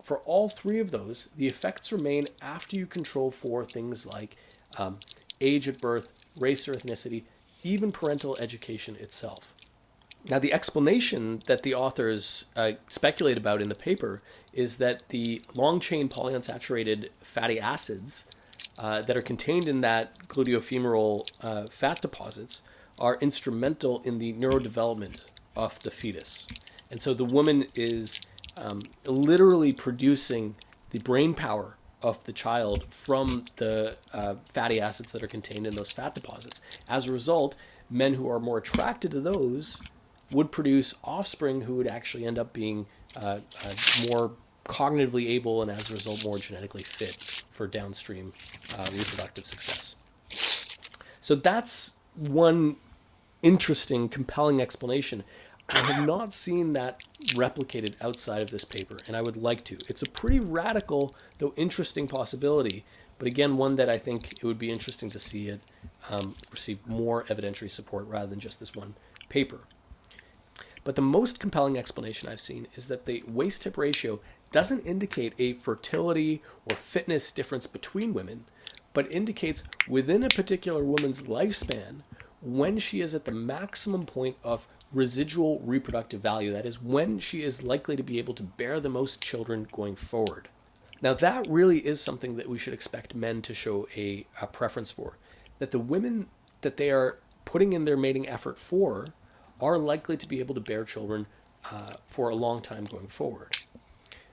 for all three of those, the effects remain after you control for things like age at birth, race or ethnicity, even parental education itself. Now, the explanation that the authors speculate about in the paper is that the long-chain polyunsaturated fatty acids that are contained in that gluteofemoral fat deposits are instrumental in the neurodevelopment of the fetus. And so the woman is literally producing the brain power of the child from the fatty acids that are contained in those fat deposits. As a result, men who are more attracted to those would produce offspring who would actually end up being more cognitively able and as a result more genetically fit for downstream reproductive success. So that's one interesting, compelling explanation. I have not seen that replicated outside of this paper, and I would like to. It's a pretty radical, though interesting possibility, but again, one that I think it would be interesting to see it receive more evidentiary support rather than just this one paper. But the most compelling explanation I've seen is that the waist-hip ratio doesn't indicate a fertility or fitness difference between women, but indicates within a particular woman's lifespan when she is at the maximum point of residual reproductive value. That is, when she is likely to be able to bear the most children going forward. Now, that really is something that we should expect men to show a preference for. That the women that they are putting in their mating effort for are likely to be able to bear children for a long time going forward.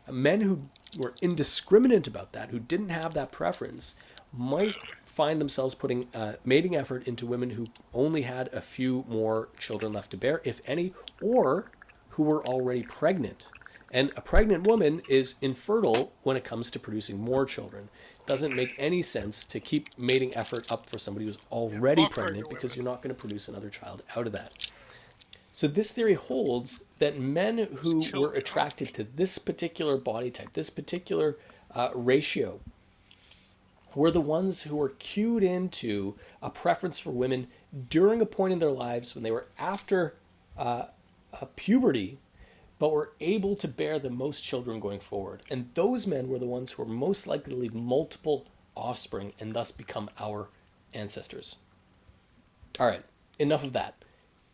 Men who were indiscriminate about that, who didn't have that preference, might find themselves putting mating effort into women who only had a few more children left to bear, if any, or who were already pregnant. And a pregnant woman is infertile when it comes to producing more children. It doesn't make any sense to keep mating effort up for somebody who's already pregnant because you're not going to produce another child out of that. So this theory holds that men who were attracted to this particular body type, this particular ratio, were the ones who were cued into a preference for women during a point in their lives when they were after puberty, but were able to bear the most children going forward. And those men were the ones who were most likely to leave multiple offspring and thus become our ancestors. All right, enough of that.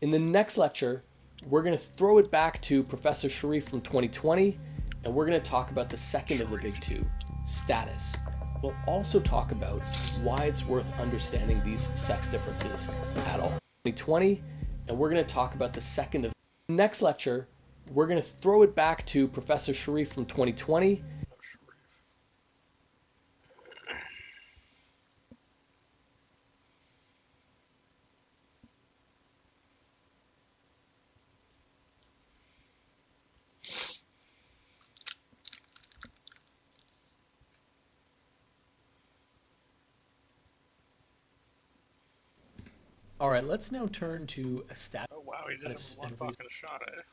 In the next lecture, we're going to throw it back to Professor Sharif from 2020, and we're going to talk about the second of the big two, status. We'll also talk about why it's worth understanding these sex differences at all. 2020, and we're going to talk about the second of the next lecture. We're going to throw it back to Professor Sharif from 2020. All right, let's now turn to a status. Oh wow, he did have one fucking shot at it.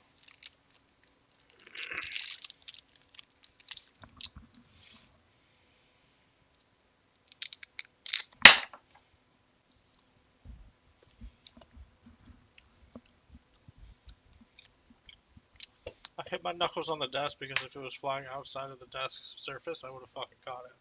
I hit my knuckles on the desk because if it was flying outside of the desk's surface, I would have fucking caught it.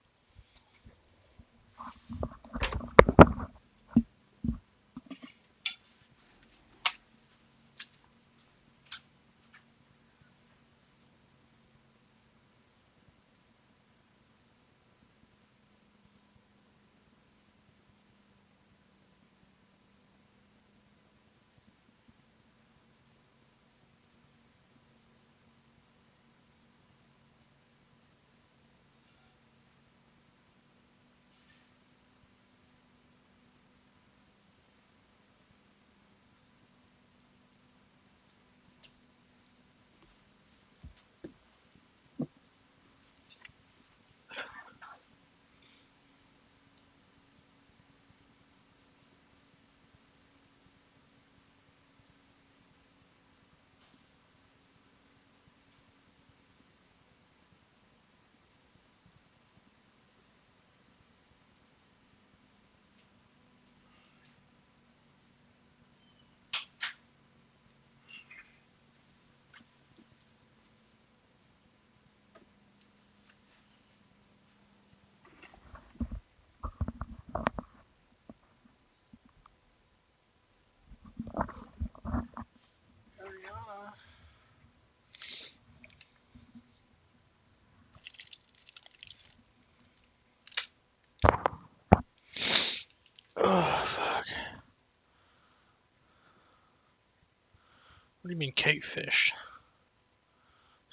What do you mean cavefish?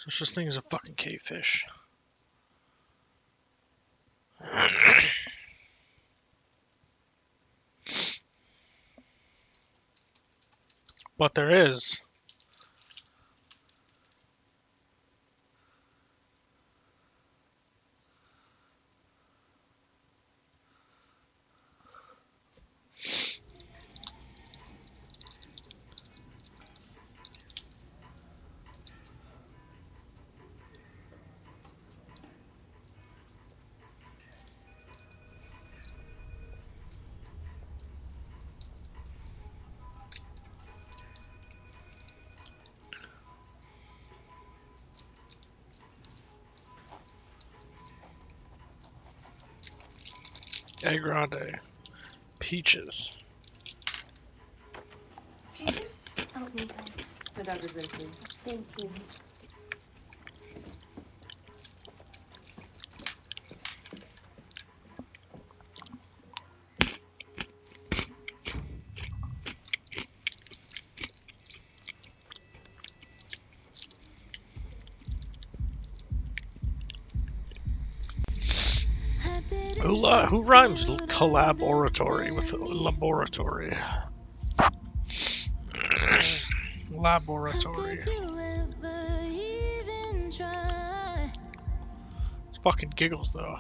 There's such thing as a fucking cavefish. But there is. A Grande. Peaches. Peaches? Oh, okay. My dog is listening. Thank you. Who rhymes collaboratory with laboratory? Laboratory. It's fucking giggles though.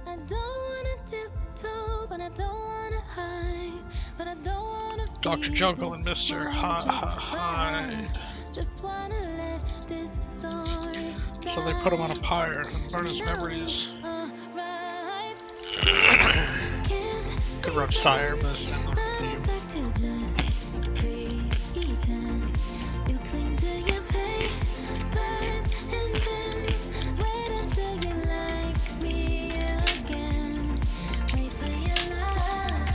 I don't wanna tiptoe, but I don't wanna hide, but I don't wanna Dr. Jungle and Mr. Hyde. Just wanna let this story. So they put him on a pyre and burn his memories. Could rub Sire, but it's not the theme. You cling to your papers and pens. Wait until you like me again. Wait for your love.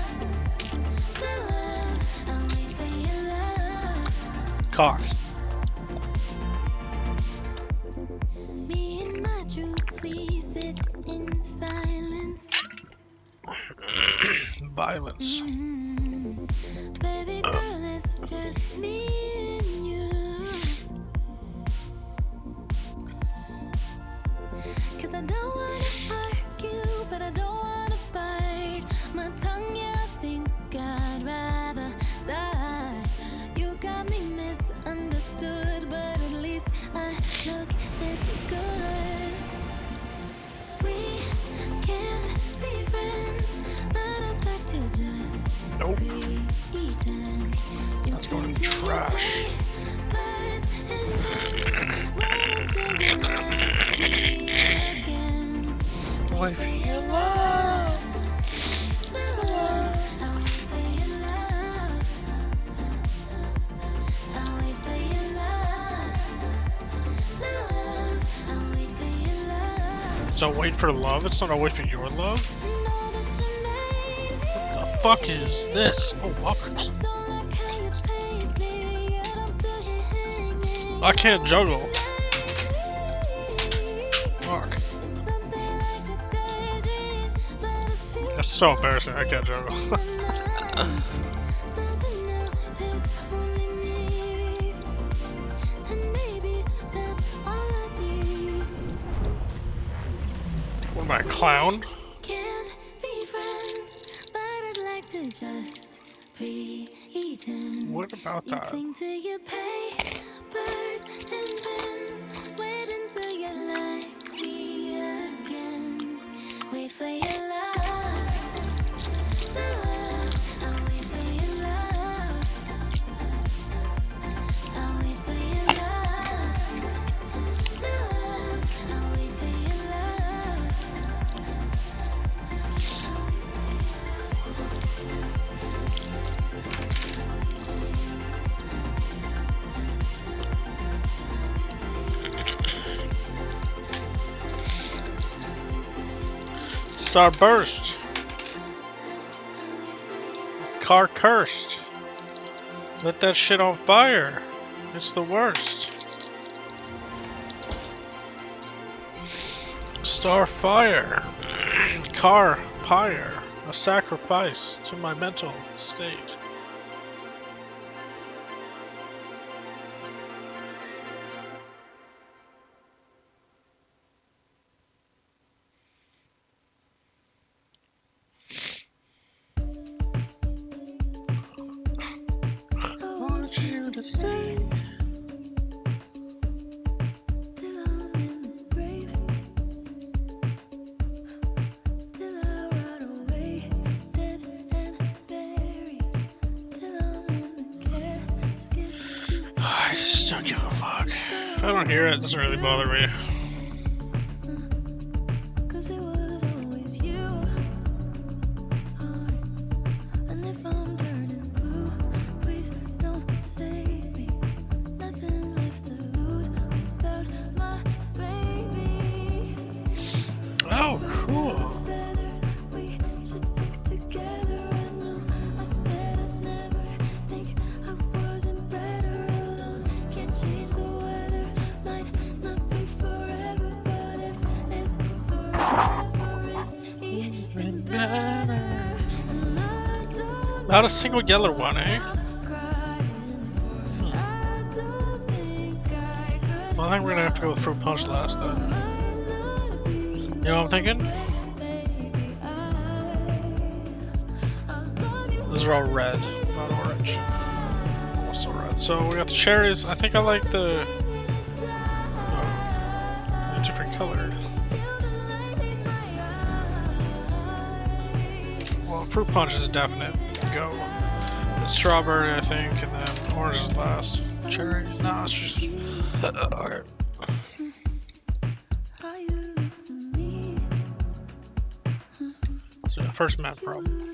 I'll wait for your love. Cars. Me and my truth, we sit in silence. Violence. Baby girl, it's just me and you. 'Cause I don't wanna argue, but I don't wanna bite my tongue. Yeah, I think I'd rather die. You got me misunderstood, but at least I look this good. We can't be friends, but I'd like to just pretend. That's going in the trash. Wait for your love. So wait for love? It's not a wait for your love? What the fuck is this? Oh, walkers. I can't juggle. Fuck. That's so embarrassing. I can't juggle. What am I, a clown? Can't be friends, but I'd like to just pretend. What about You that? cling to your papers and pens. Wait until you like me again. Wait for your love. I'll wait for your love. I'll wait for your love. I'll wait for your love. Starburst. Car cursed. Lit that shit on fire. It's the worst. Starfire. Car pyre. A sacrifice to my mental state. to stay. I just don't give a fuck. If I don't hear it, it doesn't really bother me. Oh, cool. Not a single yellow one, eh? Well, I think we're gonna have to go with Fruit Punch last then. You know what I'm thinking? Those are all red, not orange. Also red. So we got the cherries. I think I like the different colored. Well, Fruit Punch is a definite go. It's strawberry, I think, and then orange is last. Cherry? No, it's just. Okay. So, first map problem.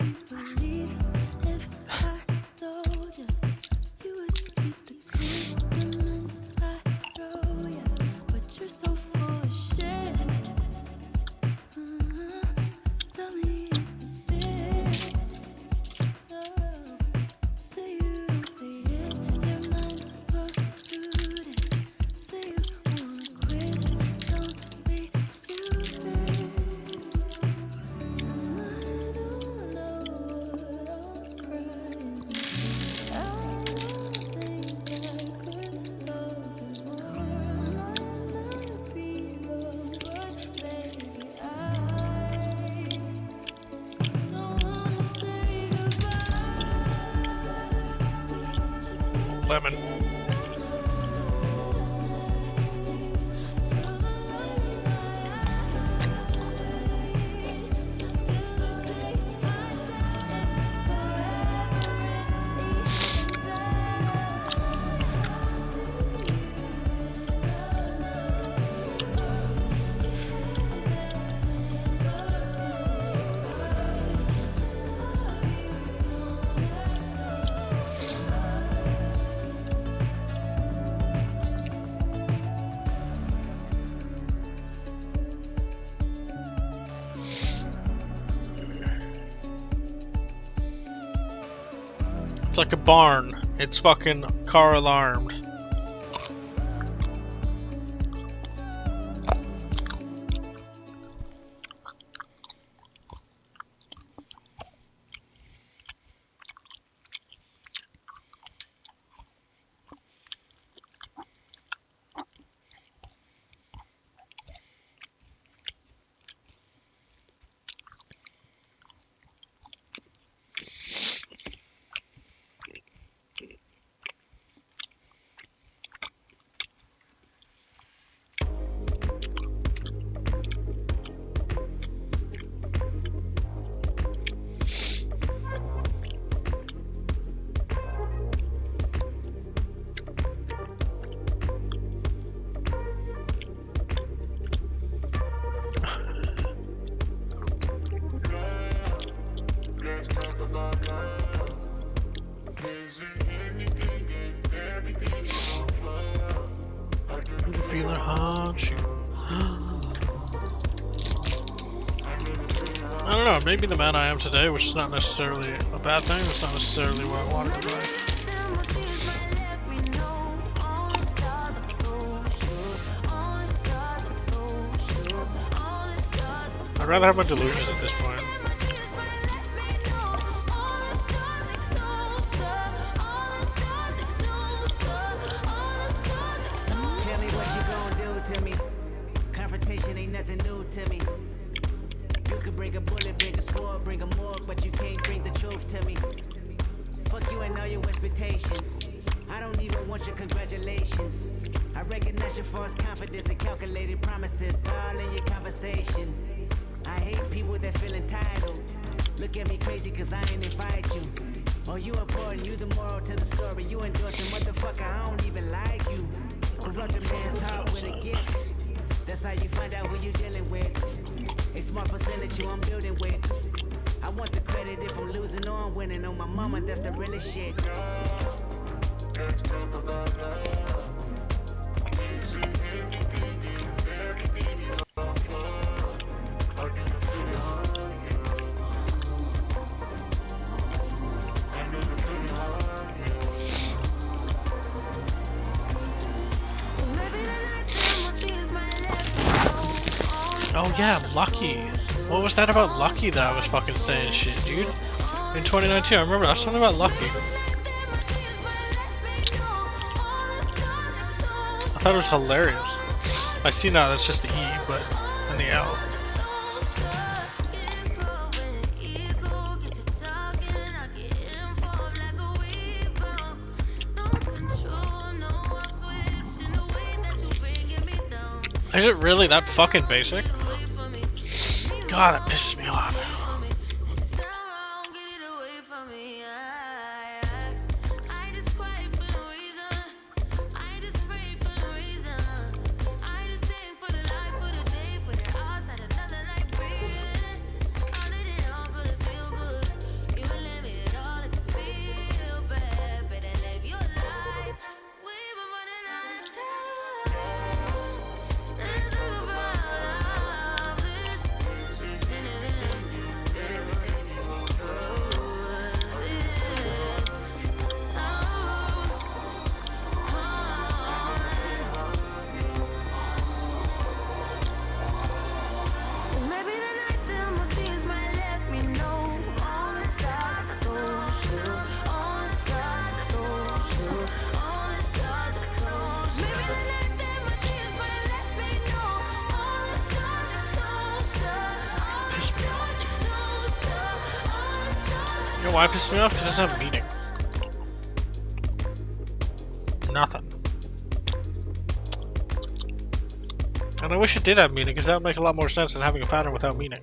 Lemon. It's like a barn. It's fucking car alarmed. Feeling hot. I don't know, maybe the man I am today, which is not necessarily a bad thing, it's not necessarily what I wanted in life. I'd rather have my delusions at this point. Tell me what you gonna do to me. Confrontation ain't nothing new to me. You could bring a bullet, bring a sword, bring a morgue, but you can't bring the truth to me. Fuck you and all your expectations. I don't even want your congratulations. I recognize your false confidence and calculated promises all in your conversation. I hate people that feel entitled. Look at me crazy cause I ain't invite you. Oh, you important, you the moral to the story. You endorsing, motherfucker, I don't even like you. Corrupt a man's heart with a gift. That's how you find out who you dealing with. A smart percentage you I'm building with. I want the credit if I'm losing or I'm winning. On my mama, that's the realest shit. Let's talk about love. Oh yeah, Lucky. What was that about Lucky that I was fucking saying shit, dude? In 2019, I remember that was something about Lucky. I thought it was hilarious. I see now that's just the E, but and the L. Is it really that fucking basic? God, it pisses me off. You know why it pisses me off? Because it doesn't have meaning. Nothing. And I wish it did have meaning, because that would make a lot more sense than having a pattern without meaning.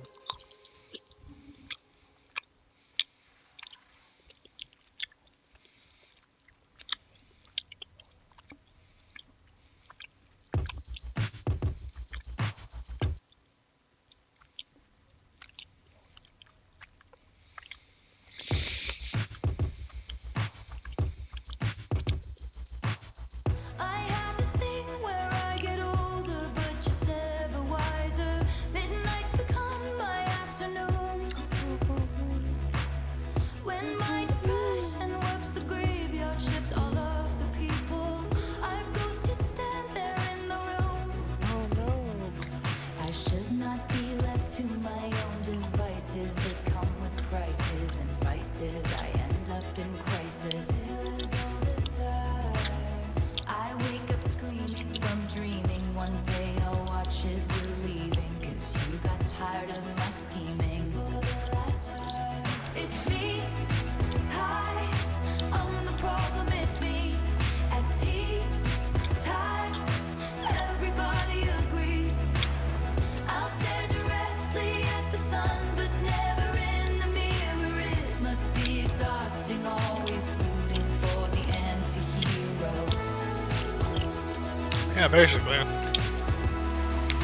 Yeah, basically.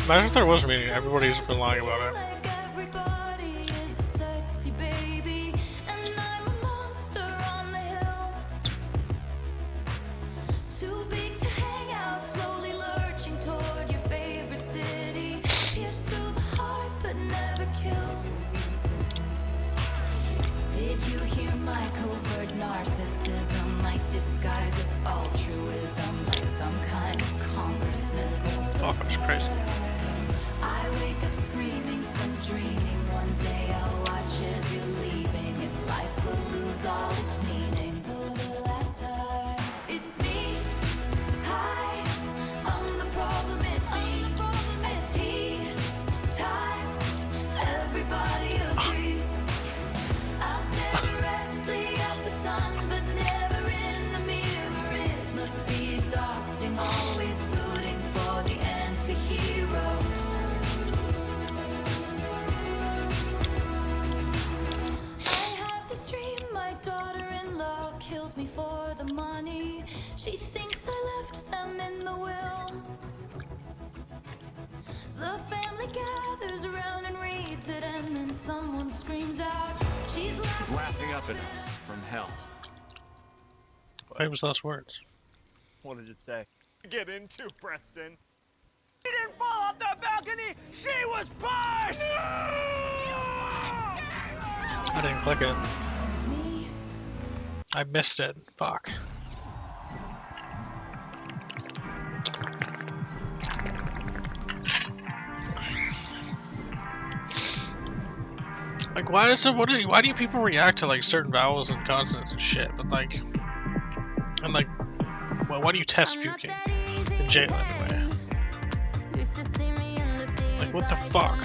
Imagine if there was meaning. Everybody's been lying about it. Did you hear my covert narcissism, like disguises altruism, like some kind of consciousness? Fuck, that's crazy. I wake up screaming from dreaming. One day I'll watch as you're leaving, and life will lose all its meaning. For the last time, it's me. Hi, I'm the problem. It's me. At tea time, everybody agrees. I'll stare directly at the sun, but never in the mirror. It She thinks I left them in the will. The family gathers around and reads it, and then someone screams out, she's laughing up at us from hell. Famous last words. What does it say? Get into, Preston. She didn't fall off the balcony! She was pushed! I didn't click it. I missed it. Fuck. Like, why do you people react to like certain vowels and consonants and shit? But like, and like, well, why do you test puking in jail anyway? Like, what the fuck?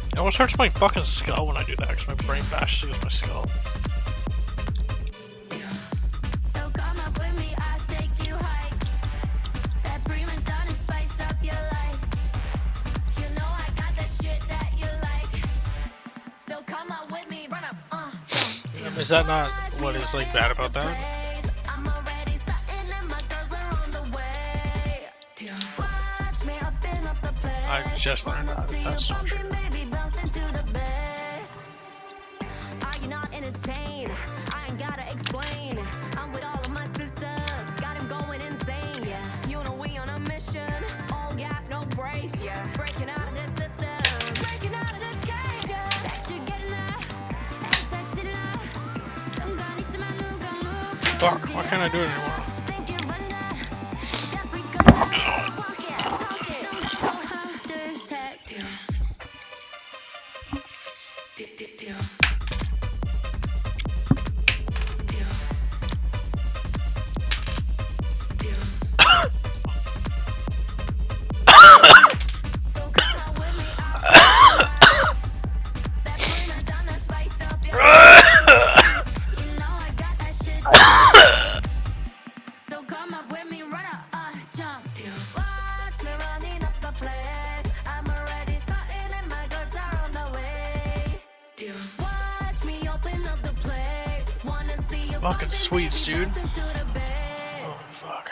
It almost hurts my fucking skull when I do that because my brain bashes against my skull. So come up with me, I'll take you high. That prima donna spice up your life. You know I got that shit that you like. So come up with me, run up, Is that not what is like bad about that? I'm already starting and my girls are on the way. Watch me up and up the place. I just learned that. That's not true. Are you not entertained? I ain't gotta explain. I'm with all of my sisters, got him going insane. Yeah, you know we on a mission. All gas, no brakes. Yeah, breaking out of this system, breaking out of this cage. Yeah, that you get enough, ain't that did enough? Some guy needs to man who can look. Fuck, why can't I do it anymore? Fucking sweets, dude. Oh, fuck.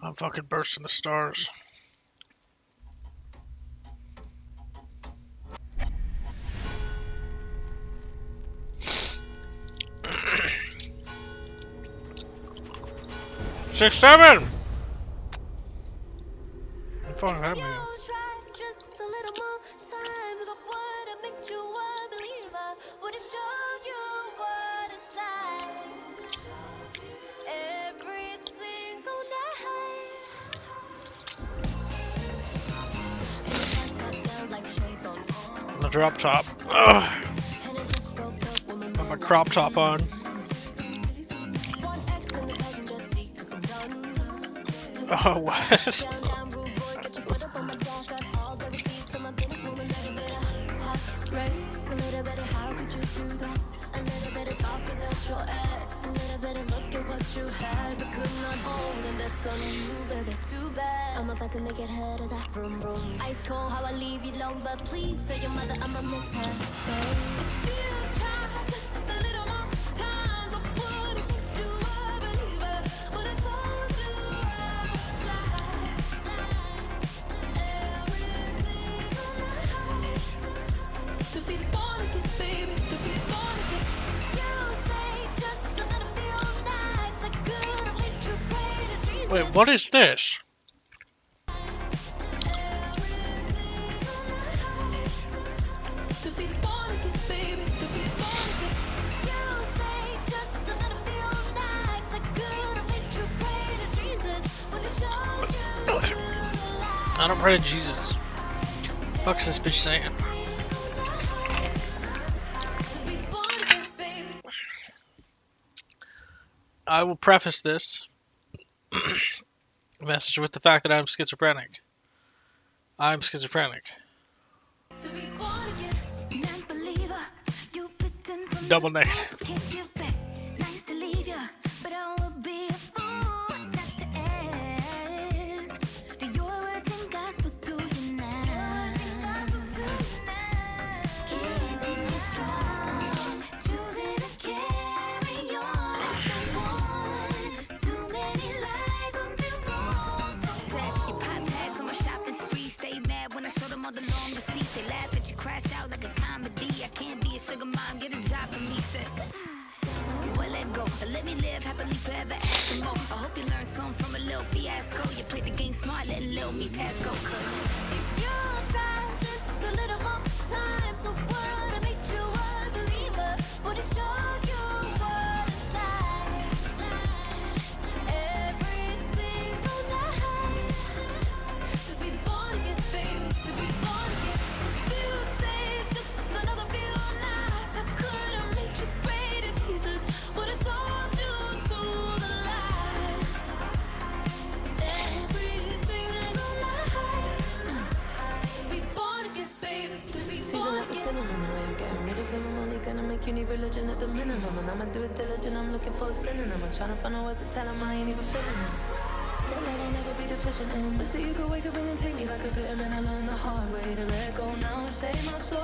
I'm fucking bursting the stars. Six, seven. I'm fucking happy. Just a little more time is what would have made you a believer. Would have shown you what it's like every single night. On the drop top. Ugh. Got my crop top on. Oh, what? made you do that? A little bit of talking at your ass, a little bit of look at what you had but could not hold, and that's on you, baby. Too bad. I'm about to make it head as that vroom vroom. Ice cold, how I leave you alone, but please tell your mother I'ma miss her. So if you try just a little more time, I wouldn't make you a believer, but I told you I would slide every single night to be born again, baby, to be born again. You stayed just a little few nights, I could have made you pray to Jesus. Wait, what is this? To be born again, baby, to be born again. You stayed just a little few nights, I could have made you pray to Jesus when he showed you to the light. I don't pray to Jesus. Fuck's this bitch saying? I will preface this message with the fact that I'm schizophrenic. I'm schizophrenic. To be born again, non-believer, you pretend from Double the negative. start, can't give back. Nice to leave ya, but I would be a fool not to ask. Do your words and gospel to you now? Keeping you strong, choosing to carry on like I want. Too many lies won't be wrong. So set your pop tags on my shopping spree. Stay mad when I show them all the long receipts. They laugh at you, crash out like a comedy. I can't be a sugar mom, get a job for me, said. Well, let go, let me live happily forever after more. I hope you learn something from a little fiasco. You played the game smart, letting little me pass go. 'Cause if you try just a little more time, so what? I made you a believer, would it show you what it's like every single night to be born again, baby, to be born again. If you stayed just another few nights, I could have made you pray to Jesus, would have sold you to the light every single night to be born again, baby, to be born again. Cinnamon, the way I'm getting rid of him, I'm only gonna make you need religion at the minimum. And I'ma do it diligent, I'm looking for a synonym. I'm trying to find out words to tell him I ain't even feeling this. That love I'll never be deficient in. But see, you could wake up and take me like a vitamin. I learned the hard way to let go now and save my soul.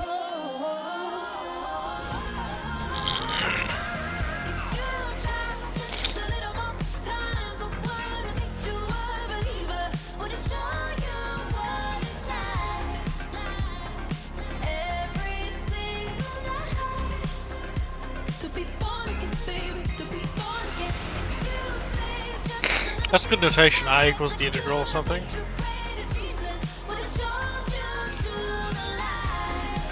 Just a little more time, so what? I made you a believer, would it show you what it's like every single night to be born again, baby, to be born again. You stay just a little That's good notation. I equals the integral or something. pray to Jesus, would it show you to the light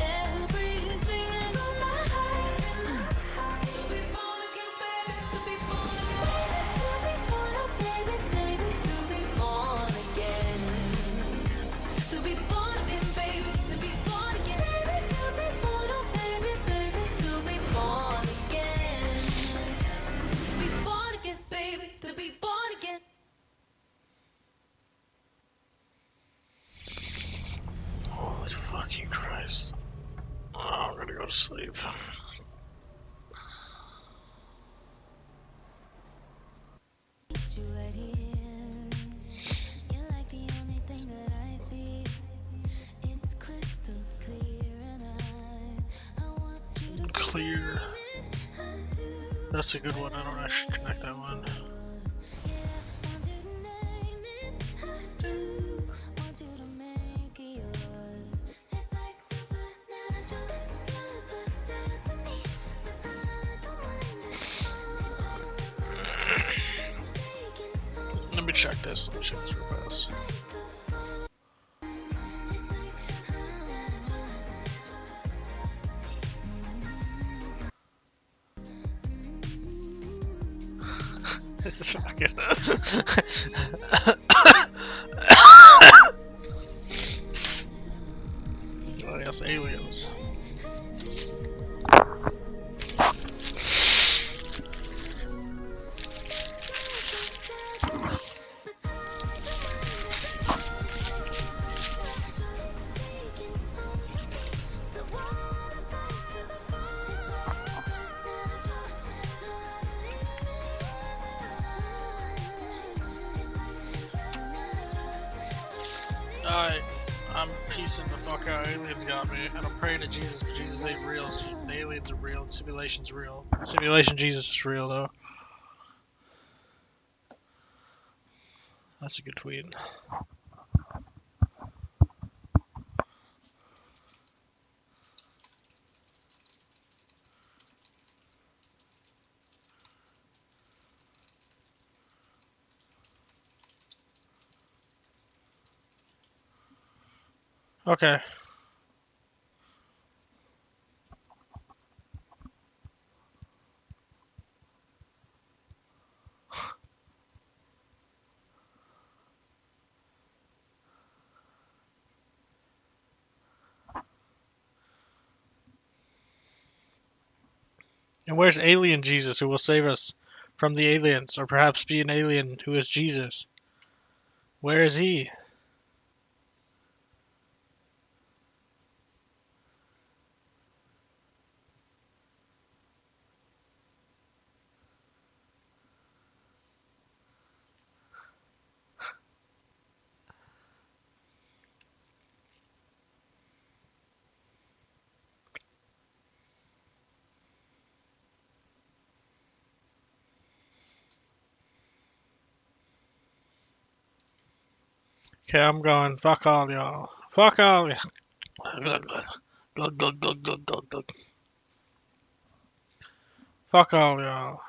every single night to be born again, baby, to be born again, baby, to be born again, to be born again, baby, to be born again, baby, to be born, oh baby, baby, to be born again, to be born again, baby, to be born again. Holy fucking Christ. Oh, I'm gonna go to sleep. You right here. You're like the only thing that I see. It's crystal clear, and I want you to Clear. That's a good one. I don't actually connect that one. want you to name it. I do want you to make it yours. It's like supernatural skies, but it's to me. But I don't mind it. Let me check this. Let me check this real fast. It's fucking. Oh, yes, aliens. To wanna Alright, I'm piecing the fuck out. Aliens got me, and I'm praying to Jesus, but Jesus ain't real. So the aliens are real, and simulation's real. Simulation Jesus is real, though. That's a good tweet. Okay. And where's alien Jesus who will save us from the aliens, or perhaps be an alien who is Jesus? Where is he? Okay, I'm going. Fuck all y'all. Fuck all y'all. Fuck all y'all.